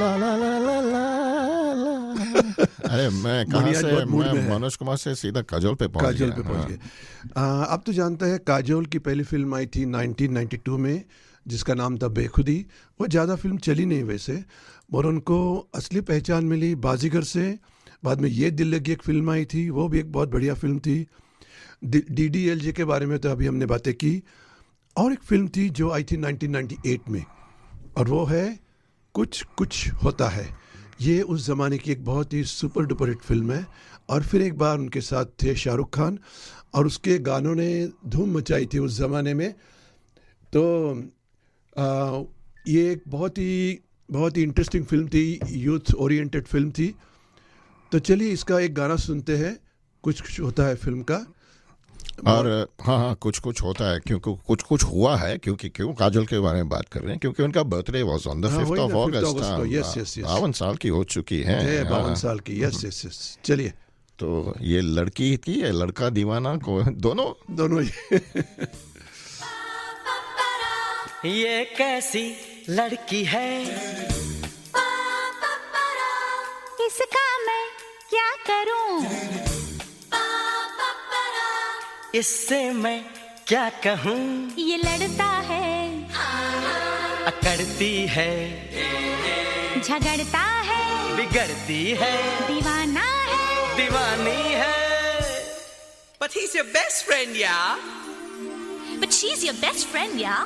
ला ला ला ला ला। अरे मैं कहाँ से, मैं मनोज कुमार से सीधा काजोल पे पहुँच गए। आप तो जानते हैं काजोल की पहली फिल्म आई थी 1992 में जिसका नाम था बेखुदी। वो ज़्यादा फिल्म चली नहीं वैसे, और उनको असली पहचान मिली बाजीगर से। बाद में ये दिल लगी एक फिल्म आई थी, वो भी एक बहुत बढ़िया फिल्म थी। DDLJ के बारे में तो अभी हमने बातें की। और एक फिल्म थी जो आई थी 1998 में, और वो है कुछ कुछ होता है। ये उस ज़माने की एक बहुत ही सुपर डुपर हिट फिल्म है। और फिर एक बार उनके साथ थे शाहरुख खान, और उसके गानों ने धूम मचाई थी उस ज़माने में। तो ये एक बहुत ही इंटरेस्टिंग फिल्म थी, यूथ ओरिएंटेड फिल्म थी। तो चलिए इसका एक गाना सुनते हैं, कुछ कुछ होता है फिल्म का। और हाँ, कुछ कुछ होता है, क्योंकि कुछ कुछ हुआ है, क्योंकि क्यों काजोल के बारे में बात कर रहे हैं, क्योंकि उनका birthday was on the 5th of August। 52 साल की हो चुकी है। 52 साल की। यस। चलिए, तो ये लड़की थी या लड़का दीवाना को, दोनों ये कैसी लड़की है, इसका मैं क्या करूं, इससे मैं क्या कहूँ। ये लड़ता है, अकड़ती है, झगड़ता है, बिगड़ती है, दीवाना है, दीवानी है। But he's your best friend, yeah. But she's your best friend, yeah.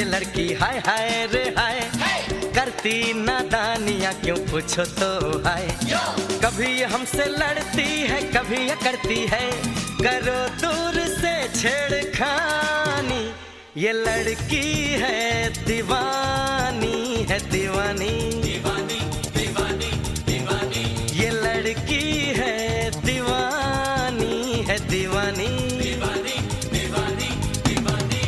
लड़की हाय हाय रे हाय, करती नादानियाँ क्यों पूछो तो हाय। कभी ये हमसे लड़ती है, कभी ये करती है, करो दूर से छेड़खानी। ये लड़की है दीवानी, है दीवानी, दीवानी दीवानी दीवानी। ये लड़की है दीवानी, है दीवानी, दीवानी दीवानी दीवानी।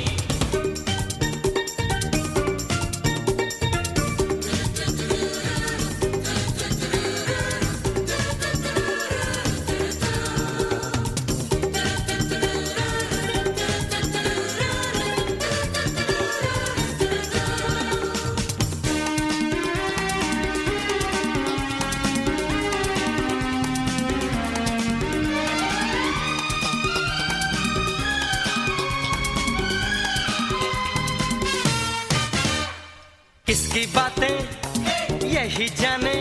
किसकी बातें यही जाने,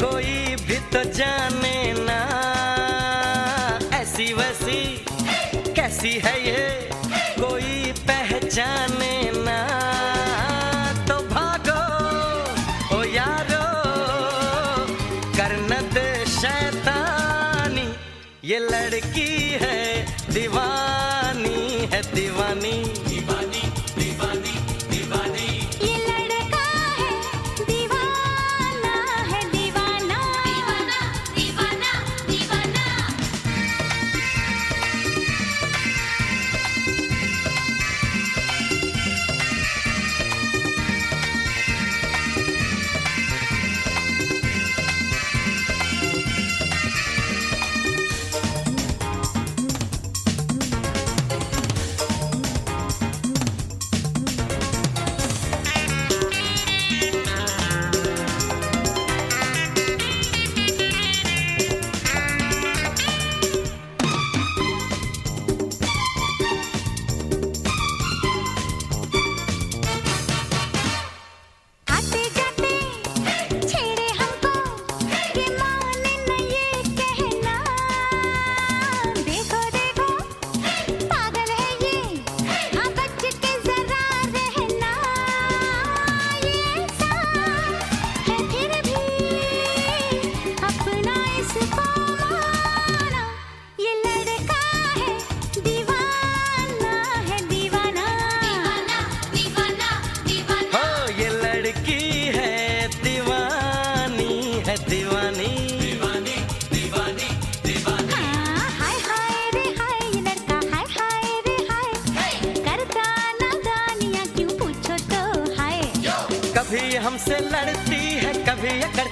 कोई भी तो जाने ना। ऐसी वैसी कैसी है ये, कोई पहचाने ना। तो भागो ओ यारो, करने दे शैतानी। ये लड़की है दीवानी, है दीवानी, दीवानी दीवानी दीवानी।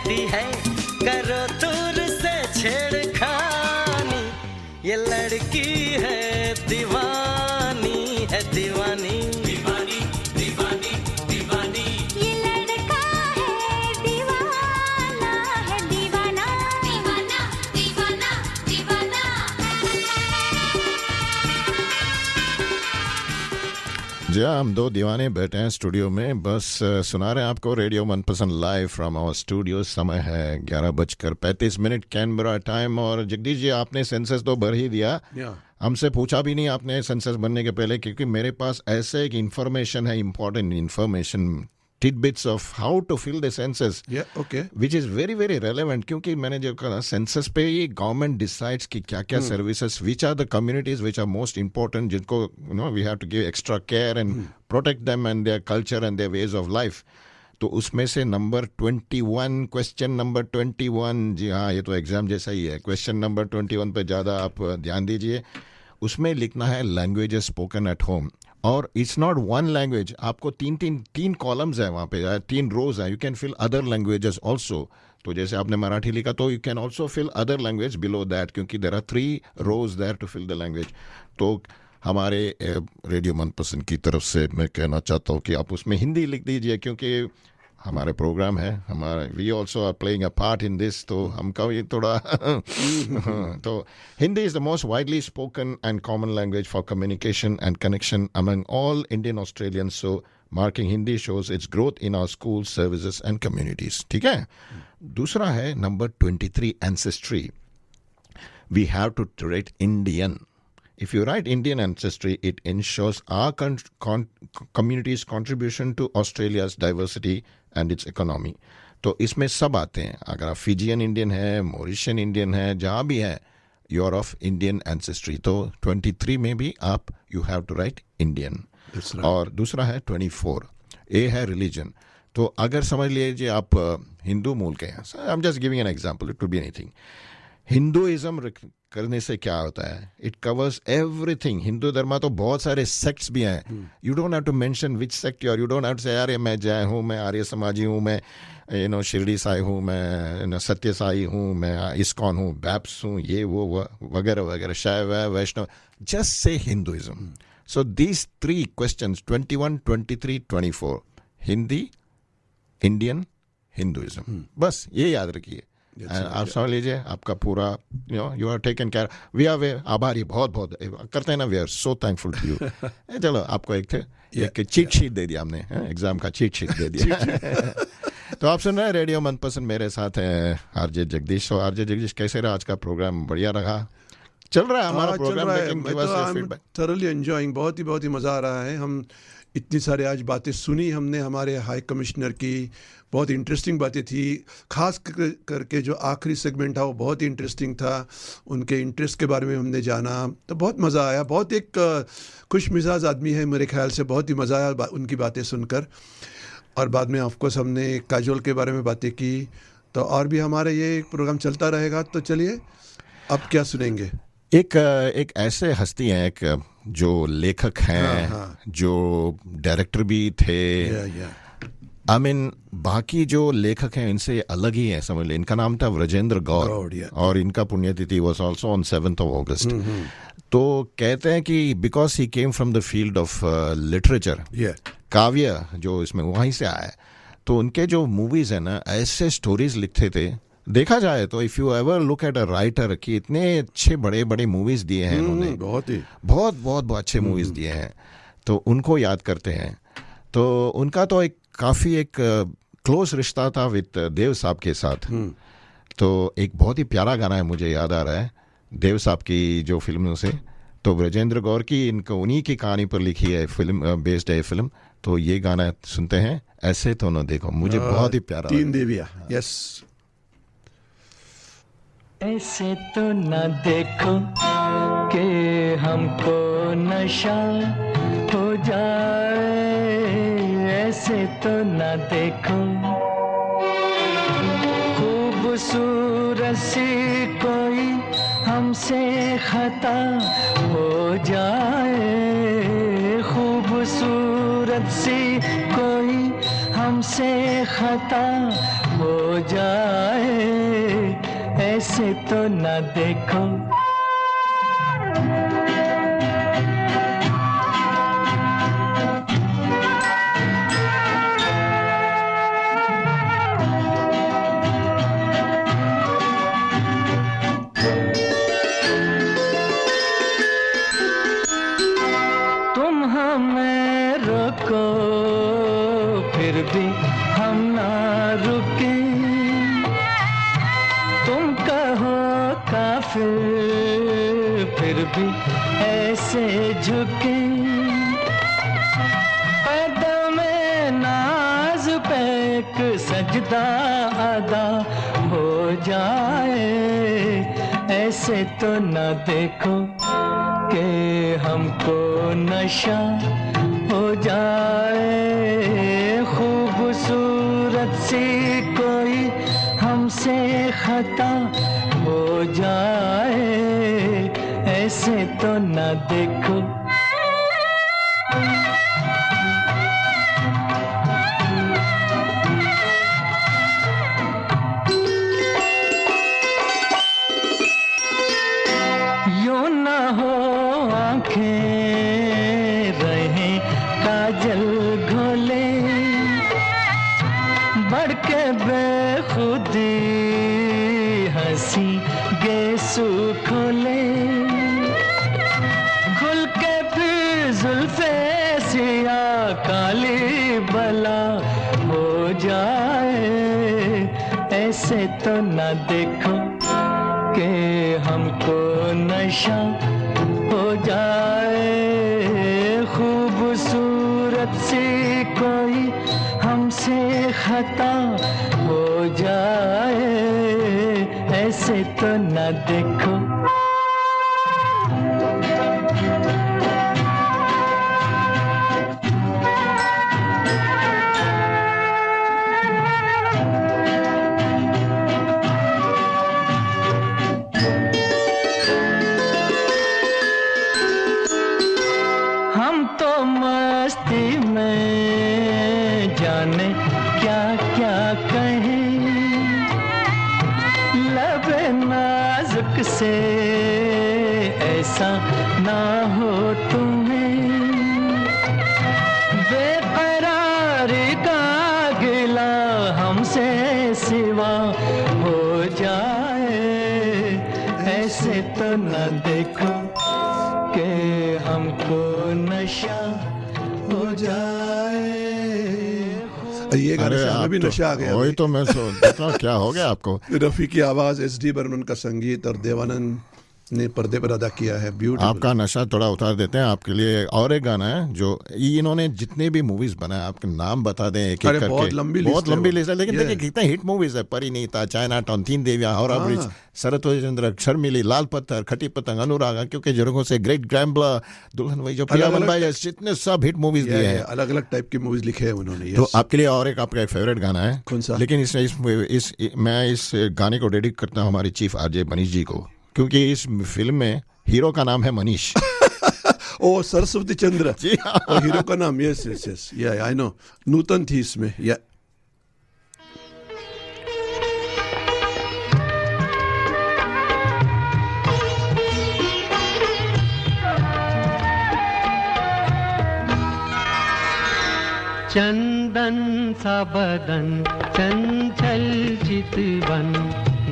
कहती है करो दूर से छेड़खानी, ये लड़की है दीवानी, है दीवानी, दीवानी दीवानी दीवानी, ये लड़का है दीवाना, है दीवाना, दीवाना दीवाना दीवाना। जी हाँ, हम दो दीवाने बैठे हैं स्टूडियो में, बस सुना रहे हैं आपको रेडियो मनपसंद लाइव फ्रॉम आवर स्टूडियो। समय है 11:35 कैनबरा टाइम। और जगदीश जी, आपने सेंसस तो भर ही दिया, हमसे पूछा भी नहीं आपने सेंसस बनने के पहले, क्योंकि मेरे पास ऐसे एक इंफॉर्मेशन है, important information, tidbits of how to fill the census, which is very very relevant, क्योंकि मैंने जो कहा सेंसस पे ये गवर्नमेंट डिसाइड्स कि क्या क्या services, which are the communities which are most important, जिनको we have to give extra care and protect them and their culture and their ways of life। तो उसमें से नंबर 21, क्वेश्चन नंबर 21, जी हाँ ये तो एग्जाम जैसा ही है, क्वेश्चन नंबर 21 पे ज़्यादा आप ध्यान दीजिए। उसमें लिखना है लैंग्वेजेस स्पोकन एट होम, और इट्स नॉट वन लैंग्वेज, आपको तीन कॉलम्स है वहाँ पे, 3 रोज है, you can fill other languages also. तो जैसे आपने मराठी लिखा तो you can also fill other language below that, क्योंकि there are 3 rows there to fill the language. तो हमारे रेडियो मनपसंद की तरफ से मैं कहना चाहता हूँ कि आप उसमें हिंदी लिख दीजिए, क्योंकि हमारे प्रोग्राम है, हमारा we also are playing a part in this, तो हमका ये थोड़ा तो Hindi is the most widely spoken and common language for communication and connection among all Indian Australians, so marking Hindi shows its growth in our school services and communities. ठीक है, दूसरा है number 23, ancestry. We have to write Indian. If you write Indian ancestry, it ensures our community's contribution to Australia's diversity and its economy. तो इसमें सब आते हैं, अगर आप फिजियन इंडियन है, मॉरिशियन इंडियन है, जहाँ भी है, you are of Indian ancestry. तो 23 में भी आप you have to write Indian. और दूसरा है 24, ए है रिलीजन। तो अगर समझ लीजिए आप हिंदू मूल के हैं, I am just giving an example, it could be anything. Hinduism करने से क्या होता है, इट कवर्स एवरीथिंग। हिंदू धर्म तो बहुत सारे सेक्ट्स भी हैं, you don't have to mention which sect you are, you don't have to say यार मैं जय हूँ, मैं आर्य समाजी हूँ, मैं शिरडी साई हूँ, मैं सत्य साई हूँ, मैं इस्कॉन हूँ, बैप्स हूँ, ये वो वगैरह वगैरह, शैव है, वैष्णव, जस्ट से Hinduism. So these 3 questions 21, 23, 24, Hindi, Indian, Hinduism, बस ये याद रखिए। आप समझ लीजिए आपका पूरा you are taken care. We are आभारी, बहुत बहुत करते हैं ना, we are so thankful to you. चलो आपको एक चीट शीट दे दिया हमने, एग्जाम का चीट शीट दे दिया। तो आप सुन रहे हैं रेडियो मनपसंद, मेरे साथ है आरजे जगदीश। तो आरजे जगदीश, कैसे रहा आज का प्रोग्राम? बढ़िया रहा, चल रहा है हमारा प्रोग्राम? थोरली एंजॉयिंग, बहुत ही मज़ा आ रहा है। हम इतनी सारे आज बातें सुनी हमने हमारे हाई कमिश्नर की, बहुत इंटरेस्टिंग बातें थी। खास करके जो आखिरी सेगमेंट था वो बहुत ही इंटरेस्टिंग था, उनके इंटरेस्ट के बारे में हमने जाना, तो बहुत मज़ा आया। बहुत एक खुश मिजाज आदमी है मेरे ख्याल से, बहुत ही मज़ा आया उनकी बातें सुनकर। और बाद में ऑफकोर्स हमने काजोल के बारे में बातें की, तो और भी हमारा ये प्रोग्राम चलता रहेगा। तो चलिए अब क्या सुनेंगे? एक ऐसे हस्ती हैं, एक जो लेखक हैं, जो डायरेक्टर भी थे, आई मीन बाकी जो लेखक हैं इनसे अलग ही है, समझ लें। इनका नाम था व्रजेंद्र गौर, और इनका पुण्यतिथि was also on 7th of August। तो कहते हैं कि because he came from the field of literature, काव्य जो इसमें वहीं से आया, तो उनके जो मूवीज है ना, ऐसे स्टोरीज लिखते थे। देखा जाए तो if you ever look at a writer कि इतने अच्छे बड़े बड़े मूवीज़ दिए हैं उन्होंने, बहुत अच्छे मूवीज़ दिए हैं, तो उनको याद करते हैं। तो उनका तो काफ़ी एक क्लोज रिश्ता था विद देव साहब के साथ। तो एक बहुत ही प्यारा गाना है, मुझे याद आ रहा है देव साहब की जो फिल्मों से, तो ब्रजेंद्र गौर की इनको उन्हीं की कहानी पर लिखी है फिल्म, बेस्ड है फिल्म। तो ये गाना सुनते हैं, ऐसे तो न देखो, मुझे बहुत ही प्यारा। 3 देवियाँ, यस। ऐसे तो न देखो कि हमको नशा हो जाए, ऐसे तो न देखो खूबसूरत सी कोई हमसे खता हो जाए, खूबसूरत सी कोई हमसे खता हो जाए ऐसे तो ना देखो। तुम हमें रोको फिर भी हम ना रुके, तुम कहो काफिर फिर भी ऐसे झुके, कदम नाज पे एक सजदा अदा हो जाए ऐसे तो न देखो कि हमको नशा हो जाए। खूबसूरत सी कोई हमसे खता हो जाए ऐसे तो न देखो। यूं ना हो आंखें रहे काजल घोले, बढ़ के बेखुदी हंसी गेसू खोले, खुल के फिर जुल्फे सिया काली बला हो जाए ऐसे तो न देखो कि हमको नशा हो जाए। खूबसूरत सी कोई हमसे खता हो जाए ऐसे तो न देखो। हम तो मस्ती में जाने क्या क्या कहें, लबे नाजुक से ऐसा ना हो तुम्हें, बेकरारी का गिला हमसे सिवा हो जाए ऐसे तो न देखो कि हमको नशा हो जाए। ये गाने से हमें भी नशा आ गया। वही तो मैं सोच रहा हूँ क्या हो गया आपको। रफ़ी की आवाज़, एस.डी. बर्मन का संगीत और देवानंद ने पर्दे पर अदा किया है। ब्यूटीफुल। आपका नशा थोड़ा उतार देते हैं आपके लिए। और एक गाना है जो इन्होंने जितने भी मूवीज बनाए आपके नाम बता दें एक एक करके। बहुत लंबी लिस्ट है लेकिन देखिए कितने हिट मूवीज है। परिणीता, चाइना टाउन, तीन देवियां, हावड़ा ब्रिज, सरस्वती चंद्र, शर्मिली, लाल पत्थर, खटी पतंग, अनुरागा, क्योंकि जरूर से, ग्रेट ग्रैम्बलर, दुल्हन वही जो प्रिया बनबाई, जितने सब हिट मूवीज दिए हैं। अलग अलग टाइप की मूवीज लिखे हैं उन्होंने। तो आपके लिए और एक आपका एक फेवरेट गाना है। कौन सा? लेकिन मैं इस गाने को डेडिकेट करता हूँ हमारे चीफ आरजे मनीष जी को, क्योंकि इस फिल्म में हीरो का नाम है मनीष। ओ सरस्वती चंद्र जी हाँ। और हीरो का नाम यस यस यस या आई नो, नूतन थी इसमें। या चंदन सा बदन चंचल चितवन,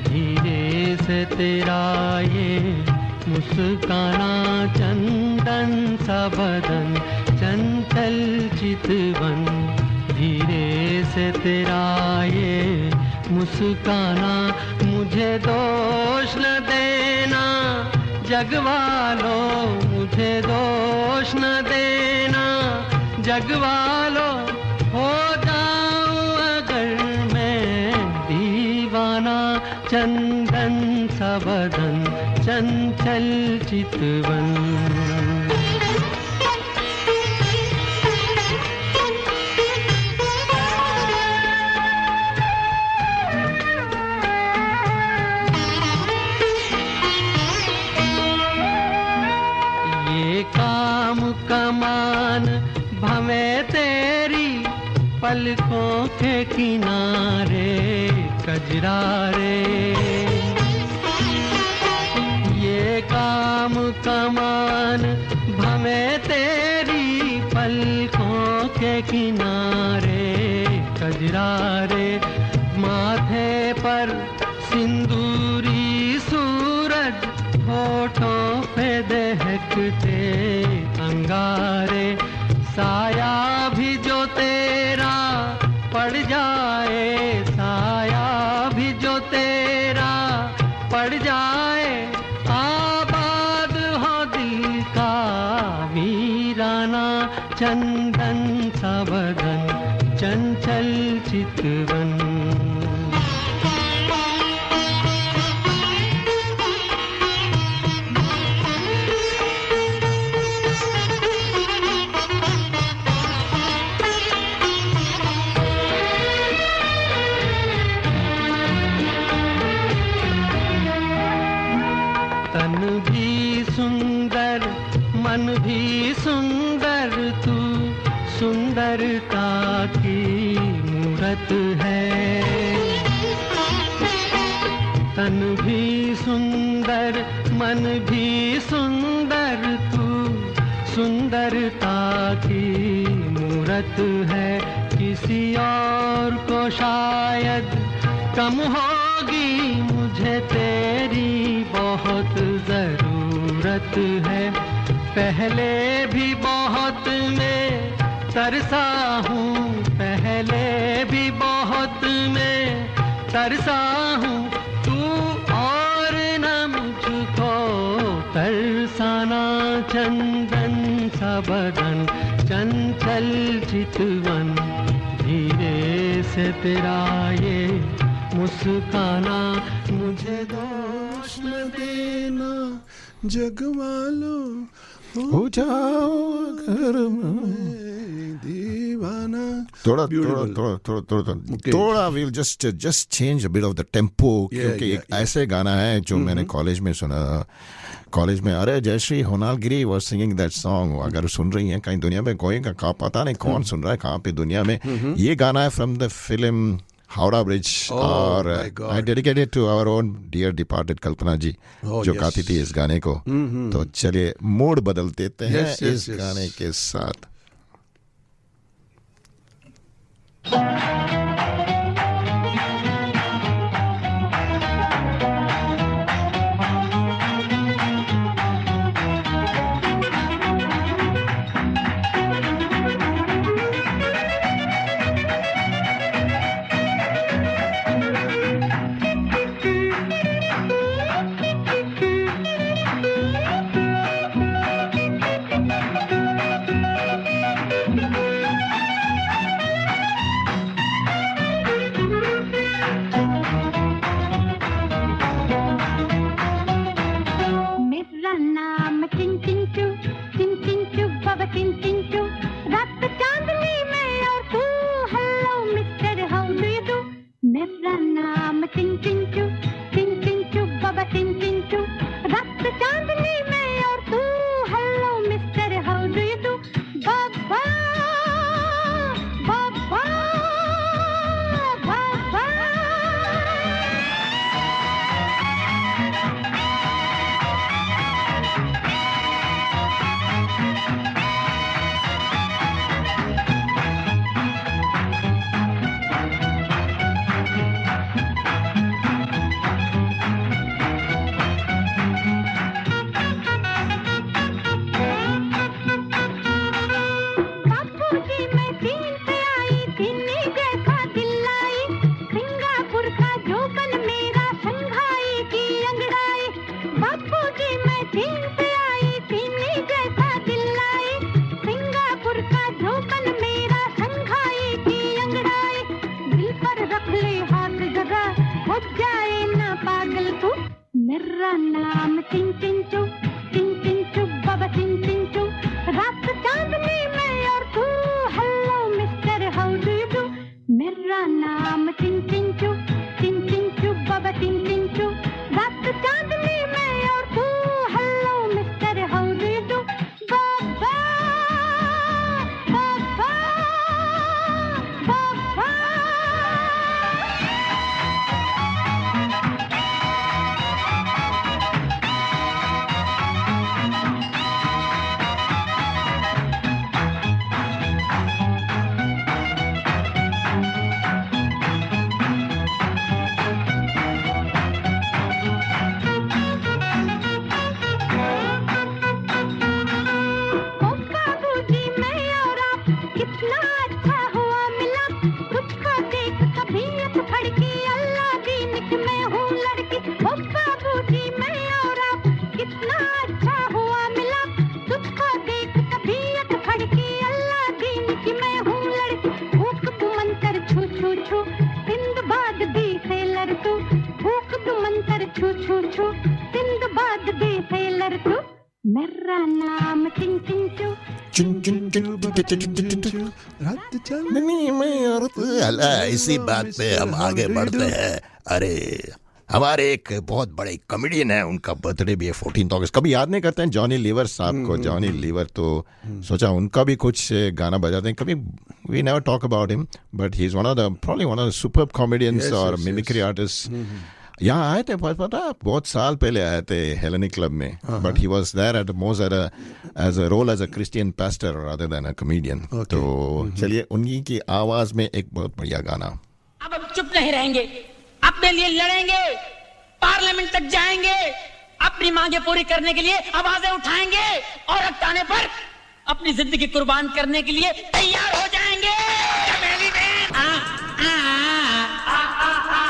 धीरे से तेरा ये मुस्काना। चंदन सा बदन चंचल चितवन, धीरे से तेरा ये मुस्काना। मुझे दोष न देना जगवालो, मुझे दोष न देना जगवालो, हो जाऊं अगर मैं दीवाना। चंदन सा बदन चंचल चितवन। ये काम कमान भवे तेरी पलकों के किनारे, कजरारे, ये काम कमान भमे तेरी पलकों के किनारे, कजरारे माथे पर सिंदूरी सूरज, होठों पे दहकते अंगारे, साया भी जो तेरा पड़ जाए, साया भी जो तेरा पड़ जाए, आबाद हो दिल का वीराना, चंदन सा बदन, चंचल चितवन। तन भी सुंदर, मन भी सुंदर, तू सुंदरता की मूरत है। तन भी सुंदर, मन भी सुंदर, तू सुंदरता की मूरत है। किसी और को शायद कम होगी, मुझे तेरी बहुत जरूरत है। पहले भी बहुत मैं तरसा हूँ, पहले भी बहुत मैं तरसा हूँ, तू और न मुझको तरसाना। चंदन सा बदन, चंचल चितवन, धीरे से तेरा ये मुस्काना, मुझे दोष न देना जग वालों, हो जाओ घर में दीवाना। थोड़ा we'll just change a bit of the tempo, क्योंकि एक ऐसे गाना है जो मैंने कॉलेज में सुना। कॉलेज में अरे Jayashree होनालगिरी was singing that song। अगर सुन रही हैं कहीं दुनिया में कोई का पता नहीं कौन सुन रहा है कहाँ पे दुनिया में। ये गाना है from the film Howrah bridge, और I dedicated to our own dear departed कल्पना जी, जो गाती थी इस गाने को। तो चलिए मूड बदल देते हैं इस गाने के साथ। नाम चिन चिन चू इसी बात पे हम आगे बढ़ते हैं। अरे हमारे एक बहुत बड़े कॉमेडियन है, उनका बर्थडे भी है 14 अगस्त। कभी याद नहीं करते हैं जॉनी लीवर साहब को? जॉनी लीवर, तो सोचा उनका भी कुछ गाना बजाते हैं। कभी we never talk about him, but he is one of the superb comedians और मिमिक्री आर्टिस्ट। यहाँ आए थे, पता बहुत साल पहले आए थे हेलेनिक क्लब में, but he was there at most as a role as a Christian pastor rather than a comedian. तो चलिए उन्हीं की आवाज में एक बहुत बढ़िया गाना। अब हम चुप नहीं रहेंगे, अपने लिए लड़ेंगे, पार्लियामेंट तक जाएंगे, अपनी मांगे पूरी करने के लिए आवाजें उठाएंगे और अटकाने पर अपनी जिंदगी कुर्बान करने के लिए तैयार हो जाएंगे। चमेली में आ, आ, आ, आ, आ,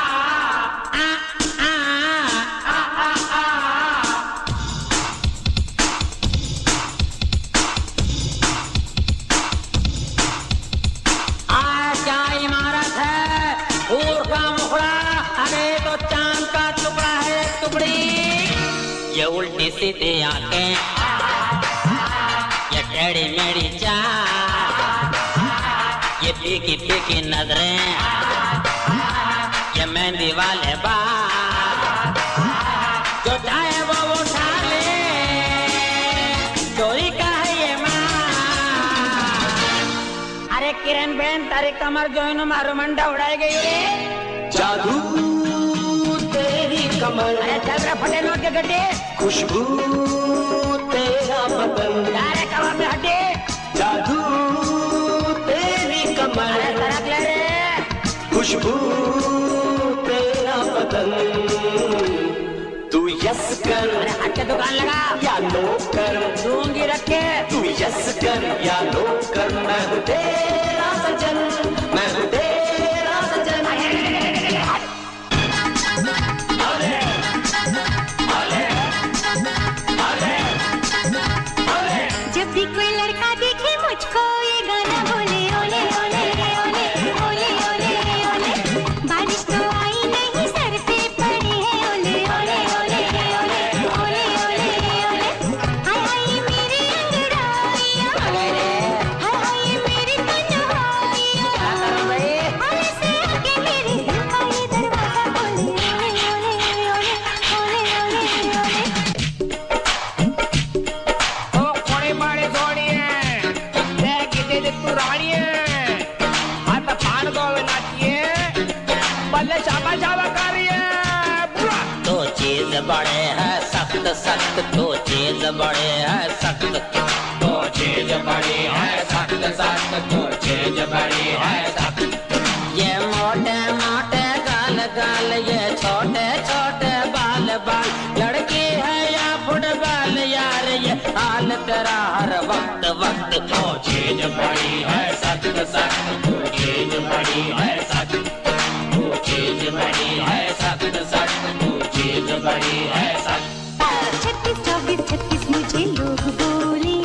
ये उल्टी सीधी आंखें, ये टेढ़ी मेढ़ी चाल, ये फीकी फीकी नजरें, ये मेहंदी वाले बाल, जो चाहे वो उठा ले, चोरी का है ये माल। अरे किरण बहन तारी कमर जो इन मारो मंडा उड़ाई गई रे। जादू कमर, अरे चल रहा फटे नोट के गड्ढे, खुशबू तेरा बदन, अरे कमर में हटे, जादू तेरी कमर, अरे सरक ले रे, खुशबू तेरा बदन, तू यस कर, अरे हट के दुकान लगा या नो कर, दूंगी रख के, तू यस कर या नो कर, मैं हूँ तेरा सजन, मैं हूँ तेरा सजन। जब भी कोई लड़का देखे मुझको ये गाना बोले ओले ओले ओले ओले ओले ओले, बारिश तो आई नहीं सर पे पड़ी है ओले ओले ओले ओले ओले ओले ओले, हाय हाय मेरी अंगड़ाइयाँ, हाय हाय मेरी तन्हाइयाँ, हाय से आके मेरे दिल का ये दरवाजा बोले ओले ओले ओले ओले ओले ओले। तो चीज बड़े है सख्त सख्त, तो चीज बड़े है सख्त, तो चीज बड़ी है सख्त सख्त, तो चीज बड़ी है सख्त। ये मोटे मोटे गाल गाल, ये छोटे छोटे बाल बाल, लड़की है या फुटबॉल यार, ये हाल तेरा हर वक्त वक्त। तो चीज बड़ी है सख्त सख्त, तो चीज बड़ी है सख्त, तो चीज बड़ी है सख्त सख्त, तो चीज बड़ी है सख्त। 36 24 36 मुझे लोग बोले,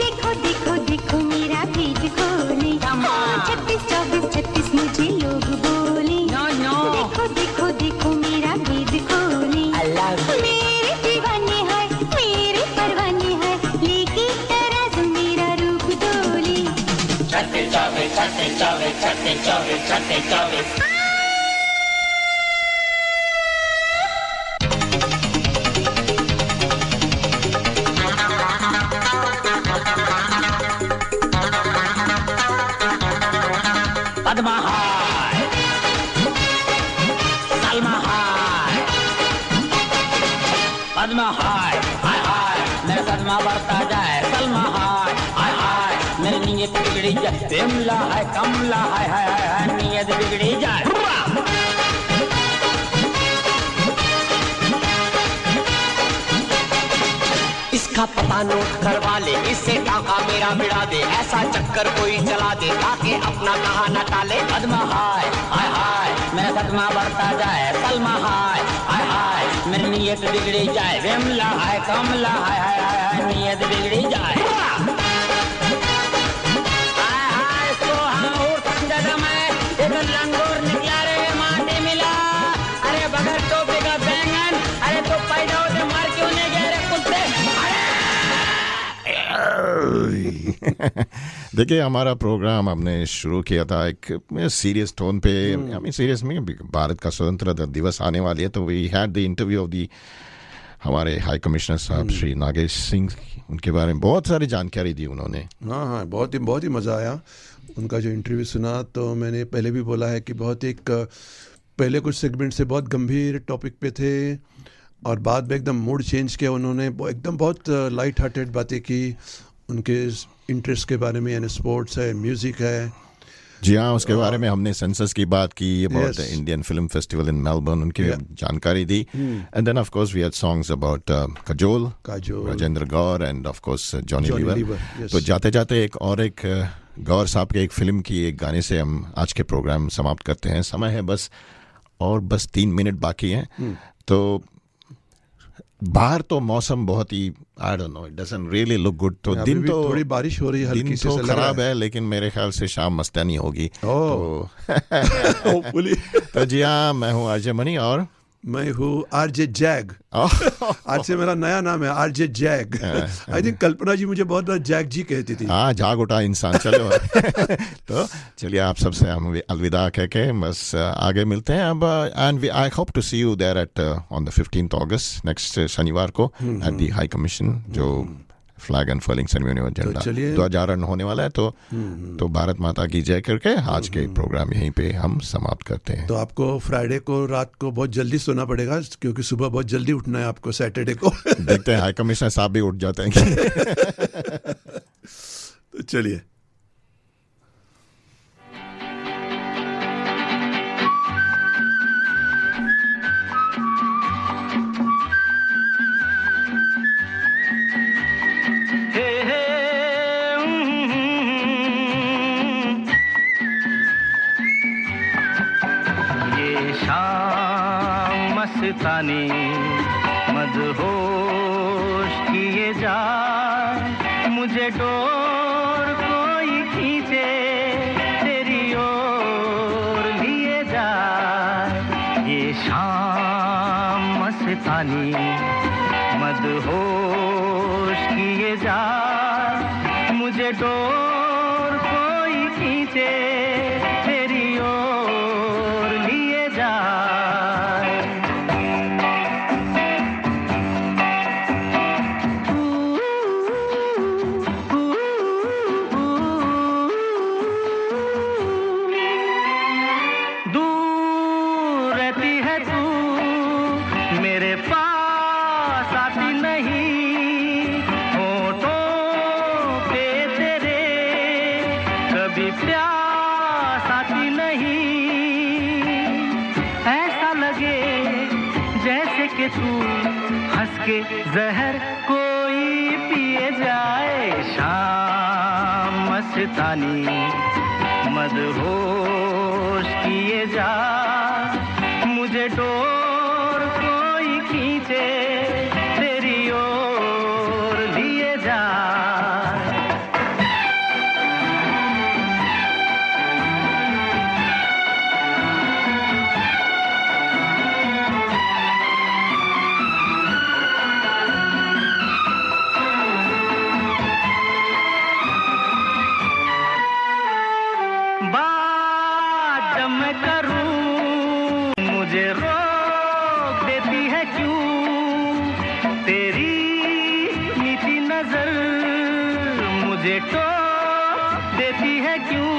देखो देखो देखो मेरा पेट खोले। 36 24 36 मुझे लोग बोले, देखो देखो देखो मेरा पेट खोले। मेरे दीवाने हैं मेरे परवाने हैं, लेके तराजू मेरा रूप डोले। 36 24 36 24 36 24 36 24। पद्मा हाय, सलमा हाय, पद्मा हाय, हाय हाय मेरा सदमा बढ़ता जाए, सलमा हाय, हाय हाय मेरी नीयत बिगड़ी जाए, बिमला है कमला है, हाय हाय हाय नीयत बिगड़ी जाए। इसका पता नोट करवा ले, इससे टाका मेरा मिला दे, ऐसा चक्कर कोई चला दे ताकि अपना कहा न टाले। पद्मा हाय, हाय हाय मेरा सदमा बढ़ता जाए, सलमा हाय, हाय हाय मेरी नीयत बिगड़ी जाए, विमला है कमला है, हाय हाय हाय नीयत बिगड़ी जाए। हाय हाय सोहा और संजय में एक लंगोर निकला रे माटी मिला, अरे बगैर टोपी का बैंगन, अरे तो पैदा होते मार क्यों नहीं गए रे कुत्ते। देखिए, हमारा प्रोग्राम हमने शुरू किया था एक सीरियस टोन पे. आई मीन सीरियस में भारत का स्वतंत्रता दिवस आने वाली है, तो we had the interview of the हमारे हाई कमिश्नर साहब श्री नागेश सिंह. उनके बारे में बहुत सारी जानकारी दी उन्होंने. हाँ, बहुत ही मज़ा आया उनका जो इंटरव्यू सुना. तो मैंने पहले भी बोला है कि बहुत एक पहले कुछ सेगमेंट से बहुत गंभीर टॉपिक पे थे और बाद में एकदम मूड चेंज किया उन्होंने. एकदम बहुत लाइट हार्टेड बातें की उनके इंटरेस्ट के बारे में, यानी स्पोर्ट्स है, म्यूज़िक है. जी हाँ, उसके बारे में हमने सेंसस की बात की, about Indian film festival in Melbourne, उनकी जानकारी दी. And then of course we had songs about Kajol, Rajendra Gaur and of course Johnny Lever. तो जाते जाते एक गौर साहब के एक फिल्म की एक गाने से हम आज के प्रोग्राम समाप्त करते हैं. समय है बस 3 मिनट बाकी हैं. तो बाहर तो मौसम बहुत ही I don't know, it doesn't really look good. तो दिन तो थोड़ी बारिश हो रही है, हल्की सी खराब है, लेकिन मेरे ख्याल से शाम मस्तानी होगी. तो जी हाँ, मैं हूँ आरजे मनी और मैं हूँ आरजे जैग. आज से मेरा नया नाम है आरजे जैग. आई थिंक कल्पना जी मुझे बहुत बार जैग जी कहती थी. हाँ, जाग उठा इंसान. चलो तो चलिए, आप सबसे हम अलविदा कह के बस आगे मिलते हैं अब. And I hope to see you there at on the 15th August, next शनिवार को एट दी हाई कमीशन, जो फ्लैग अनफर्लिंग सेरेमनी और झंडा ध्वजारोहण होने वाला है. तो भारत माता की जय करके आज के प्रोग्राम यहीं पे हम समाप्त करते हैं. तो आपको फ्राइडे को रात को बहुत जल्दी सोना पड़ेगा, क्योंकि सुबह बहुत जल्दी उठना है आपको सैटरडे को. देखते हैं, हाई कमिश्नर साहब भी उठ जाते हैं. तो चलिए. मस्तानी मदहोश किए जा, मुझे डोर कोई खींचे तेरी ओर लिए जा. ये शाम मस्तानी मदहोश किए जा, मुझे डोर कोई खींचे तेरी ओर लिए जा. तू हंस के जहर कोई पिए जाए. शाम मस्तानी मदहोश किए जा, मुझे डोर कोई खींचे तेरी ओर लिए जा. देती है क्यों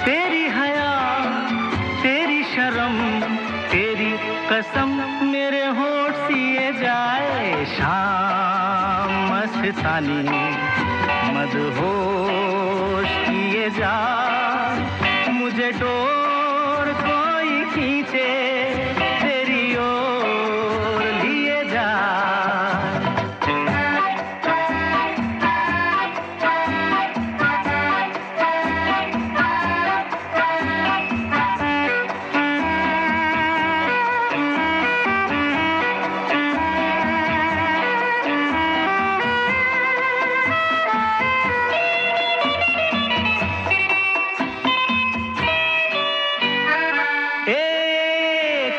तेरी हया, तेरी शर्म, तेरी कसम मेरे होठ सिए जाए. शाम मस्तानी मदहोश किए जा, मुझे डोर कोई खींचे तेरी ओर लिए जा.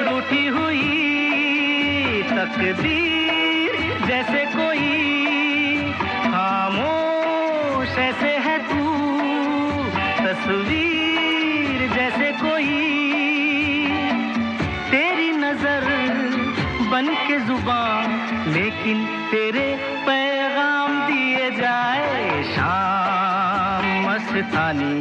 रूठी तस्वीर जैसे कोई तेरी नजर बन के जुबान, लेकिन तेरे पैगाम दिए जाए शाम मस्तानी।